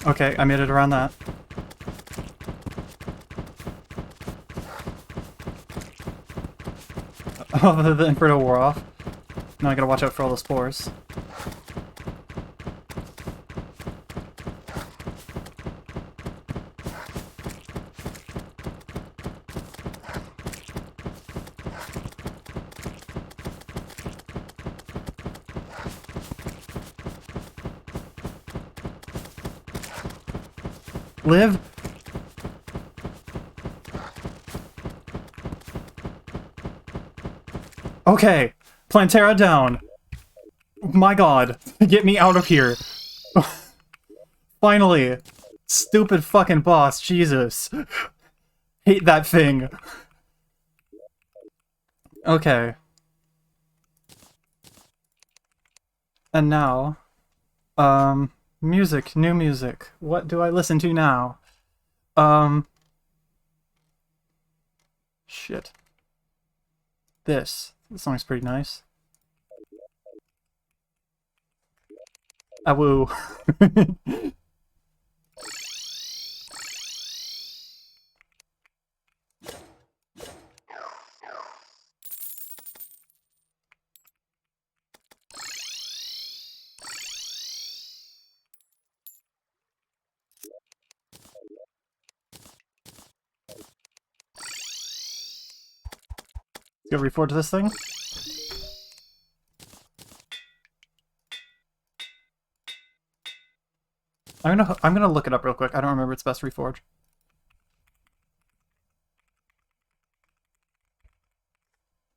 Okay, I made it around that. Oh, the Inferno wore off. Now I gotta watch out for all the spores. Live? Okay, Plantera down. My god, get me out of here. Finally. Stupid fucking boss, Jesus. Hate that thing. Okay. And now, music, new music. What do I listen to now? Shit. This song's pretty nice. Ah, woo. Go reforge this thing. I'm gonna look it up real quick. I don't remember its best reforge.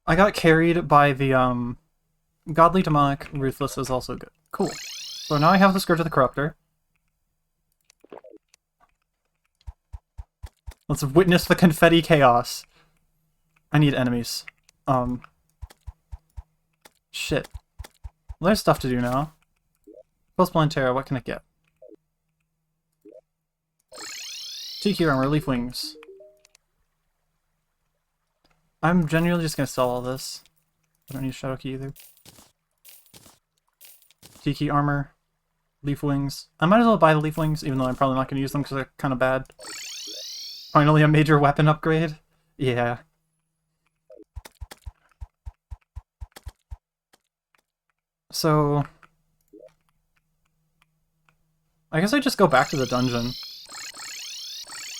I got carried by the Godly Demonic. Ruthless is also good. Cool. So now I have the Scourge of the Corruptor. Let's witness the confetti chaos. I need enemies. Shit. Well, there's stuff to do now. Post Plantera, what can it get? Tiki armor, leaf wings. I'm genuinely just gonna sell all this. I don't need Shadow Key either. Tiki armor, leaf wings. I might as well buy the leaf wings, even though I'm probably not gonna use them because they're kind of bad. Finally, a major weapon upgrade? Yeah. So... I guess I just go back to the dungeon.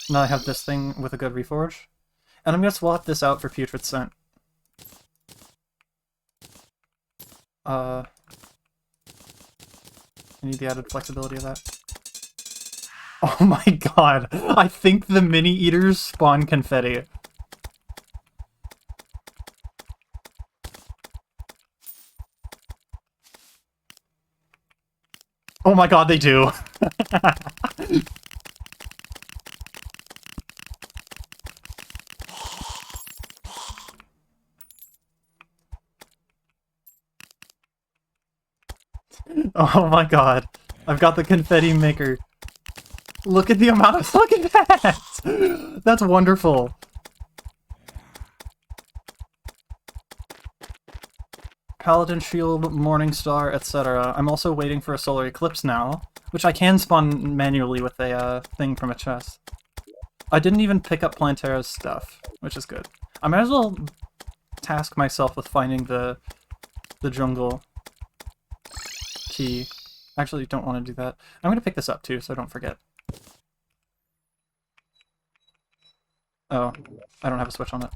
Now I have this thing with a good reforge. And I'm gonna swap this out for Putrid Scent. I need the added flexibility of that. Oh my god! I think the mini-eaters spawn confetti. Oh my god, they do! Oh my god. I've got the confetti maker. Look at the amount of... Look at that! That's wonderful. Paladin Shield, Morningstar, etc. I'm also waiting for a solar eclipse now, which I can spawn manually with a thing from a chest. I didn't even pick up Plantera's stuff, which is good. I might as well task myself with finding the jungle key. Actually, don't want to do that. I'm going to pick this up too, so I don't forget. Oh, I don't have a switch on it.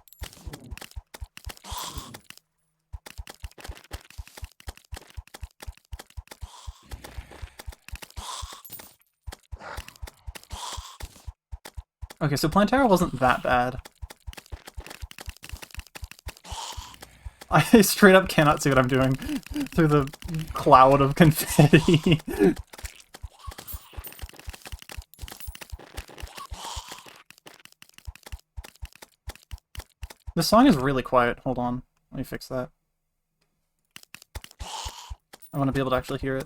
Okay, so Plantera wasn't that bad. I straight up cannot see what I'm doing through the cloud of confetti. This song is really quiet. Hold on. Let me fix that. I want to be able to actually hear it.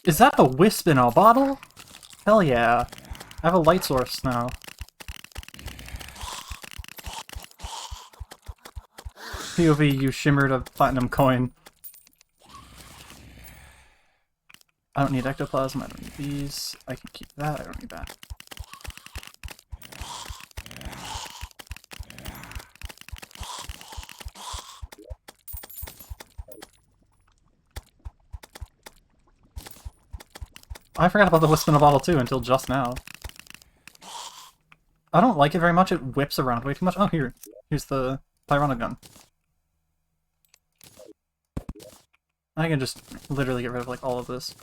Is that the wisp in a bottle? Hell yeah. I have a light source now. POV, you shimmered a platinum coin. I don't need ectoplasm, I don't need these. I can keep that, I don't need that. I forgot about the wisp in a bottle too until just now. I don't like it very much, it whips around way too much. Oh, here's the Pyronic gun. I can just literally get rid of like all of this.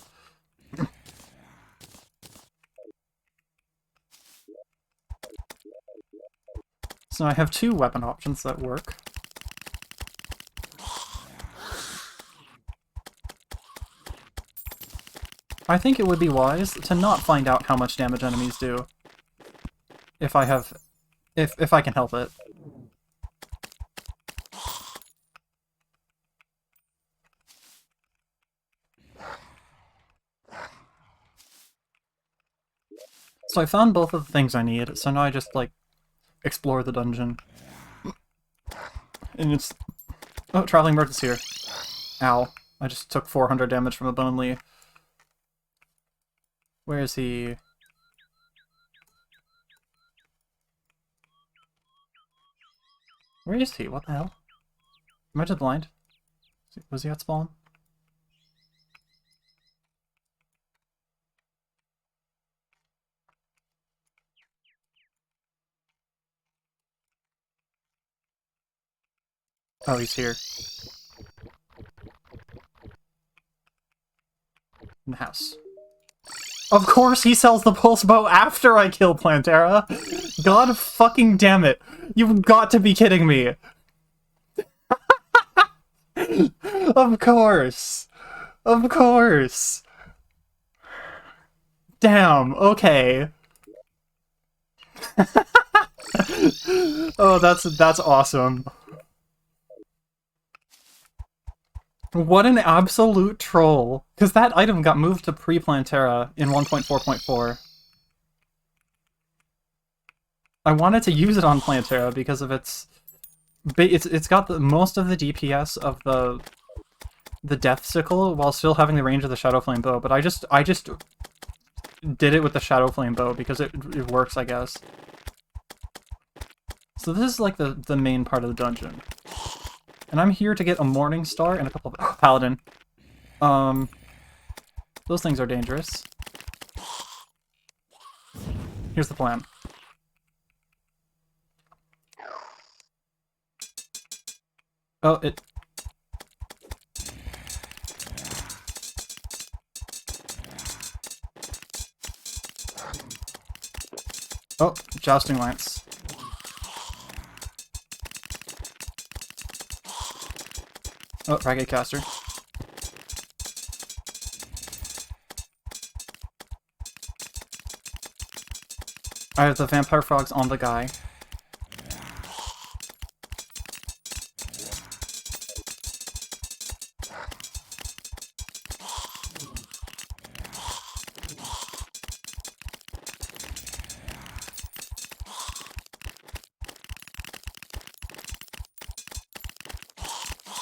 So I have two weapon options that work. I think it would be wise to not find out how much damage enemies do. If I can help it. So I found both of the things I need, so now I just, like, explore the dungeon. And it's... Oh, Traveling Bird is here. Ow. I just took 400 damage from a Bone Lee. Where is he? Where is he? What the hell? Am I just blind? Was he at spawn? Oh, he's here. In the house. Of course he sells the pulse bow after I kill Plantera! God fucking damn it! You've got to be kidding me! Of course! Of course! Damn, okay. Oh, that's awesome. What an absolute troll. Because that item got moved to pre-Plantera in 1.4.4. I wanted to use it on Plantera because of its got the most of the DPS of the Death Sickle while still having the range of the Shadow Flame Bow, but I just did it with the Shadow Flame Bow because it works, I guess. So this is like the main part of the dungeon. And I'm here to get a Morning Star and a couple of... Paladin. Those things are dangerous. Here's the plan. Oh, it... Oh, jousting lance. Oh, ragged caster. I have the vampire frogs on the guy.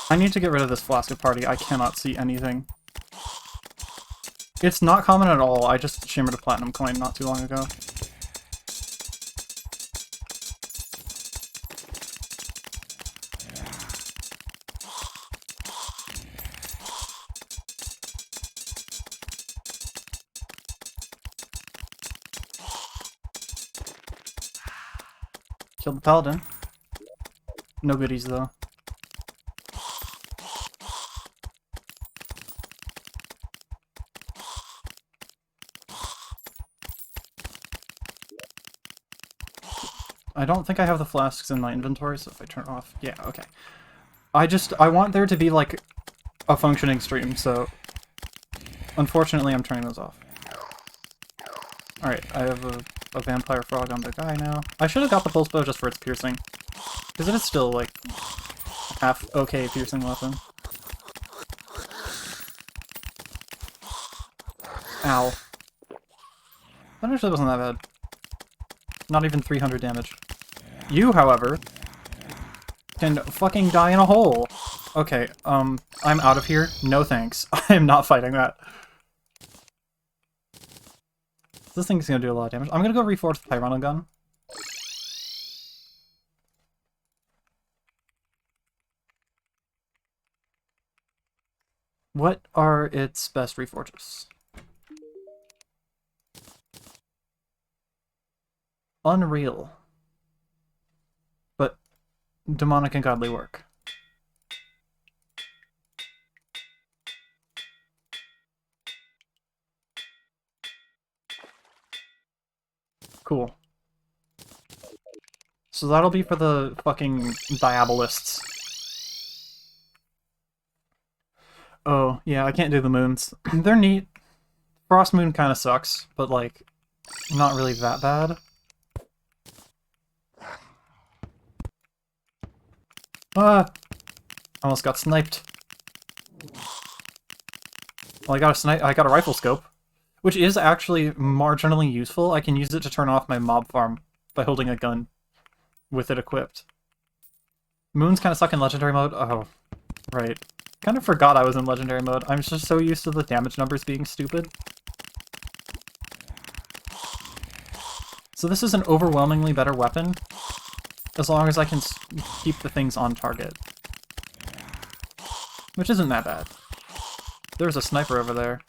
I need to get rid of this flask of party. I cannot see anything. It's not common at all. I just shimmered a platinum coin not too long ago. Killed the paladin. No goodies though. I don't think I have the flasks in my inventory, so if I turn it off... Yeah, okay. I want there to be, like, a functioning stream, so... Unfortunately, I'm turning those off. Alright, I have a vampire frog on the guy now. I should have got the pulse bow just for its piercing. Because it is still, like, half okay piercing weapon. Ow. That actually wasn't that bad. Not even 300 damage. You, however, can fucking die in a hole. Okay, I'm out of here. No thanks. I am not fighting that. This thing's gonna do a lot of damage. I'm gonna go reforge the Pyrono gun. What are its best reforges? Unreal. But demonic and godly work. Cool. So that'll be for the fucking Diabolists. Oh, yeah, I can't do the moons. They're neat. Frost Moon kinda sucks, but, like, not really that bad. Ah! Almost got sniped. Well, I got a rifle scope, which is actually marginally useful. I can use it to turn off my mob farm by holding a gun with it equipped. Moons kind of suck in legendary mode. Oh, right. Kind of forgot I was in legendary mode. I'm just so used to the damage numbers being stupid. So this is an overwhelmingly better weapon, as long as I can keep the things on target. Which isn't that bad. There's a sniper over there.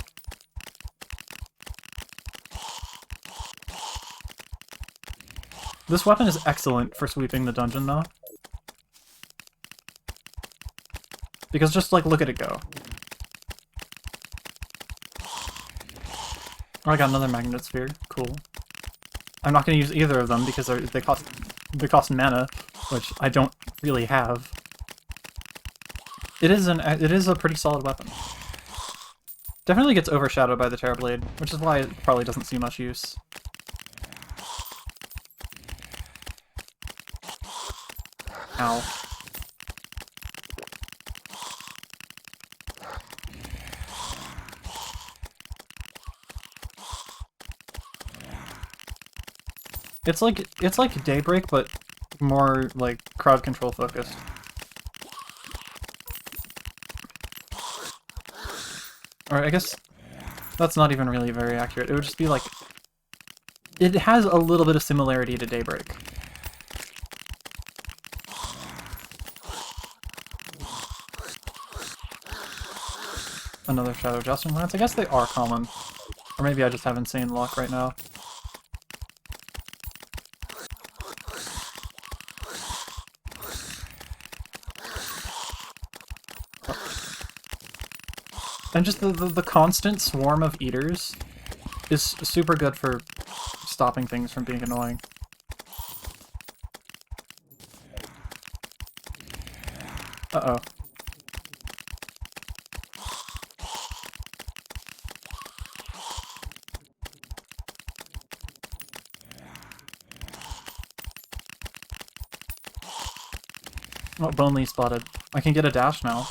This weapon is excellent for sweeping the dungeon, though. Because just, like, look at it go. Oh, I got another magnet sphere. Cool. I'm not going to use either of them because they cost mana, which I don't really have. It is a pretty solid weapon. Definitely gets overshadowed by the Terrorblade, which is why it probably doesn't see much use. Ow. It's like Daybreak, but more like crowd control focused. Or I guess that's not even really very accurate. It would just be like... It has a little bit of similarity to Daybreak. Another Shadow Jousting Lance. I guess they are common. Or maybe I just have insane luck right now. And just the constant swarm of eaters is super good for stopping things from being annoying. Uh-oh. Oh, Bonely spotted. I can get a dash now.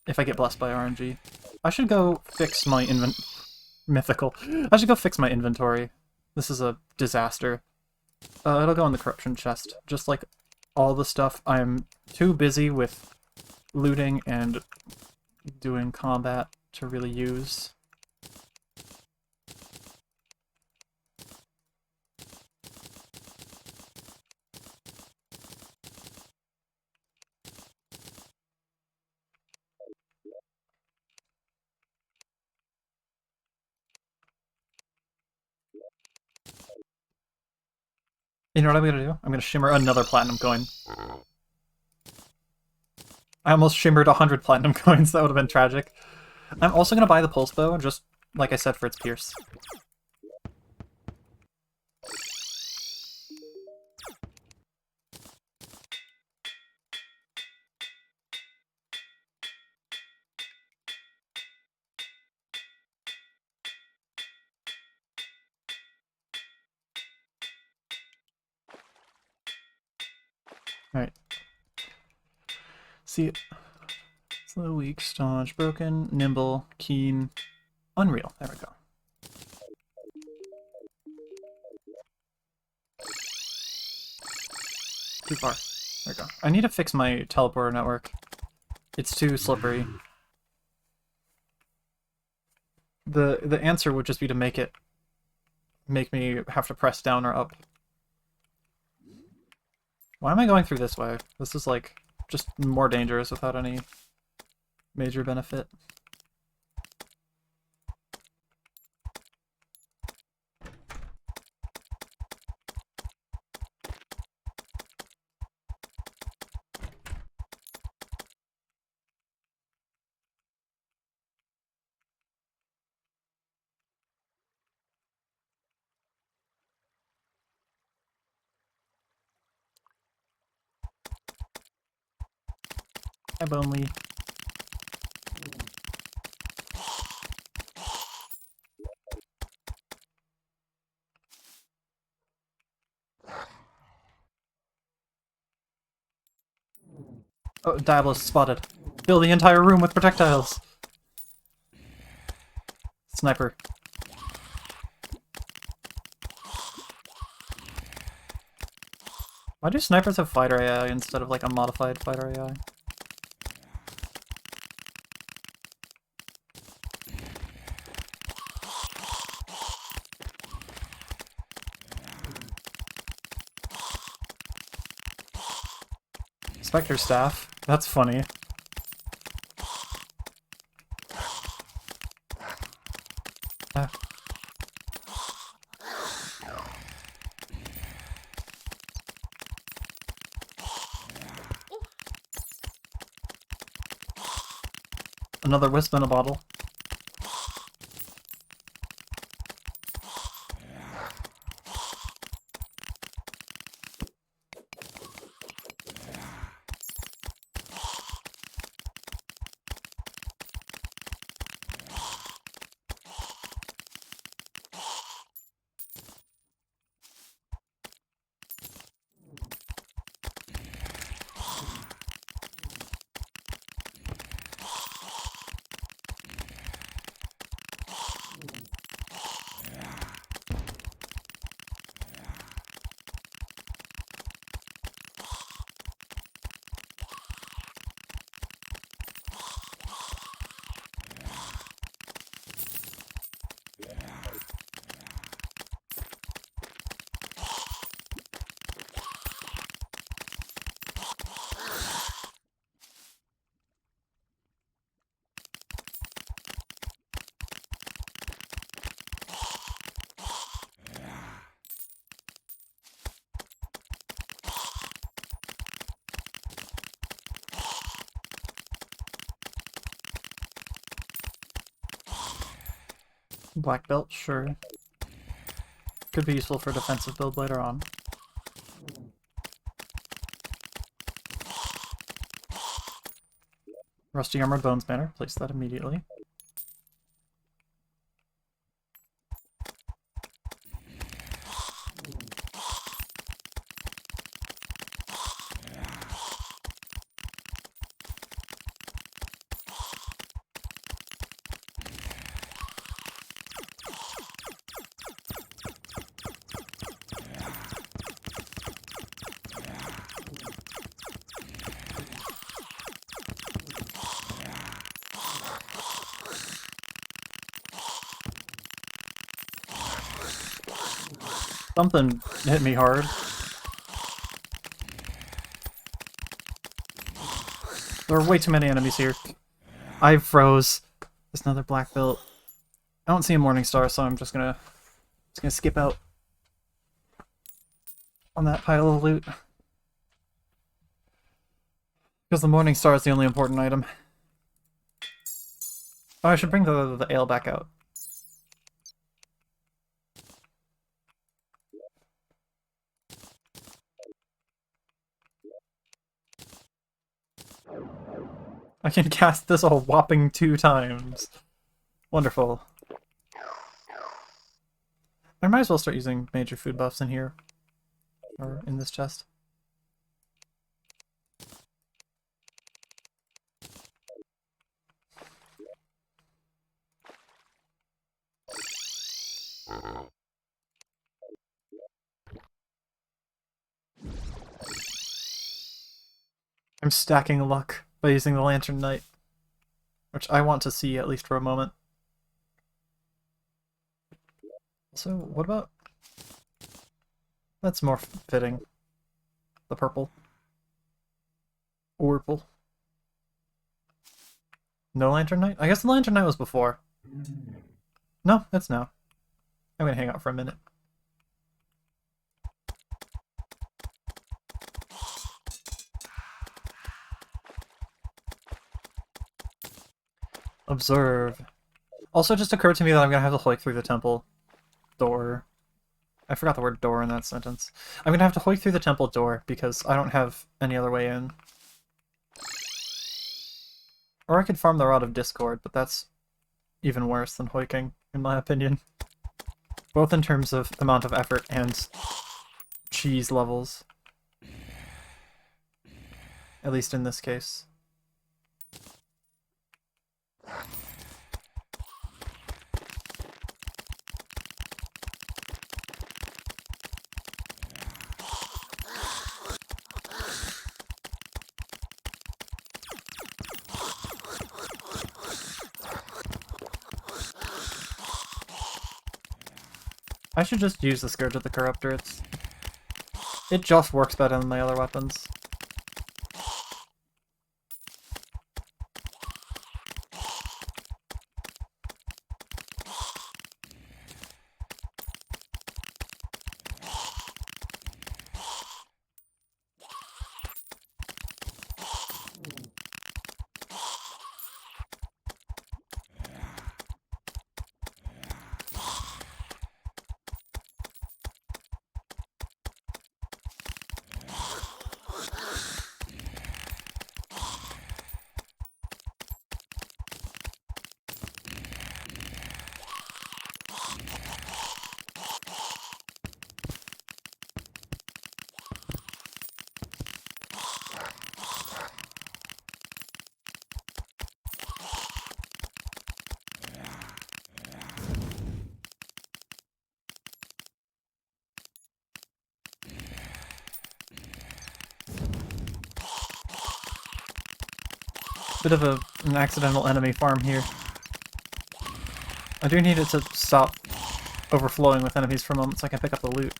If I get blessed by RNG. I should go fix my Mythical. I should go fix my inventory. This is a disaster. It'll go in the corruption chest. Just like all the stuff I'm too busy with looting and doing combat to really use. You know what I'm gonna do? I'm gonna shimmer another platinum coin. I almost shimmered 100 platinum coins. That would have been tragic. I'm also gonna buy the pulse bow, just like I said, for its pierce. Alright. See, slow, weak, staunch, broken, nimble, keen, unreal. There we go. Too far. There we go. I need to fix my teleporter network. It's too slippery. The answer would just be to make me have to press down or up. Why am I going through this way? This is like just more dangerous without any major benefit. Hi, Bonely. Oh, Diabolus spotted. Fill the entire room with projectiles. Sniper. Why do snipers have fighter AI instead of like a modified fighter AI? Spectre staff. That's funny. Ah. Another wisp in a bottle. Black belt, sure. Could be useful for a defensive build later on. Rusty Armored Bones banner, place that immediately. Something hit me hard. There are way too many enemies here. I froze. There's another black belt. I don't see a morning star, so I'm just gonna skip out on that pile of loot. Because the morning star is the only important item. Oh, I should bring the ale back out. I can cast this a whopping 2 times. Wonderful. I might as well start using major food buffs in here. Or in this chest. I'm stacking luck by using the Lantern Knight, which I want to see at least for a moment. So, what about... That's more fitting. The purple. Orpal. No Lantern Knight? I guess the Lantern Knight was before. No, it's now. I'm gonna hang out for a minute. Observe. Also, it just occurred to me that I'm gonna have to hike through the temple door. I forgot the word door in that sentence. I'm gonna have to hike through the temple door because I don't have any other way in. Or I could farm the Rod of Discord, but that's even worse than hiking, in my opinion. Both in terms of amount of effort and cheese levels. At least in this case. I should just use the Scourge of the Corruptor. It just works better than my other weapons. Bit of an accidental enemy farm here. I do need it to stop overflowing with enemies for a moment so I can pick up the loot.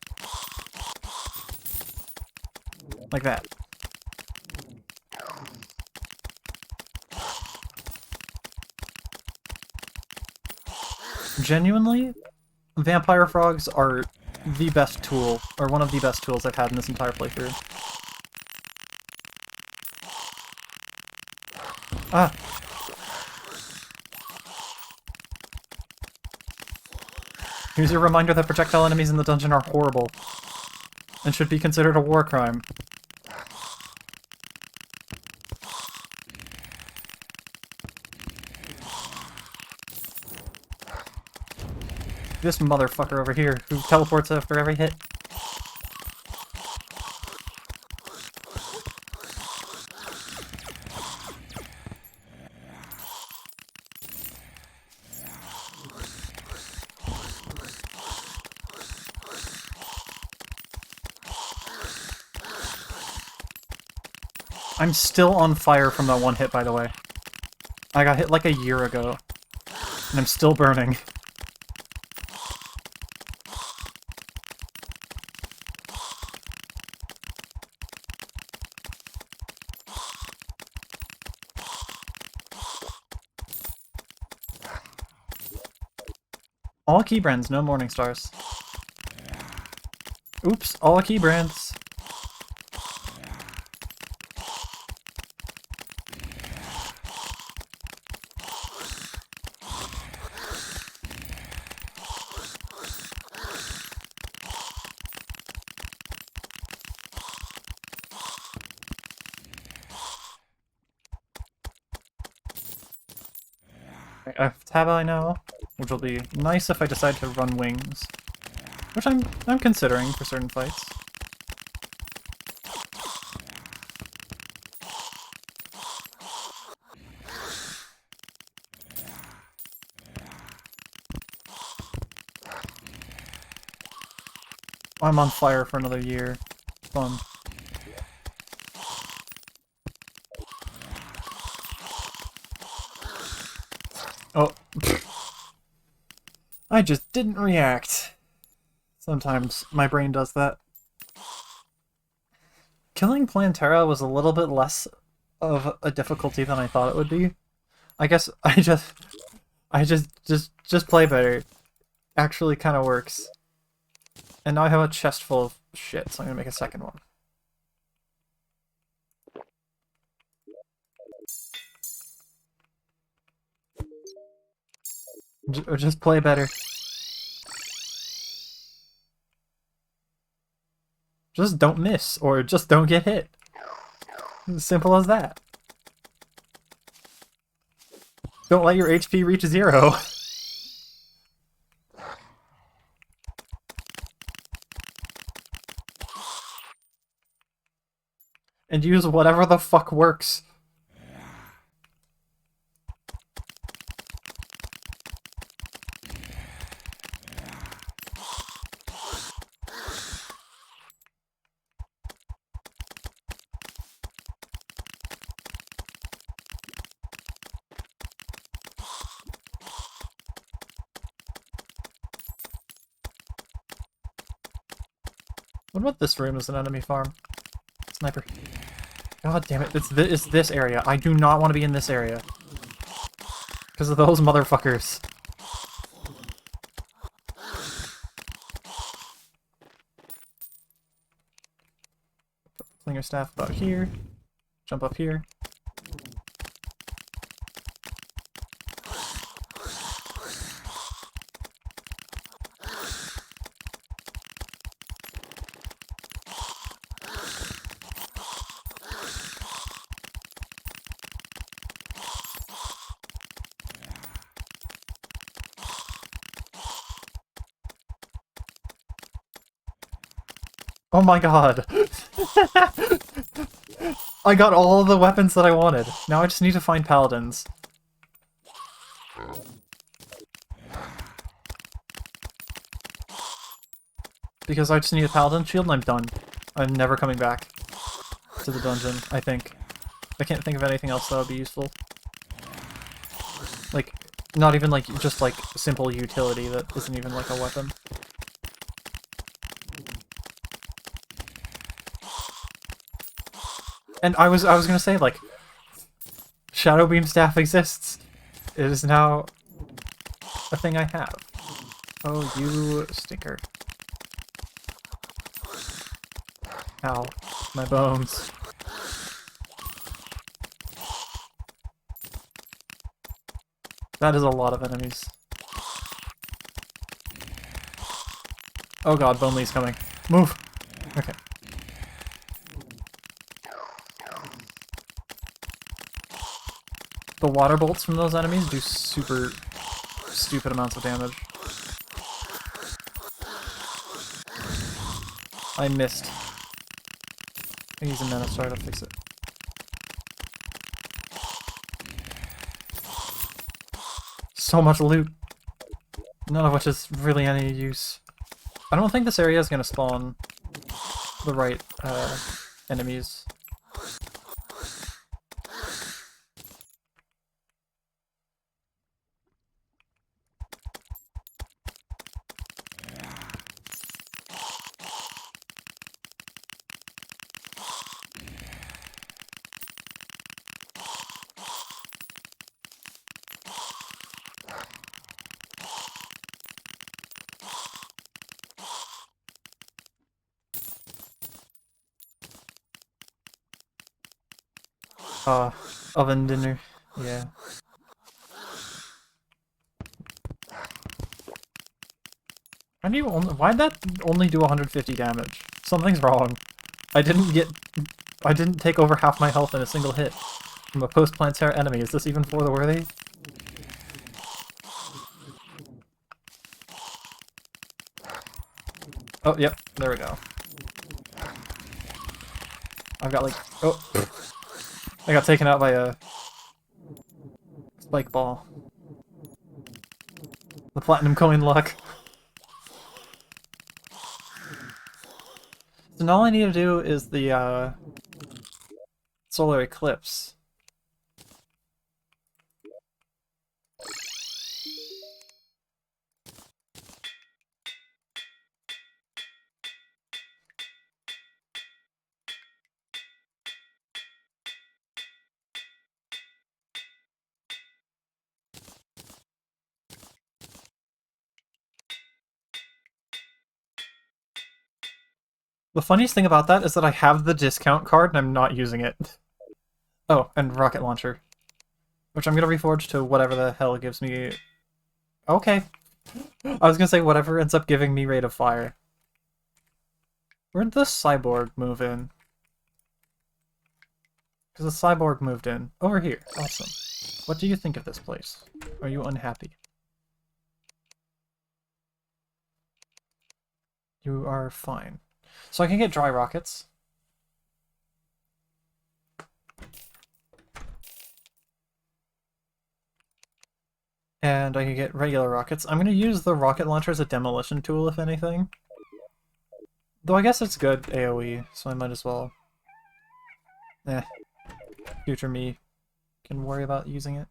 Like that. Genuinely, vampire frogs are the best tool, or one of the best tools I've had in this entire playthrough. Ah! Here's your reminder that projectile enemies in the dungeon are horrible and should be considered a war crime. This motherfucker over here who teleports after every hit. I'm still on fire from that one hit, by the way. I got hit like a year ago, and I'm still burning. All key brands, no morning stars. Oops, all key brands. I have tab I now, which will be nice if I decide to run wings, which I'm considering for certain fights. I'm on fire for another year. Fun. Oh. I just didn't react. Sometimes my brain does that. Killing Plantera was a little bit less of a difficulty than I thought it would be. I guess I just play better. Actually kind of works. And now I have a chest full of shit, so I'm gonna make a second one. Just play better. Just don't miss, or just don't get hit. As simple as that. Don't let your HP reach 0. And use whatever the fuck works. What about this room as an enemy farm? Sniper. God damn it, it's this area. I do not want to be in this area. Because of those motherfuckers. Slinger staff about here. Jump up here. Oh my god! I got all the weapons that I wanted. Now I just need to find paladins. Because I just need a paladin shield and I'm done. I'm never coming back to the dungeon, I think. I can't think of anything else that would be useful. Like, not even like, just like, simple utility that isn't even like a weapon. And I was gonna say, like, Shadow Beam Staff exists. It is now a thing I have. Oh, you stinker. Ow. My bones. That is a lot of enemies. Oh god, Bone Lee's coming. Move! Okay. The water bolts from those enemies do super stupid amounts of damage. I missed. I use a mana star to fix it. So much loot. None of which is really any use. I don't think this area is going to spawn the right enemies. Oven dinner. Yeah. Why'd that only do 150 damage? Something's wrong. I didn't take over half my health in a single hit from a post-Plantera enemy. Is this even for the worthy? Oh, yep. There we go. I've got like... Oh! I got taken out by a... spike ball. The platinum coin luck. So now all I need to do is the, solar eclipse. The funniest thing about that is that I have the discount card and I'm not using it. Oh, and rocket launcher. Which I'm gonna reforge to whatever the hell gives me... Okay. I was gonna say whatever ends up giving me rate of fire. Where'd the cyborg move in? Because the cyborg moved in. Over here. Awesome. What do you think of this place? Are you unhappy? You are fine. So I can get dry rockets. And I can get regular rockets. I'm going to use the rocket launcher as a demolition tool, if anything. Though I guess it's good AoE, so I might as well... Future me can worry about using it.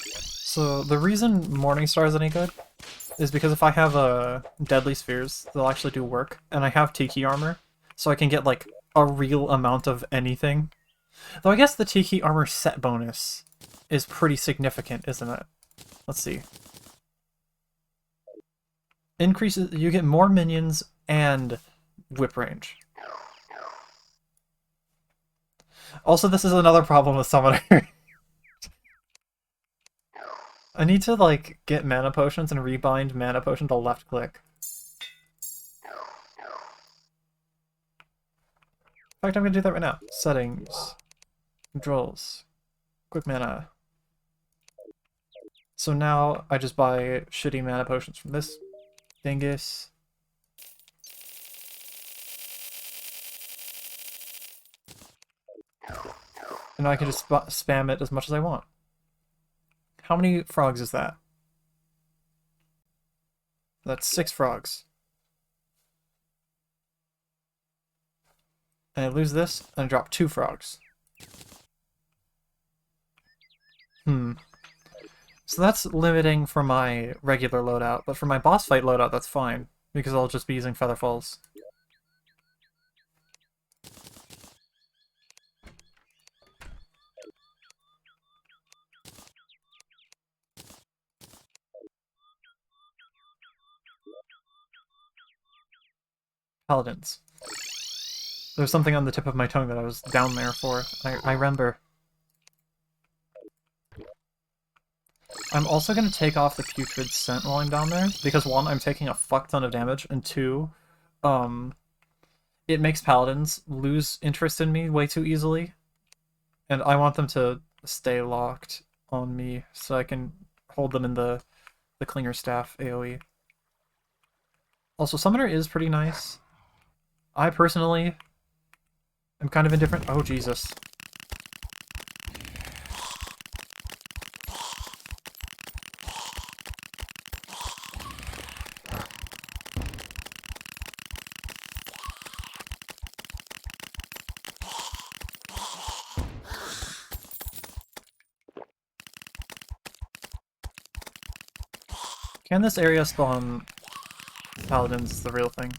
So the reason Morningstar is any good is because if I have deadly spheres, they'll actually do work, and I have Tiki armor, so I can get like a real amount of anything. Though I guess the Tiki armor set bonus is pretty significant, isn't it? Let's see. Increases, you get more minions and whip range. Also, this is another problem with Summoner. I need to, like, get mana potions and rebind mana potion to left click. In fact, I'm gonna do that right now. Settings. Controls. Quick mana. So now I just buy shitty mana potions from this dingus. And now I can just spam it as much as I want. How many frogs is that? That's 6 frogs. And I lose this, and I drop 2 frogs. So that's limiting for my regular loadout, but for my boss fight loadout, that's fine, because I'll just be using Featherfalls. Paladins. There's something on the tip of my tongue that I was down there for. I remember. I'm also going to take off the putrid scent while I'm down there, because one, I'm taking a fuck ton of damage, and two, it makes paladins lose interest in me way too easily, and I want them to stay locked on me so I can hold them in the Clinger Staff AoE. Also, Summoner is pretty nice. I personally am kind of indifferent. Oh, Jesus. Can this area spawn paladins is the real thing.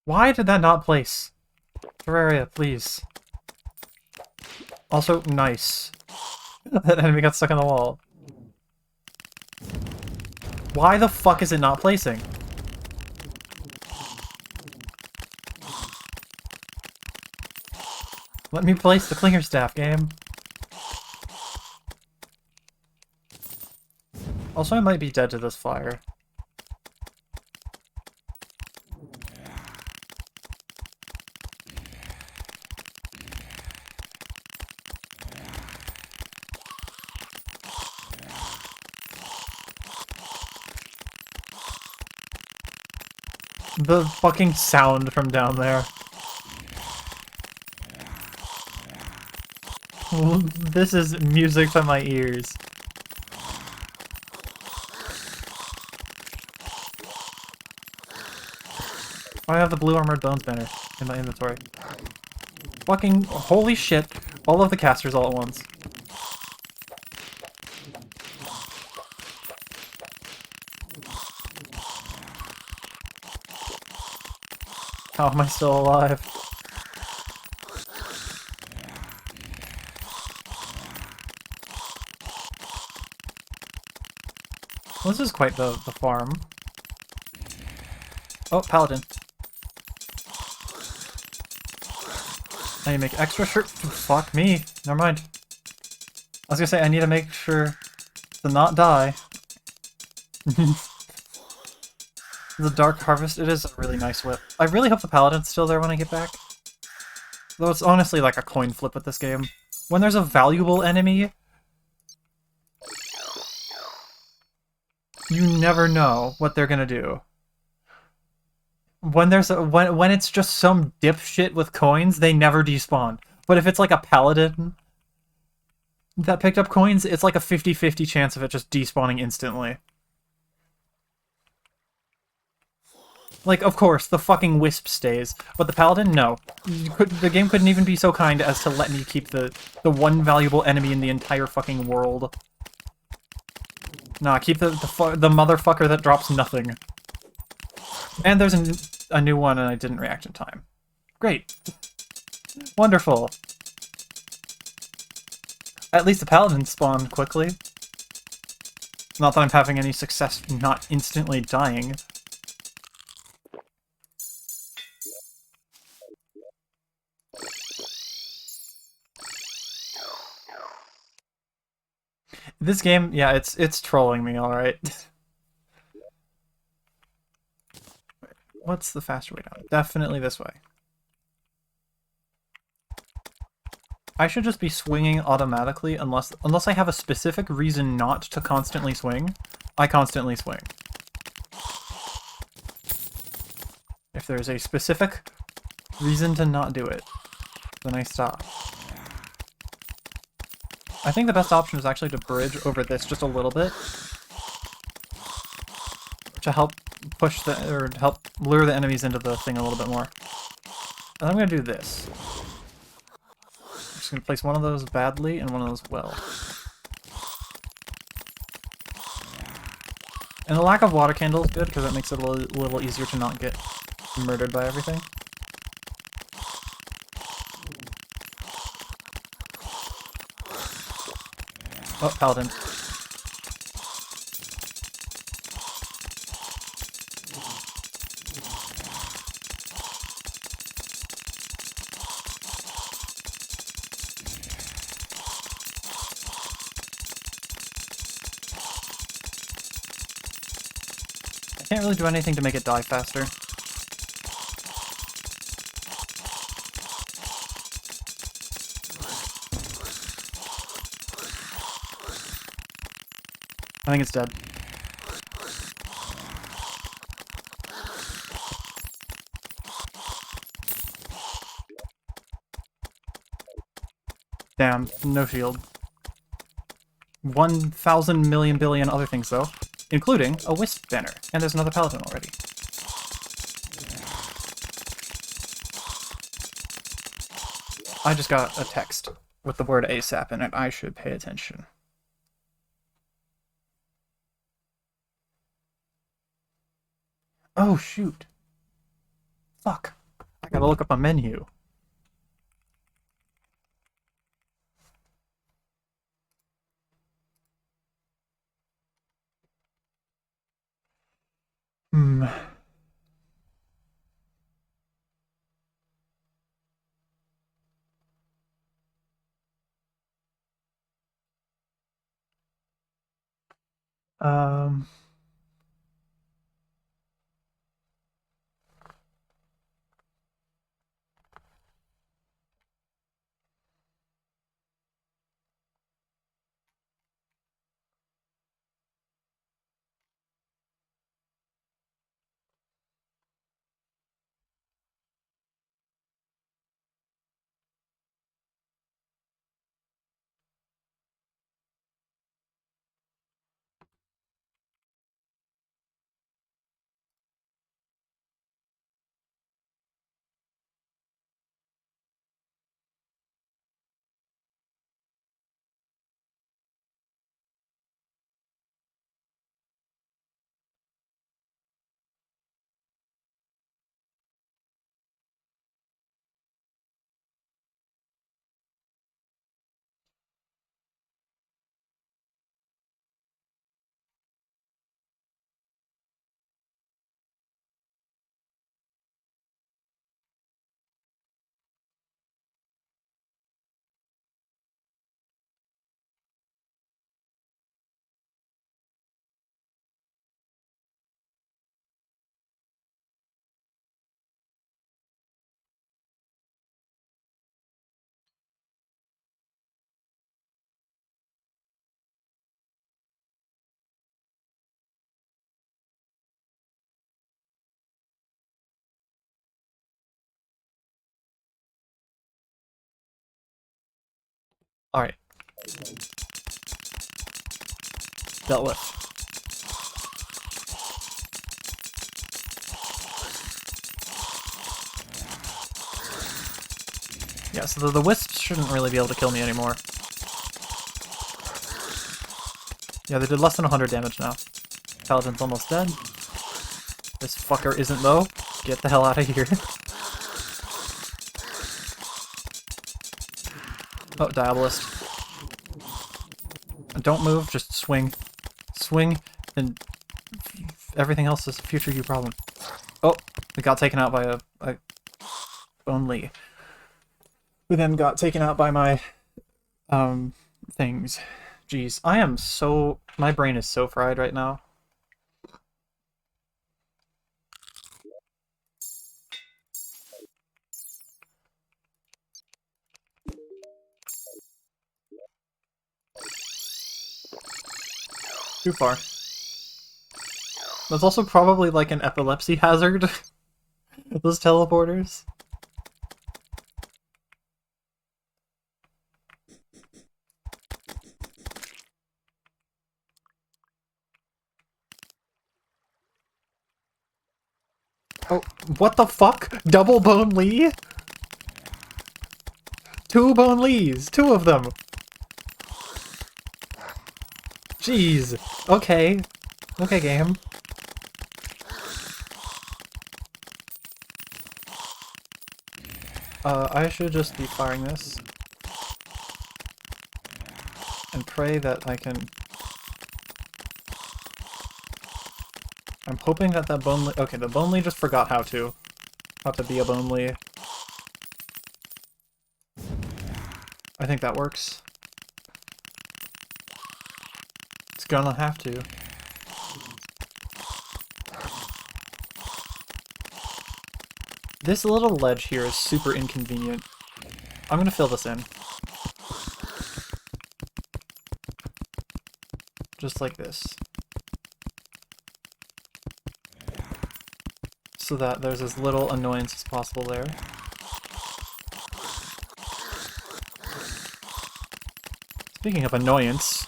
Why did that not place? Terraria, please. Also, nice. That enemy got stuck on the wall. Why the fuck is it not placing? Let me place the Clinger Staff, game. Also, I might be dead to this fire. The fucking sound from down there. This is music to my ears. I have the blue armored bones banner in my inventory. Fucking holy shit, all of the casters all at once. How am I still alive? Well, this is quite the farm. Oh, paladin. I need to make extra sure. Fuck me. Never mind. I was gonna say, I need to make sure to not die. The Dark Harvest, it is a really nice whip. I really hope the Paladin's still there when I get back. Though it's honestly like a coin flip with this game. When there's a valuable enemy, you never know what they're gonna do. When there's when it's just some dipshit with coins, they never despawn. But if it's like a Paladin that picked up coins, it's like a 50-50 chance of it just despawning instantly. Like, of course, the fucking Wisp stays, but the Paladin, no. The game couldn't even be so kind as to let me keep the one valuable enemy in the entire fucking world. Nah, keep the motherfucker that drops nothing. And there's a new one and I didn't react in time. Great. Wonderful. At least the Paladin spawned quickly. Not that I'm having any success not instantly dying. This game, yeah, it's trolling me, alright. What's the faster way down? Definitely this way. I should just be swinging automatically unless I have a specific reason not to constantly swing. I constantly swing. If there's a specific reason to not do it, then I stop. I think the best option is actually to bridge over this just a little bit to help push or help lure the enemies into the thing a little bit more. And I'm gonna do this. I'm just gonna place one of those badly and one of those well. And the lack of water candle is good because it makes it a little easier to not get murdered by everything. Oh, paladin. I can't really do anything to make it die faster. I think it's dead. Damn, no shield. 1,000 million billion other things, though, including a wisp banner. And there's another paladin already. I just got a text with the word ASAP in it. I should pay attention. Oh, shoot. Fuck. I gotta look up a menu. Hmm. Um... Alright. Dealt with. Yeah, so the wisps shouldn't really be able to kill me anymore. Yeah, they did less than 100 damage now. Paladin's almost dead. This fucker isn't, though. Get the hell out of here. Oh, Diabolist. Don't move, just swing. Swing, and everything else is a future you problem. Oh, it got taken out by a only. Who then got taken out by my things. Jeez, I am so... my brain is so fried right now. Too far. That's also probably like an epilepsy hazard. Those teleporters. Oh, what the fuck? Double Bone Lee? 2 Bone Lees! 2 of them! Jeez. Okay. Okay, game. I should just be firing this. And pray that I can... I'm hoping that that Bonely... Okay, the Bonely just forgot how to. How to be a Bonely. I think that works. It's gonna have to. This little ledge here is super inconvenient. I'm gonna fill this in. Just like this. So that there's as little annoyance as possible there. Speaking of annoyance...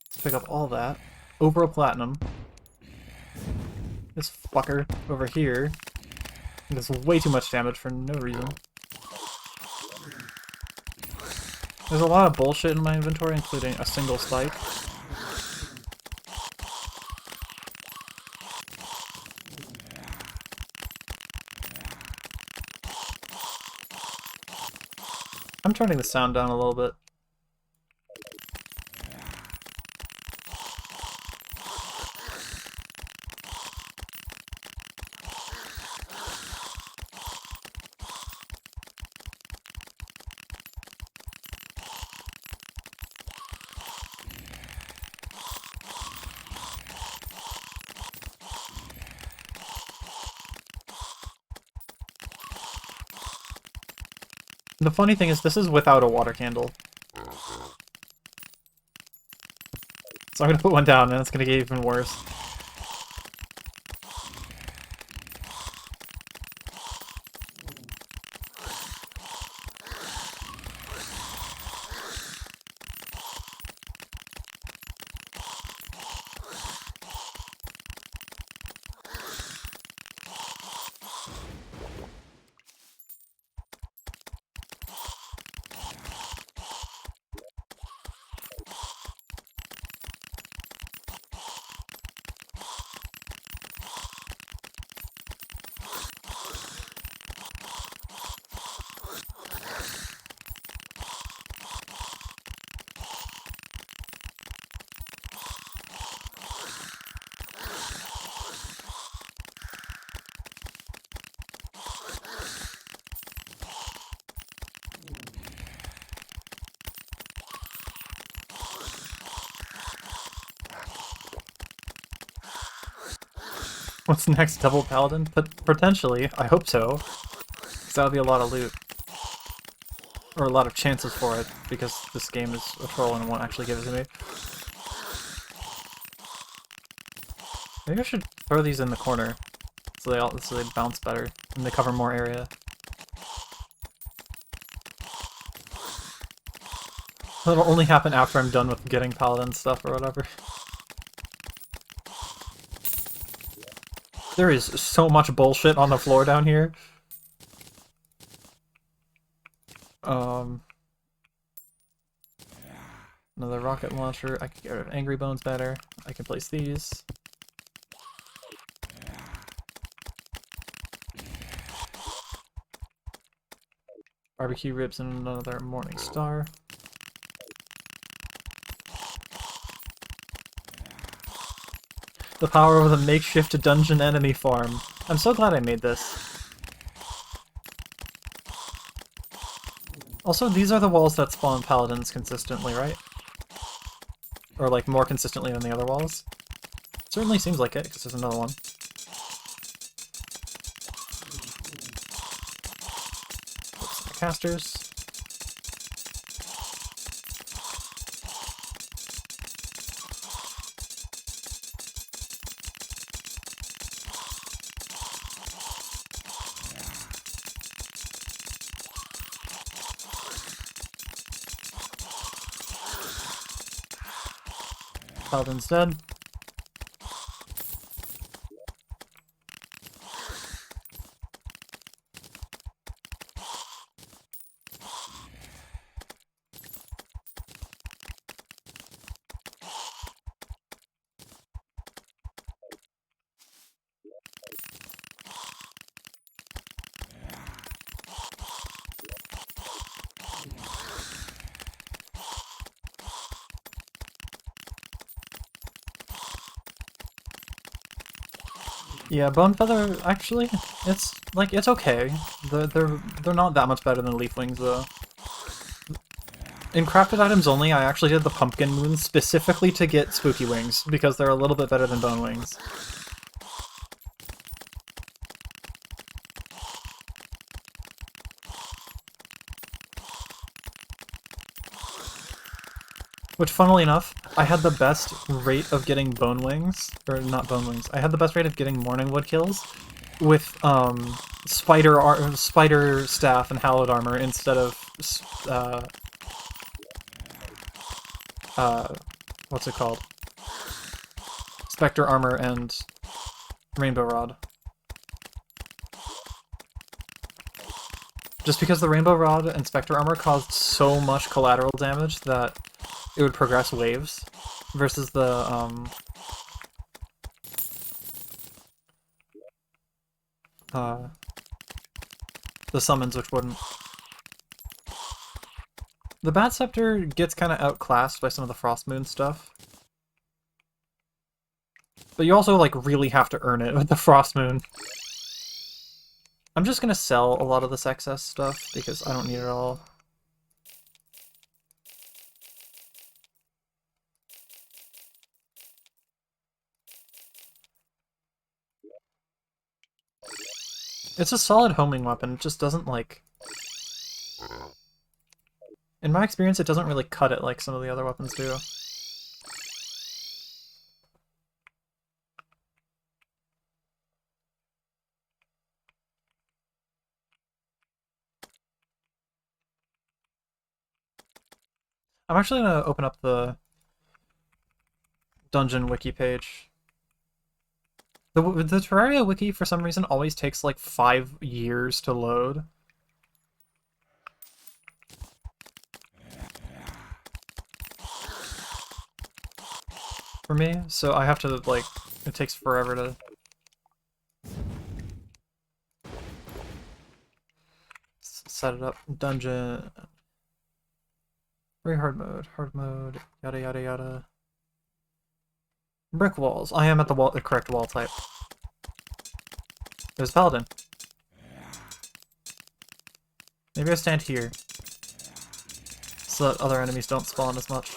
Let's pick up all that. Over a platinum. This fucker over here does way too much damage for no reason. There's a lot of bullshit in my inventory, including a single spike. I'm turning the sound down a little bit. The funny thing is, this is without a water candle. So I'm gonna put one down, and it's gonna get even worse. What's next? Double Paladin? Potentially. I hope so. Because that would be a lot of loot. Or a lot of chances for it, because this game is a troll and won't actually give it to me. Maybe I should throw these in the corner, so they bounce better, and they cover more area. That'll only happen after I'm done with getting Paladin stuff or whatever. There is so much bullshit on the floor down here. Another rocket launcher. I can get rid of Angry Bones better. I can place these. Barbecue ribs and another Morning Star. The power of the makeshift dungeon enemy farm. I'm so glad I made this. Also, these are the walls that spawn paladins consistently, right? Or, like, more consistently than the other walls. Certainly seems like it, because there's another one. Oops, the casters. Paladin's dead. Yeah, Bone Feather, actually, it's, like, it's okay. They're not that much better than Leaf Wings, though. In crafted items only, I actually did the Pumpkin Moons specifically to get Spooky Wings, because they're a little bit better than Bone Wings. Which, funnily enough, I had the best rate of getting Bone Wings, or not Bone Wings, I had the best rate of getting Morningwood kills with, Spider Staff and Hallowed Armor instead of, what's it called? Spectre Armor and Rainbow Rod. Just because the Rainbow Rod and Spectre Armor caused so much collateral damage that it would progress waves, versus the summons, which wouldn't. The Bat Scepter gets kind of outclassed by some of the Frost Moon stuff. But you also, like, really have to earn it with the Frost Moon. I'm just gonna sell a lot of this excess stuff, because I don't need it all. It's a solid homing weapon, it just doesn't, like... In my experience, it doesn't really cut it like some of the other weapons do. I'm actually gonna open up the dungeon wiki page. The Terraria wiki, for some reason, always takes like 5 years to load. For me, so I have to, like, it takes forever to... set it up. Dungeon... Very hard mode, yada yada yada. Brick walls. I am at the correct wall type. There's Paladin. Maybe I stand here, so that other enemies don't spawn as much.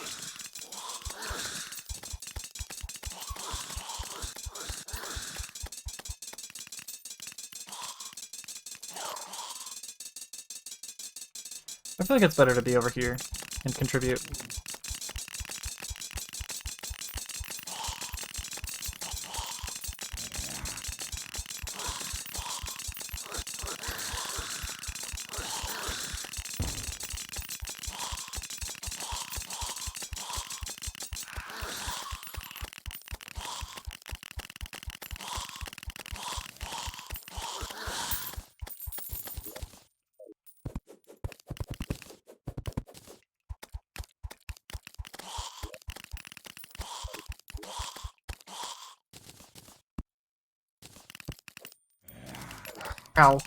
I feel like it's better to be over here and contribute. Ow.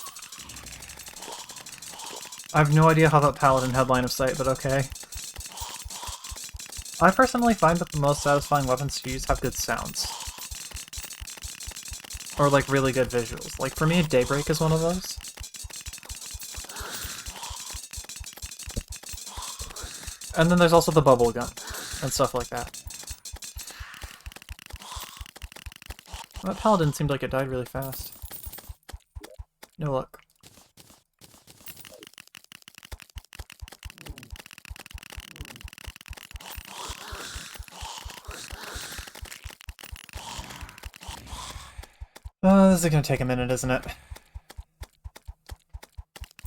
I have no idea how that Paladin had line of sight, but okay. I personally find that the most satisfying weapons to use have good sounds. Or, like, really good visuals. Like, for me, Daybreak is one of those. And then there's also the bubble gun, and stuff like that. That Paladin seemed like it died really fast. No luck. This is gonna take a minute, isn't it?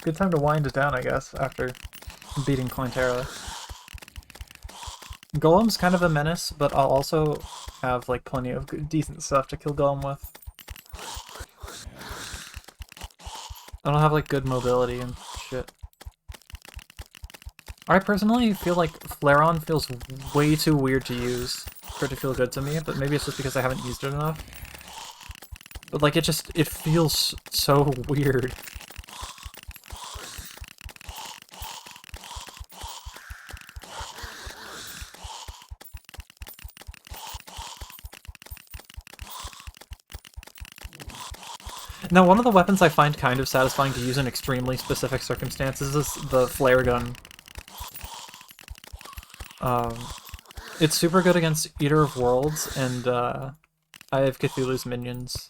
Good time to wind it down, I guess, after beating Plantera. Golem's kind of a menace, but I'll also have, like, plenty of good, decent stuff to kill Golem with. I don't have, like, good mobility and shit. I personally feel like Flare-On feels way too weird to use for it to feel good to me, but maybe it's just because I haven't used it enough. But, like, it feels so weird. Now, one of the weapons I find kind of satisfying to use in extremely specific circumstances is the flare gun. It's super good against Eater of Worlds and Eye of Cthulhu's minions.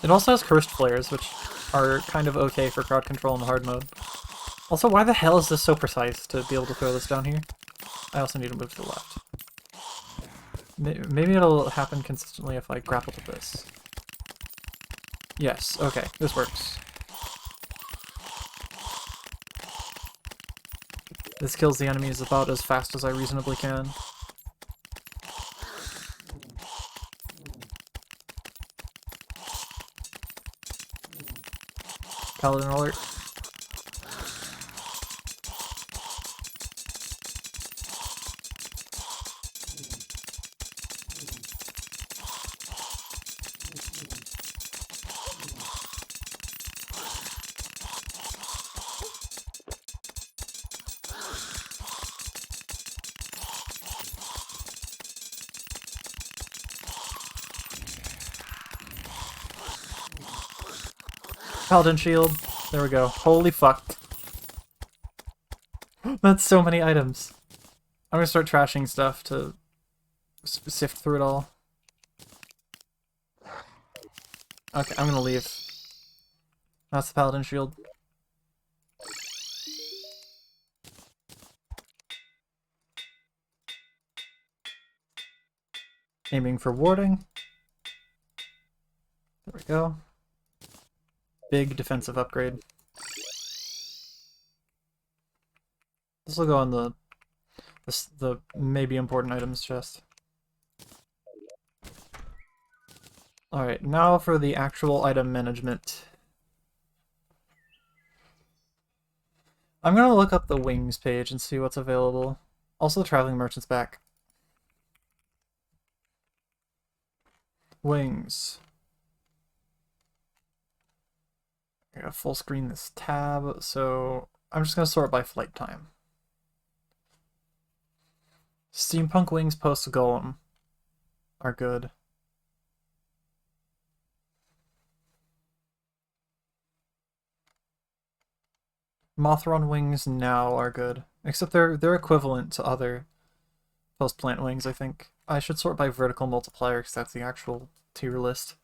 It also has cursed flares, which are kind of okay for crowd control in the hard mode. Also, why the hell is this so precise to be able to throw this down here? I also need to move to the left. Maybe it'll happen consistently if I grapple to this. Yes, okay, this works. This kills the enemies about as fast as I reasonably can. Paladin alert. Paladin shield. There we go. Holy fuck. That's so many items. I'm gonna start trashing stuff to sift through it all. Okay, I'm gonna leave. That's the Paladin shield. Aiming for warding. There we go. Big defensive upgrade. This will go on the maybe important items chest. Alright, now for the actual item management. I'm gonna look up the wings page and see what's available. Also, the traveling merchant's back. Wings. I gotta full screen this tab, so I'm just gonna sort by flight time. Steampunk wings post-Golem are good. Mothron wings now are good, except they're equivalent to other post-plant wings, I think. I should sort by vertical multiplier because that's the actual tier list.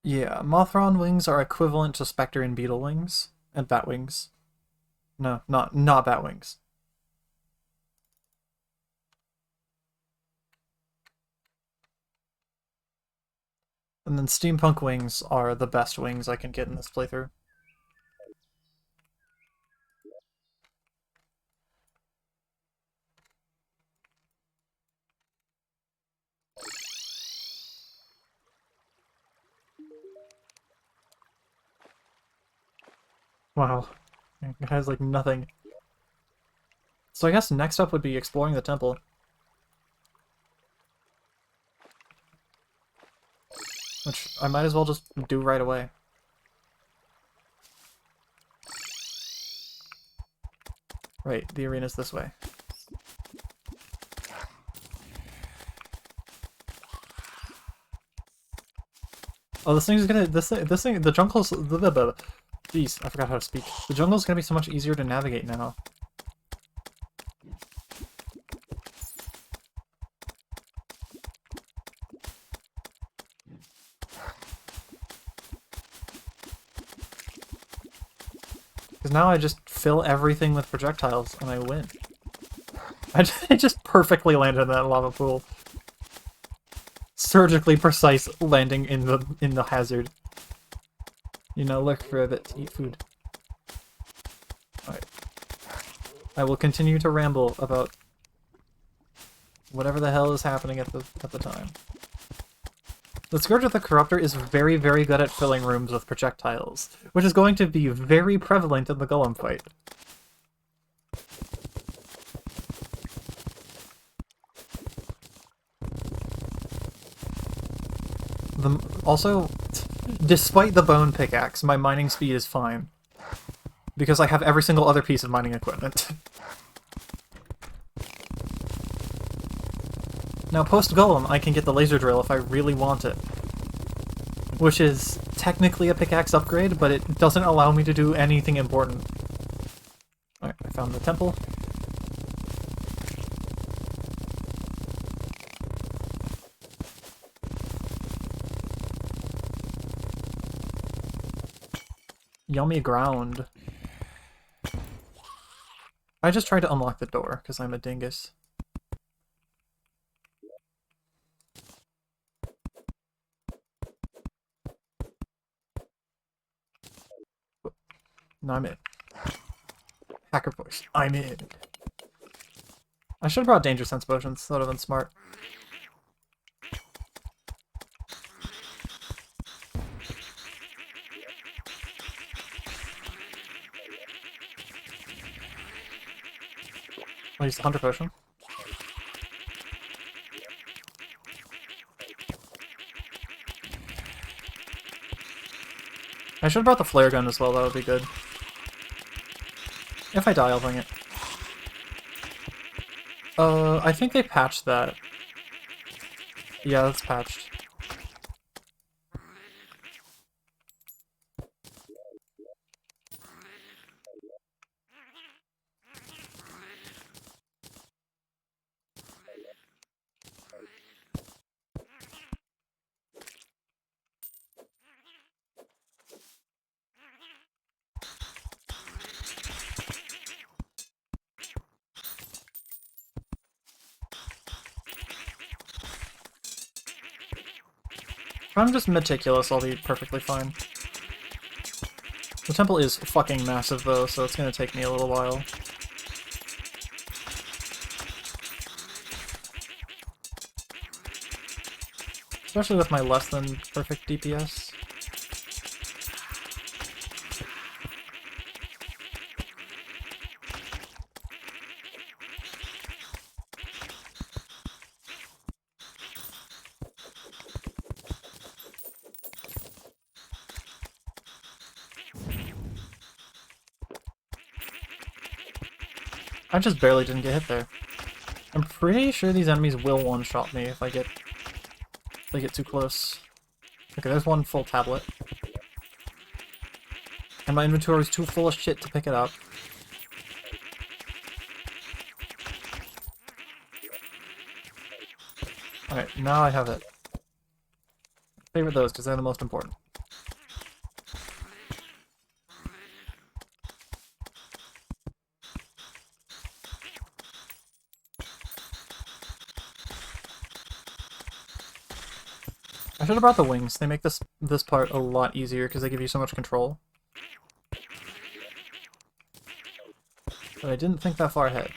Yeah, Mothron wings are equivalent to Spectre and Beetle wings, and Bat wings. No, not Bat wings. And then Steampunk wings are the best wings I can get in this playthrough. Wow. It has like nothing. So I guess next up would be exploring the temple. Which I might as well just do right away. Right, the arena's this way. Oh, this thing's gonna, this thing, the jungle's, jeez, I forgot how to speak. The jungle's gonna be so much easier to navigate now. Because now I just fill everything with projectiles and I win. I just perfectly landed in that lava pool. Surgically precise landing in the hazard. You know, look for a bit to eat food. Alright. I will continue to ramble about whatever the hell is happening at the time. The Scourge of the Corruptor is very, very good at filling rooms with projectiles, which is going to be very prevalent in the Golem fight. Also, despite the bone pickaxe, my mining speed is fine. Because I have every single other piece of mining equipment. Now, post-Golem, I can get the laser drill if I really want it. Which is technically a pickaxe upgrade, but it doesn't allow me to do anything important. Alright, I found the temple. Yummy ground. I just tried to unlock the door, because I'm a dingus. No, I'm in. Hacker voice. I'm in. I should have brought danger sense potions. That would have been smart. I'll use the hunter potion. I should have brought the flare gun as well. That would be good. If I die, I'll bring it. I think they patched that. Yeah, that's patched. If I'm just meticulous, I'll be perfectly fine. The temple is fucking massive though, so it's gonna take me a little while. Especially with my less than perfect DPS. I just barely didn't get hit there. I'm pretty sure these enemies will one-shot me if they get too close. Okay, there's one full tablet. And my inventory is too full of shit to pick it up. Alright, now I have it. Favorite those, because they're the most important. I should have brought the wings. They make this part a lot easier because they give you so much control. But I didn't think that far ahead.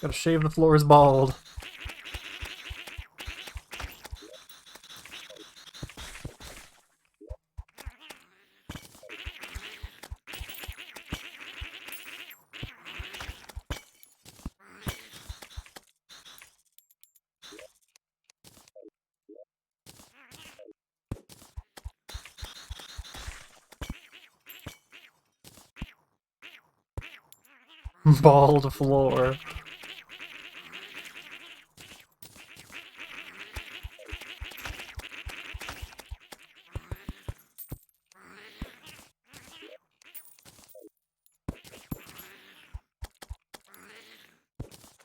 Gotta shave the floors bald. Bald floor.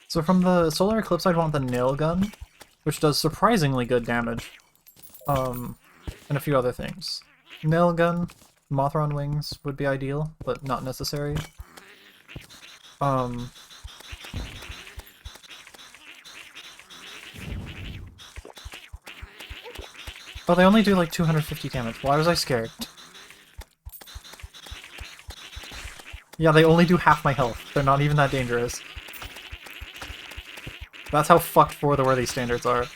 So from the solar eclipse, I'd want the nail gun, which does surprisingly good damage. And a few other things. Nail gun, Mothron wings would be ideal, but not necessary. Oh, they only do like 250 damage. Why was I scared? Yeah, they only do half my health. They're not even that dangerous. That's how fucked for the worthy standards are.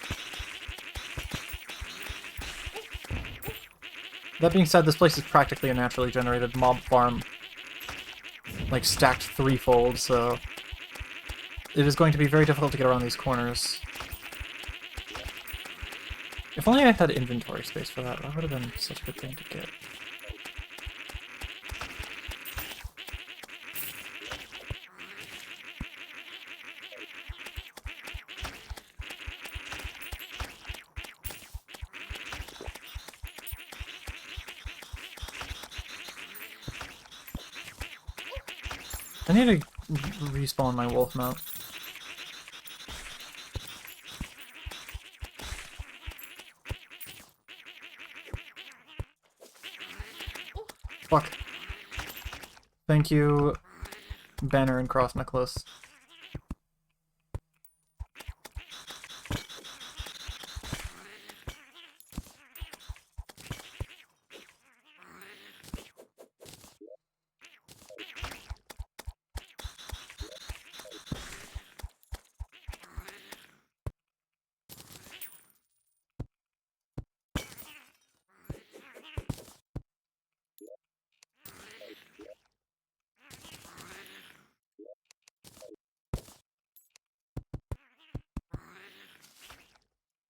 That being said, this place is practically a naturally generated mob farm. Like, stacked threefold, so... it is going to be very difficult to get around these corners. If only I had inventory space for that, that would have been such a good thing to get. I need to respawn my wolf mount. Fuck. Thank you, banner and cross necklace.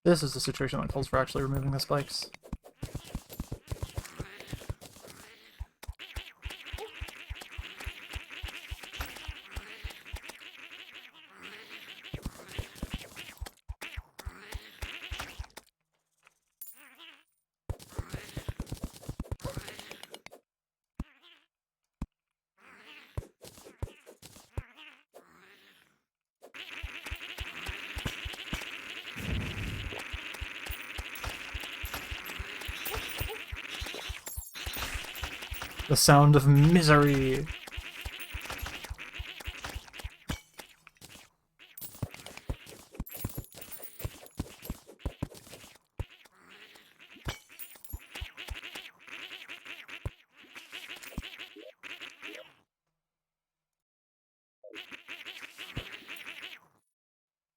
This is the situation that calls for actually removing the spikes. The sound of misery.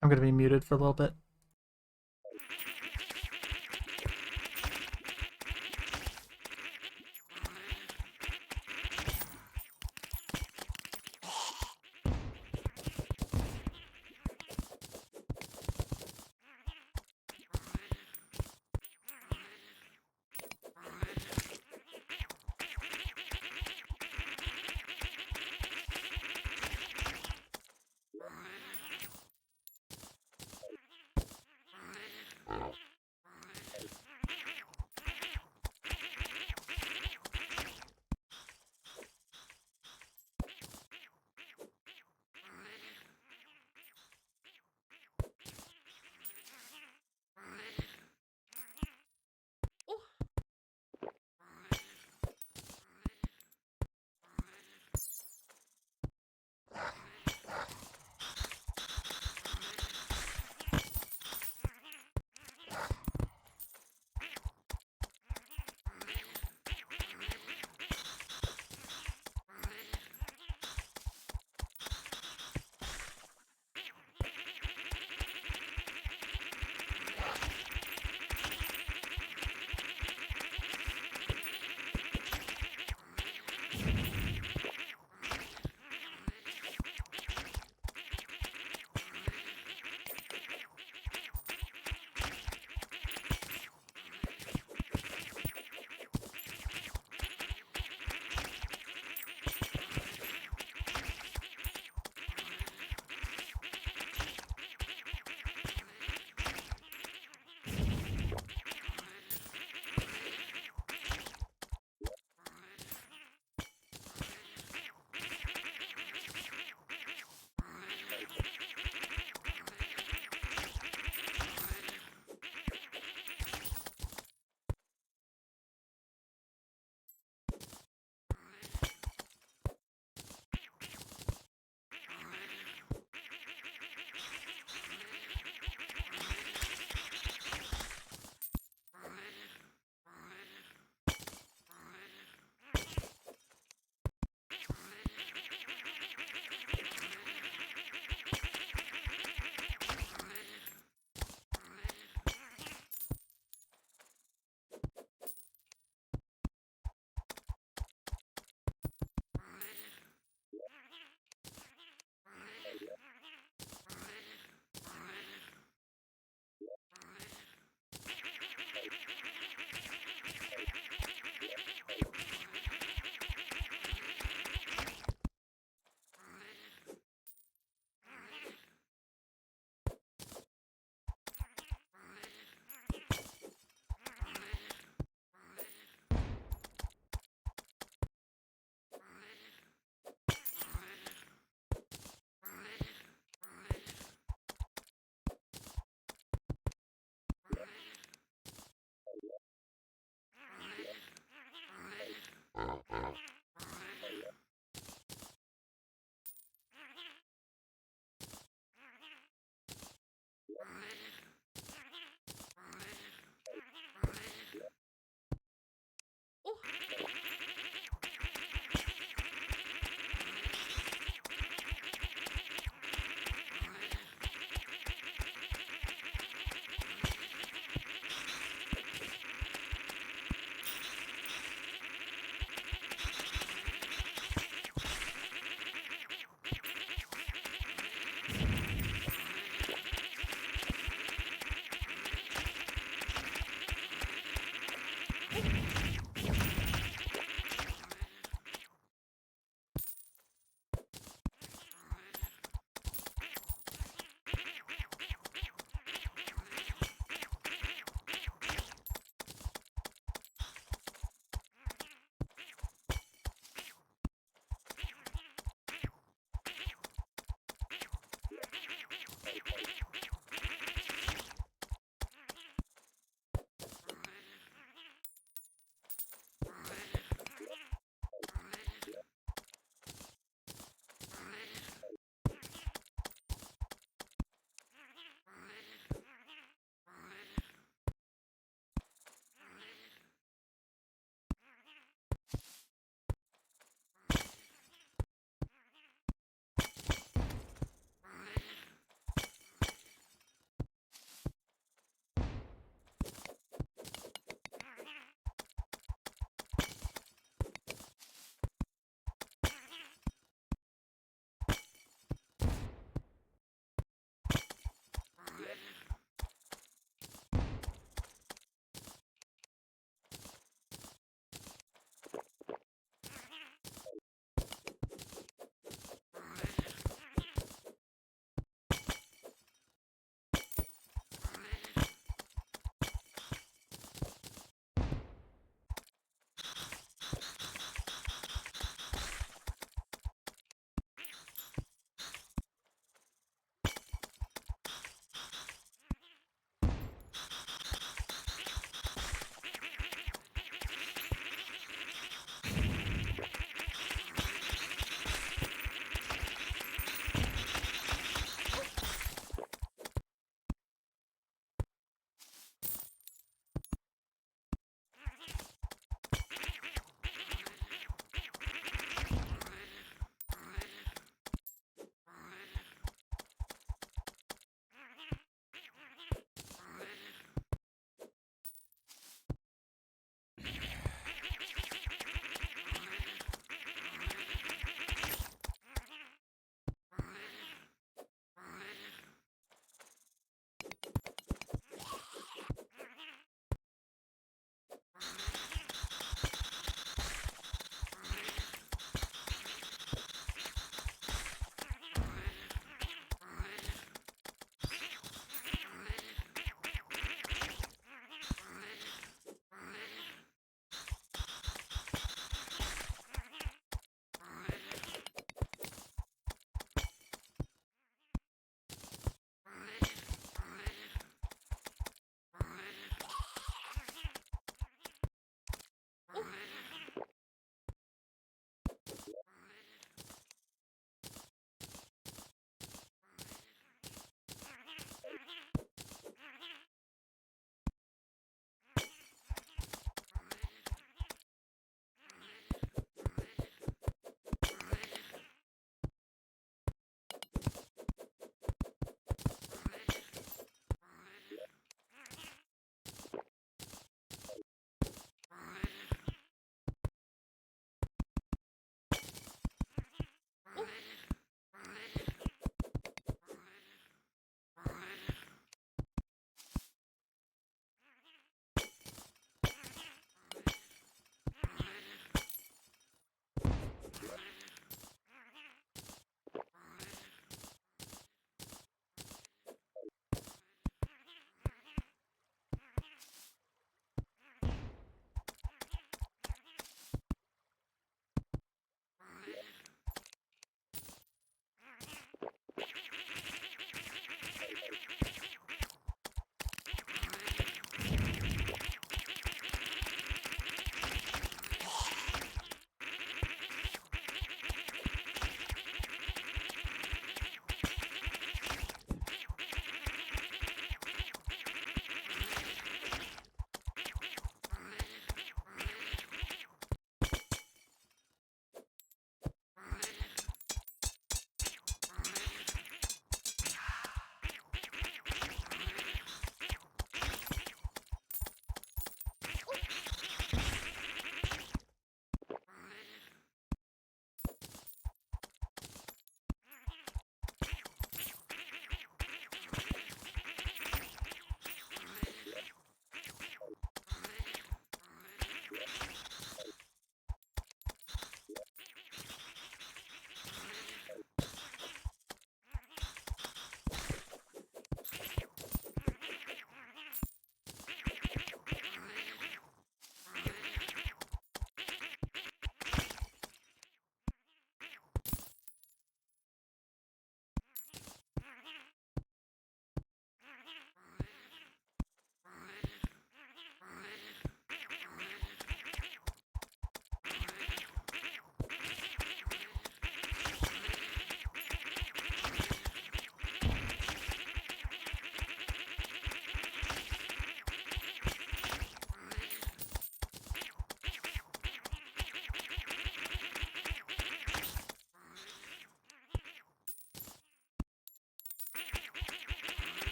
I'm gonna be muted for a little bit.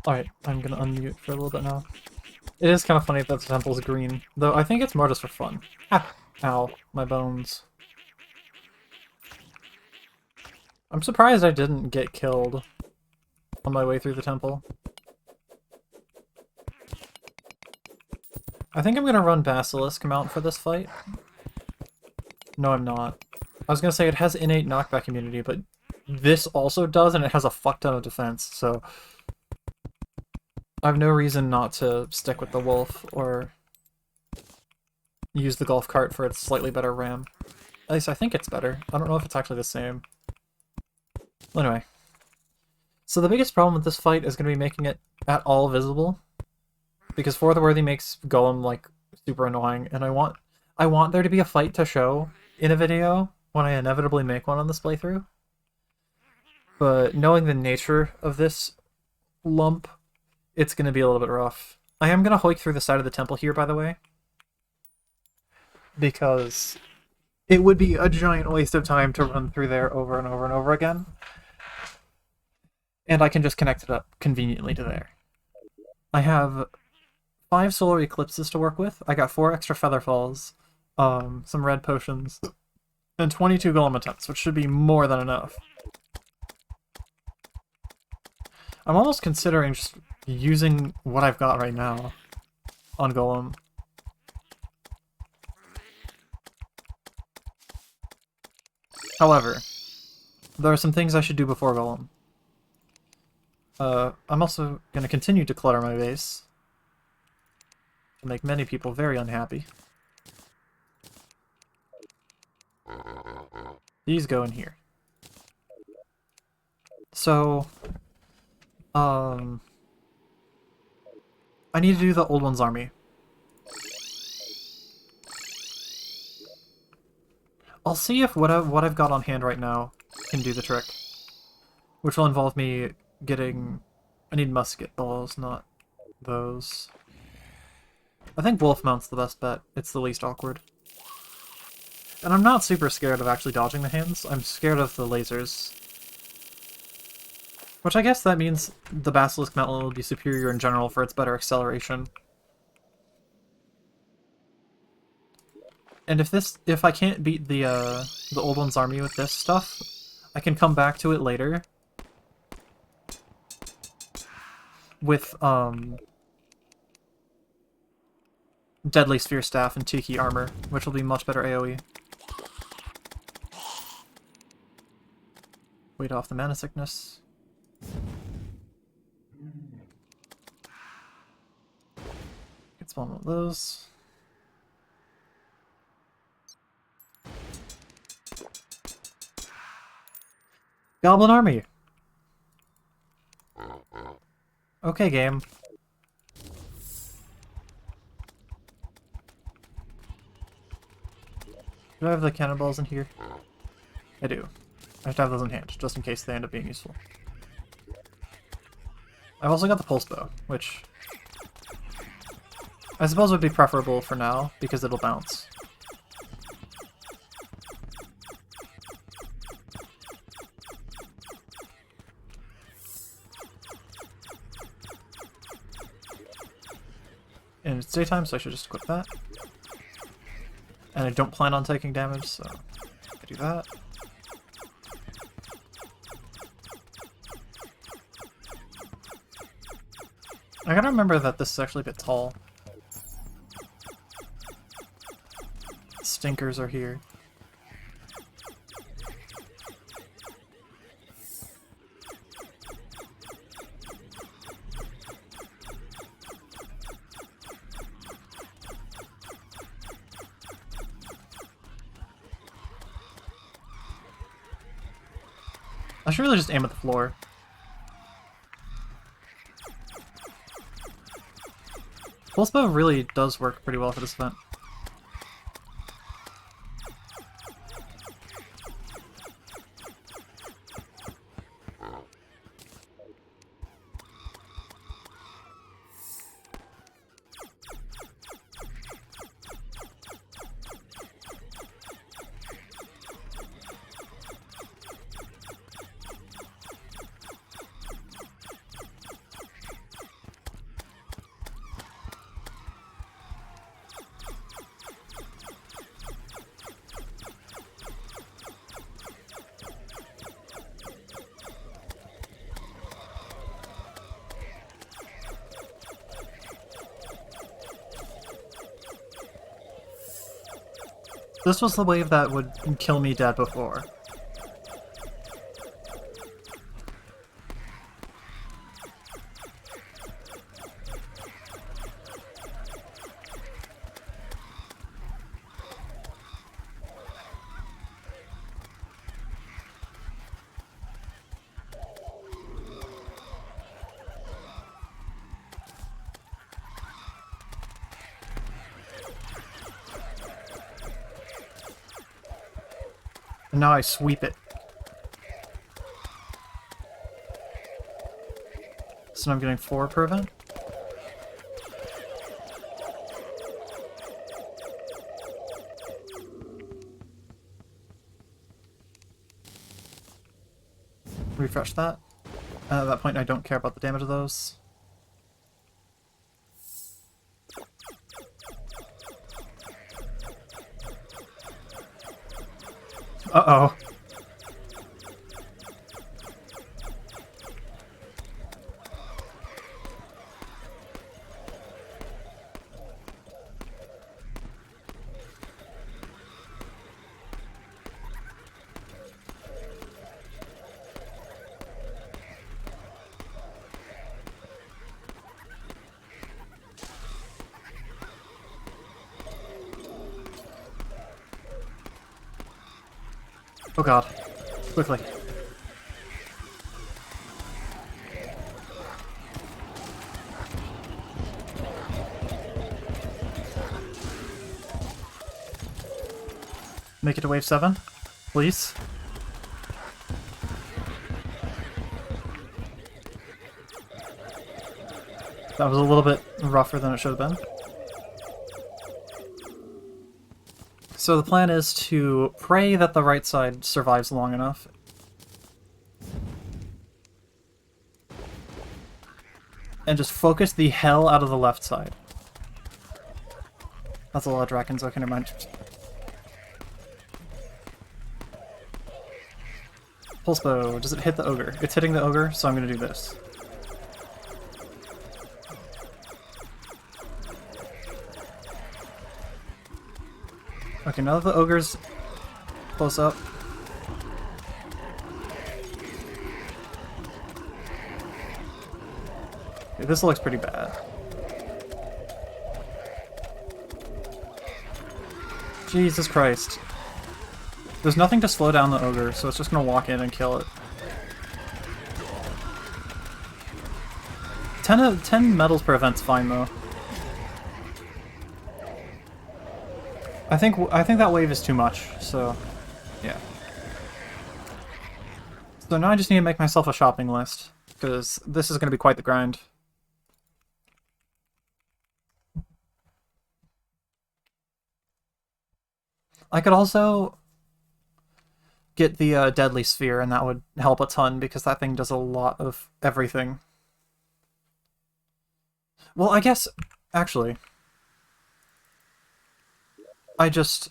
Alright, I'm gonna unmute for a little bit now. It is kind of funny that the temple's green, though I think it's more just for fun. Ah! Ow, my bones. I'm surprised I didn't get killed on my way through the temple. I think I'm gonna run Basilisk mount for this fight. No, I'm not. I was gonna say it has innate knockback immunity, but this also does, and it has a fuck ton of defense, so I have no reason not to stick with the wolf or use the golf cart for its slightly better ram. At least I think it's better. I don't know if it's actually the same. Anyway. So the biggest problem with this fight is going to be making it at all visible. Because For the Worthy makes Golem, like, super annoying, and I want there to be a fight to show in a video when I inevitably make one on this playthrough. But knowing the nature of this lump, it's going to be a little bit rough. I am going to hike through the side of the temple here, by the way. Because it would be a giant waste of time to run through there over and over and over again. And I can just connect it up conveniently to there. I have 5 solar eclipses to work with. I got 4 extra feather falls, some red potions, and 22 golem attempts, which should be more than enough. I'm almost considering just using what I've got right now on golem. However, there are some things I should do before golem. I'm also going to continue to clutter my base to make many people very unhappy. These go in here. So, I need to do the Old One's army. I'll see if what I've got on hand right now can do the trick, which will involve me getting... I need musket balls, not those. I think wolf mount's the best bet. It's the least awkward. And I'm not super scared of actually dodging the hands. I'm scared of the lasers. Which I guess that means the Basilisk Mount will be superior in general for its better acceleration. And if I can't beat the Old One's army with this stuff, I can come back to it later with Deadly Sphere Staff and Tiki Armor, which will be much better AoE. Wait off the mana sickness. Get spawn one of those. Goblin Army! Okay, game. Do I have the cannonballs in here? I do. I have to have those in hand, just in case they end up being useful. I've also got the pulse bow, which I suppose would be preferable for now, because it'll bounce. And it's daytime, so I should just equip that. And I don't plan on taking damage, so I do that. I gotta remember that this is actually a bit tall. Stinkers are here. I should really just aim at the floor. Pulse bow really does work pretty well for this event. This was the wave that would kill me dead before. And now I sweep it. So now I'm getting 4 per event. Refresh that. At that point, I don't care about the damage of those. Uh-oh. Oh god. Quickly. Make it to wave 7, please. That was a little bit rougher than it should have been. So the plan is to pray that the right side survives long enough. And just focus the hell out of the left side. That's a lot of dragons, okay, never mind. Pulse bow, does it hit the ogre? It's hitting the ogre, so I'm gonna do this. Okay, now that the ogre's close up. Okay, this looks pretty bad. Jesus Christ. There's nothing to slow down the ogre, so it's just gonna walk in and kill it. 10 medals per event's fine though. I think that wave is too much, so yeah. So now I just need to make myself a shopping list, because this is going to be quite the grind. I could also get the Deadly Sphere, and that would help a ton, because that thing does a lot of everything. Well, I guess, actually, I just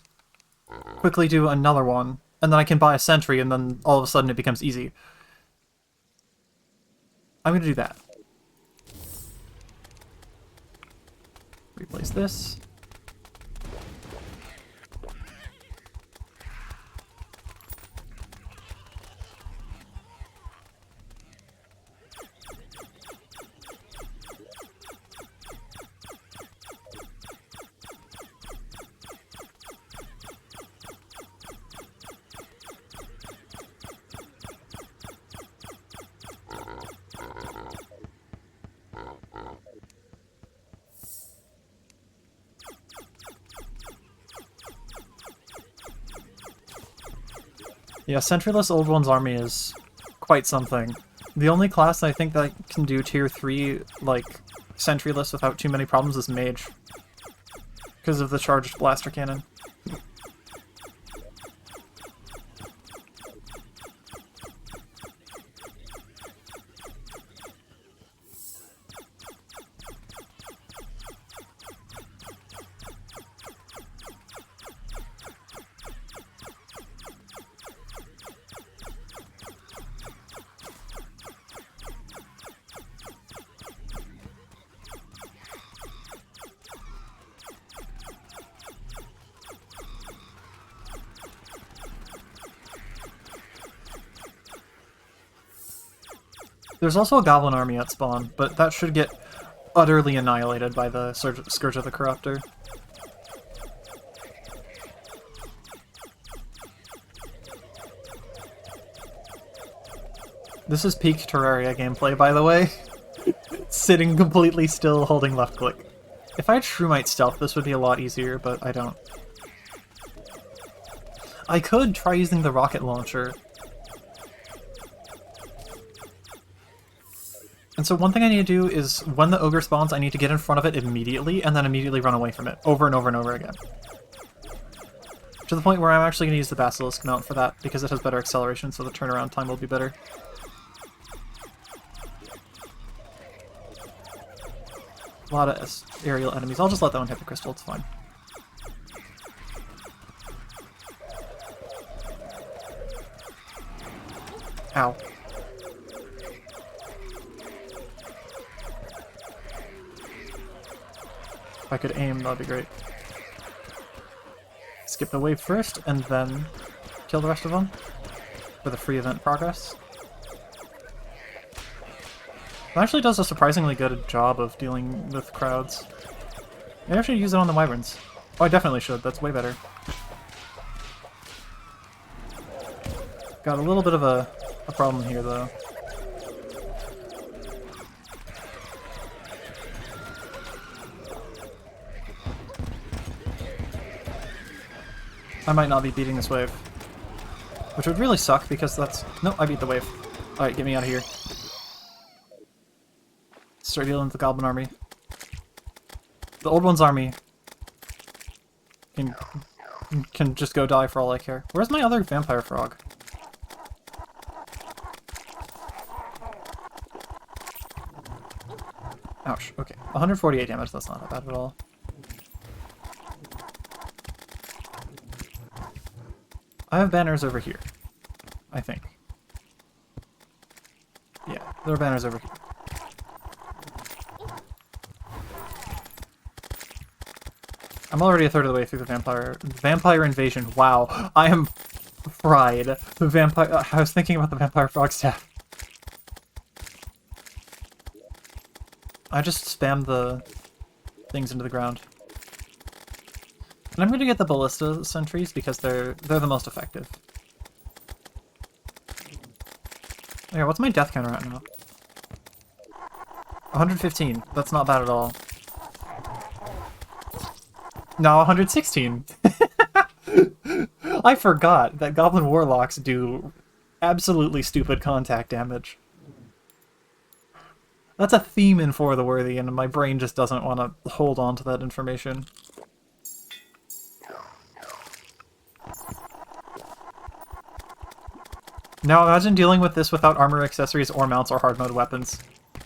quickly do another one, and then I can buy a sentry, and then all of a sudden it becomes easy. I'm gonna do that. Replace this. Yeah, Sentryless Old One's army is quite something. The only class I think that can do tier 3, like, Sentryless without too many problems is Mage. Because of the charged blaster cannon. There's also a goblin army at spawn, but that should get utterly annihilated by the Scourge of the Corruptor. This is peak Terraria gameplay, by the way. Sitting completely still, holding left click. If I had Shroomite Stealth, this would be a lot easier, but I don't. I could try using the rocket launcher. And so one thing I need to do is, when the ogre spawns, I need to get in front of it immediately, and then immediately run away from it, over and over and over again. To the point where I'm actually going to use the Basilisk mount for that, because it has better acceleration, so the turnaround time will be better. A lot of aerial enemies. I'll just let that one hit the crystal, it's fine. Ow. If I could aim, that'd be great. Skip the wave first, and then kill the rest of them for the free event progress. It actually does a surprisingly good job of dealing with crowds. I actually use it on the wyverns. Oh, I definitely should. That's way better. Got a little bit of a problem here, though. I might not be beating this wave. Which would really suck, because that's... No, I beat the wave. Alright, get me out of here. Start dealing with the Goblin army. The Old One's army can just go die for all I care. Where's my other vampire frog? Ouch, okay. 148 damage, that's not that bad at all. I have banners over here, I think. Yeah, there are banners over here. I'm already a third of the way through the vampire invasion. Wow, I am fried. The vampire. I was thinking about the vampire frog staff. I just spammed the things into the ground. And I'm gonna get the ballista sentries because they're the most effective. Yeah, what's my death counter at now? 115. That's not bad at all. No, 116. I forgot that Goblin Warlocks do absolutely stupid contact damage. That's a theme in For the Worthy, and my brain just doesn't want to hold on to that information. Now imagine dealing with this without armor accessories or mounts or hard mode weapons.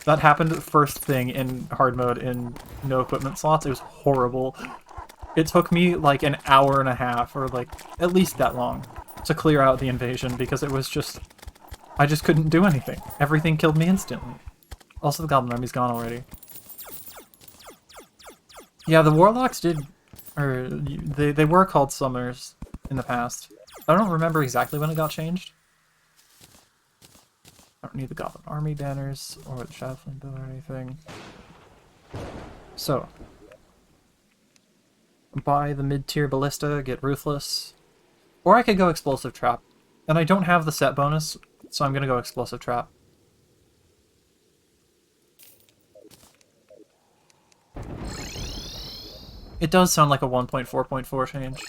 That happened first thing in hard mode in no equipment slots. It was horrible. It took me like an hour and a half, or like at least that long, to clear out the invasion because it was just... I just couldn't do anything. Everything killed me instantly. Also, the Goblin army's gone already. Yeah, the Warlocks did... or they were called Summers in the past. I don't remember exactly when it got changed. I don't need the Goblin army banners, or the Shadow Flame Bill or anything. So... buy the mid-tier ballista, get Ruthless. Or I could go Explosive Trap. And I don't have the set bonus, so I'm gonna go Explosive Trap. It does sound like a 1.4.4 change.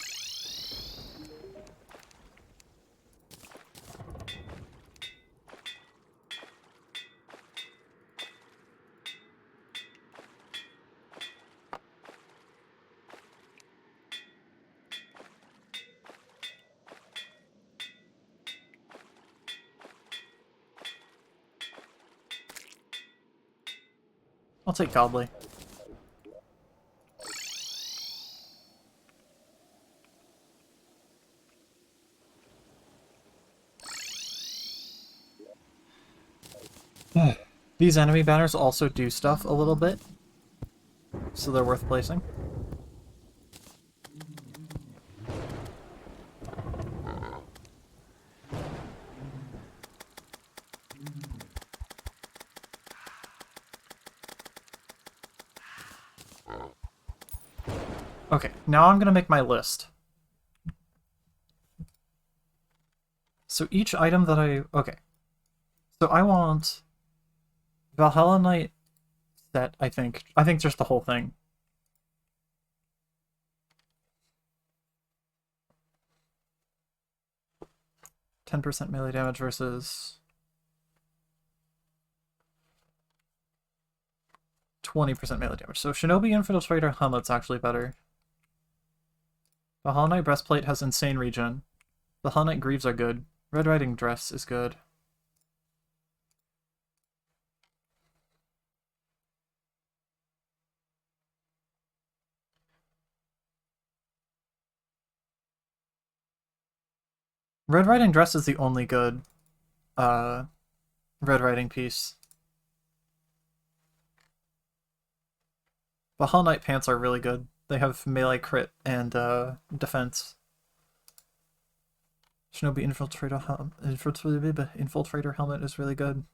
I'll take Godly. These enemy banners also do stuff a little bit, so they're worth placing. Okay, now I'm gonna make my list. So each item that okay. So I want Valhalla Knight set, I think. I think just the whole thing. %10 melee damage versus 20% melee damage. So Shinobi Infiltrator Helmet's actually better. Valhalla Knight Breastplate has insane regen. Valhalla Knight Greaves are good. Red Riding Dress is good. Red Riding Dress is the only good Red Riding piece. Valhalla Knight pants are really good. They have melee crit and defense. Shinobi Infiltrator Helmet is really good.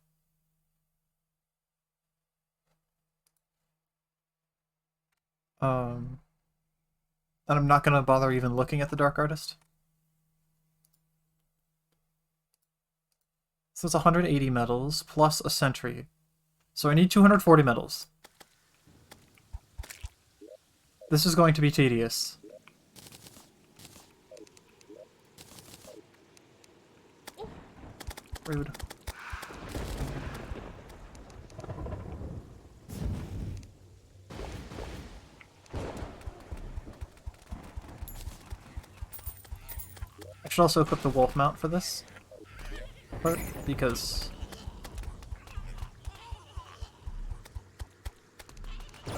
And I'm not gonna bother even looking at the Dark Artist. So it's 180 medals plus a sentry. So I need 240 medals. This is going to be tedious. Rude. I should also equip the wolf mount for this part, because...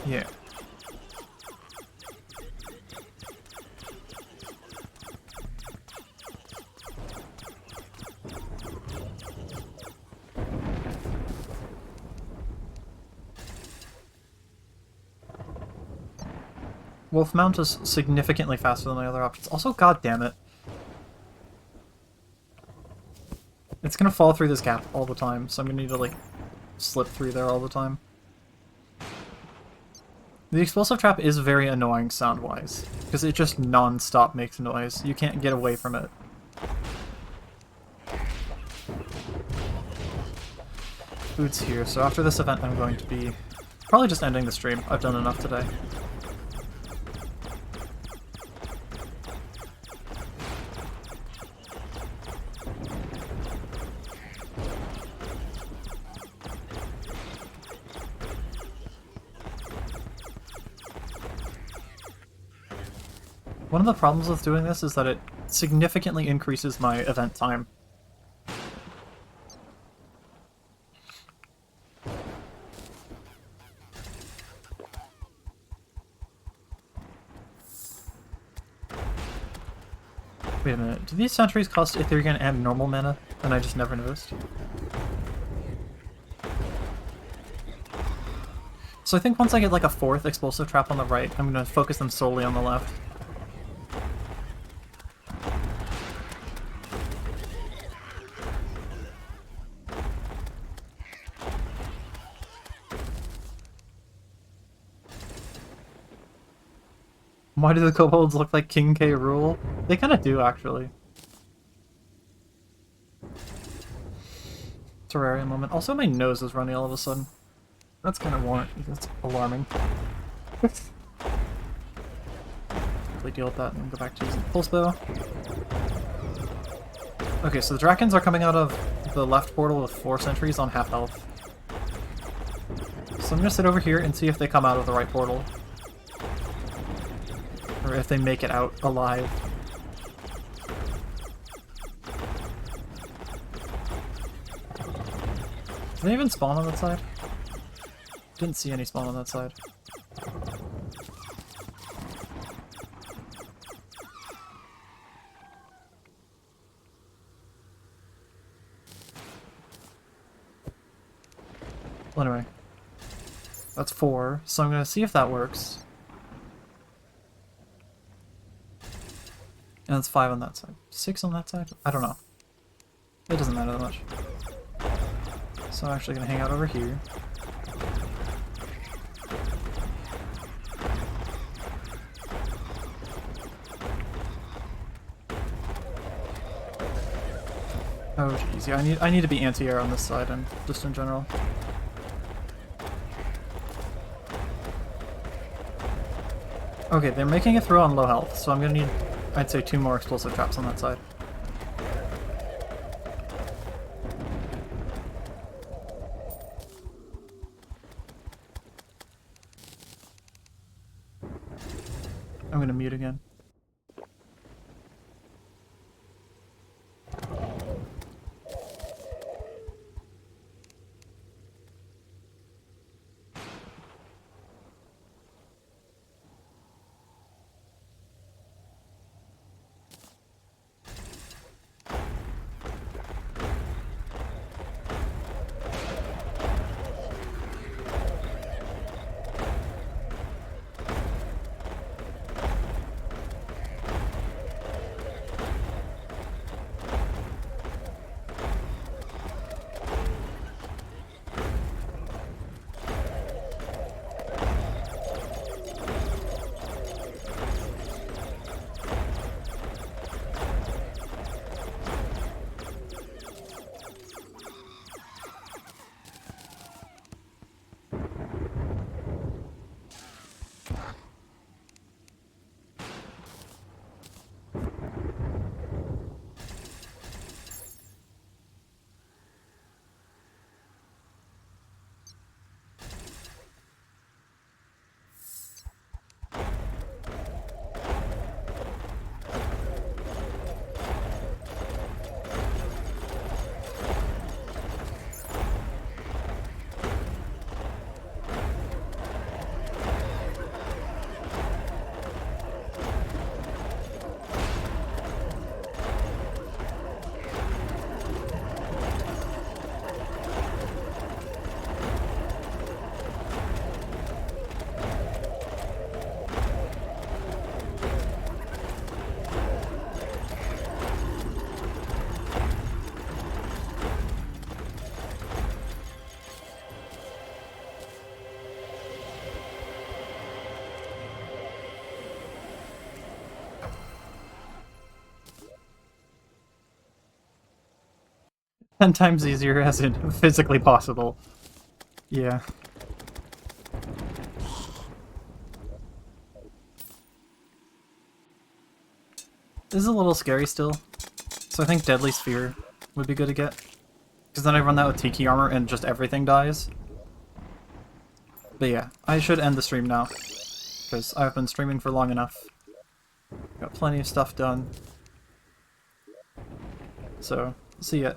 yeah. Wolf mount is significantly faster than my other options. Also, god damn it. It's gonna fall through this gap all the time, so I'm gonna need to, like, slip through there all the time. The explosive trap is very annoying sound-wise, because it just non-stop makes noise. You can't get away from it. Food's here, so after this event I'm going to be probably just ending the stream. I've done enough today. One of the problems with doing this is that it significantly increases my event time. Wait a minute, do these sentries cost Ethereum and normal mana? And I just never noticed? So I think once I get like a 4th explosive trap on the right, I'm going to focus them solely on the left. Why do the kobolds look like King K. Rool? They kind of do, actually. Terraria moment. Also, my nose is runny all of a sudden. That's kind of that's alarming. Quickly deal with that and go back to using the pulse bow. Okay, so the Drakens are coming out of the left portal with 4 sentries on half health. So I'm gonna sit over here and see if they come out of the right portal. Or if they make it out alive. Did they even spawn on that side? Didn't see any spawn on that side. Well, anyway. That's 4, so I'm gonna see if that works. And it's 5 on that side. 6 on that side? I don't know. It doesn't matter that much. So I'm actually going to hang out over here. Oh jeez, yeah, I need to be anti-air on this side and just in general. Okay, they're making it through on low health, so I'm gonna need, I'd say, 2 more explosive traps on that side. I'm gonna mute again. Ten times easier as in physically possible. Yeah. This is a little scary still, so I think Deadly Sphere would be good to get. Because then I run that with Tiki Armor and just everything dies. But yeah, I should end the stream now, because I've been streaming for long enough. Got plenty of stuff done. So, see ya.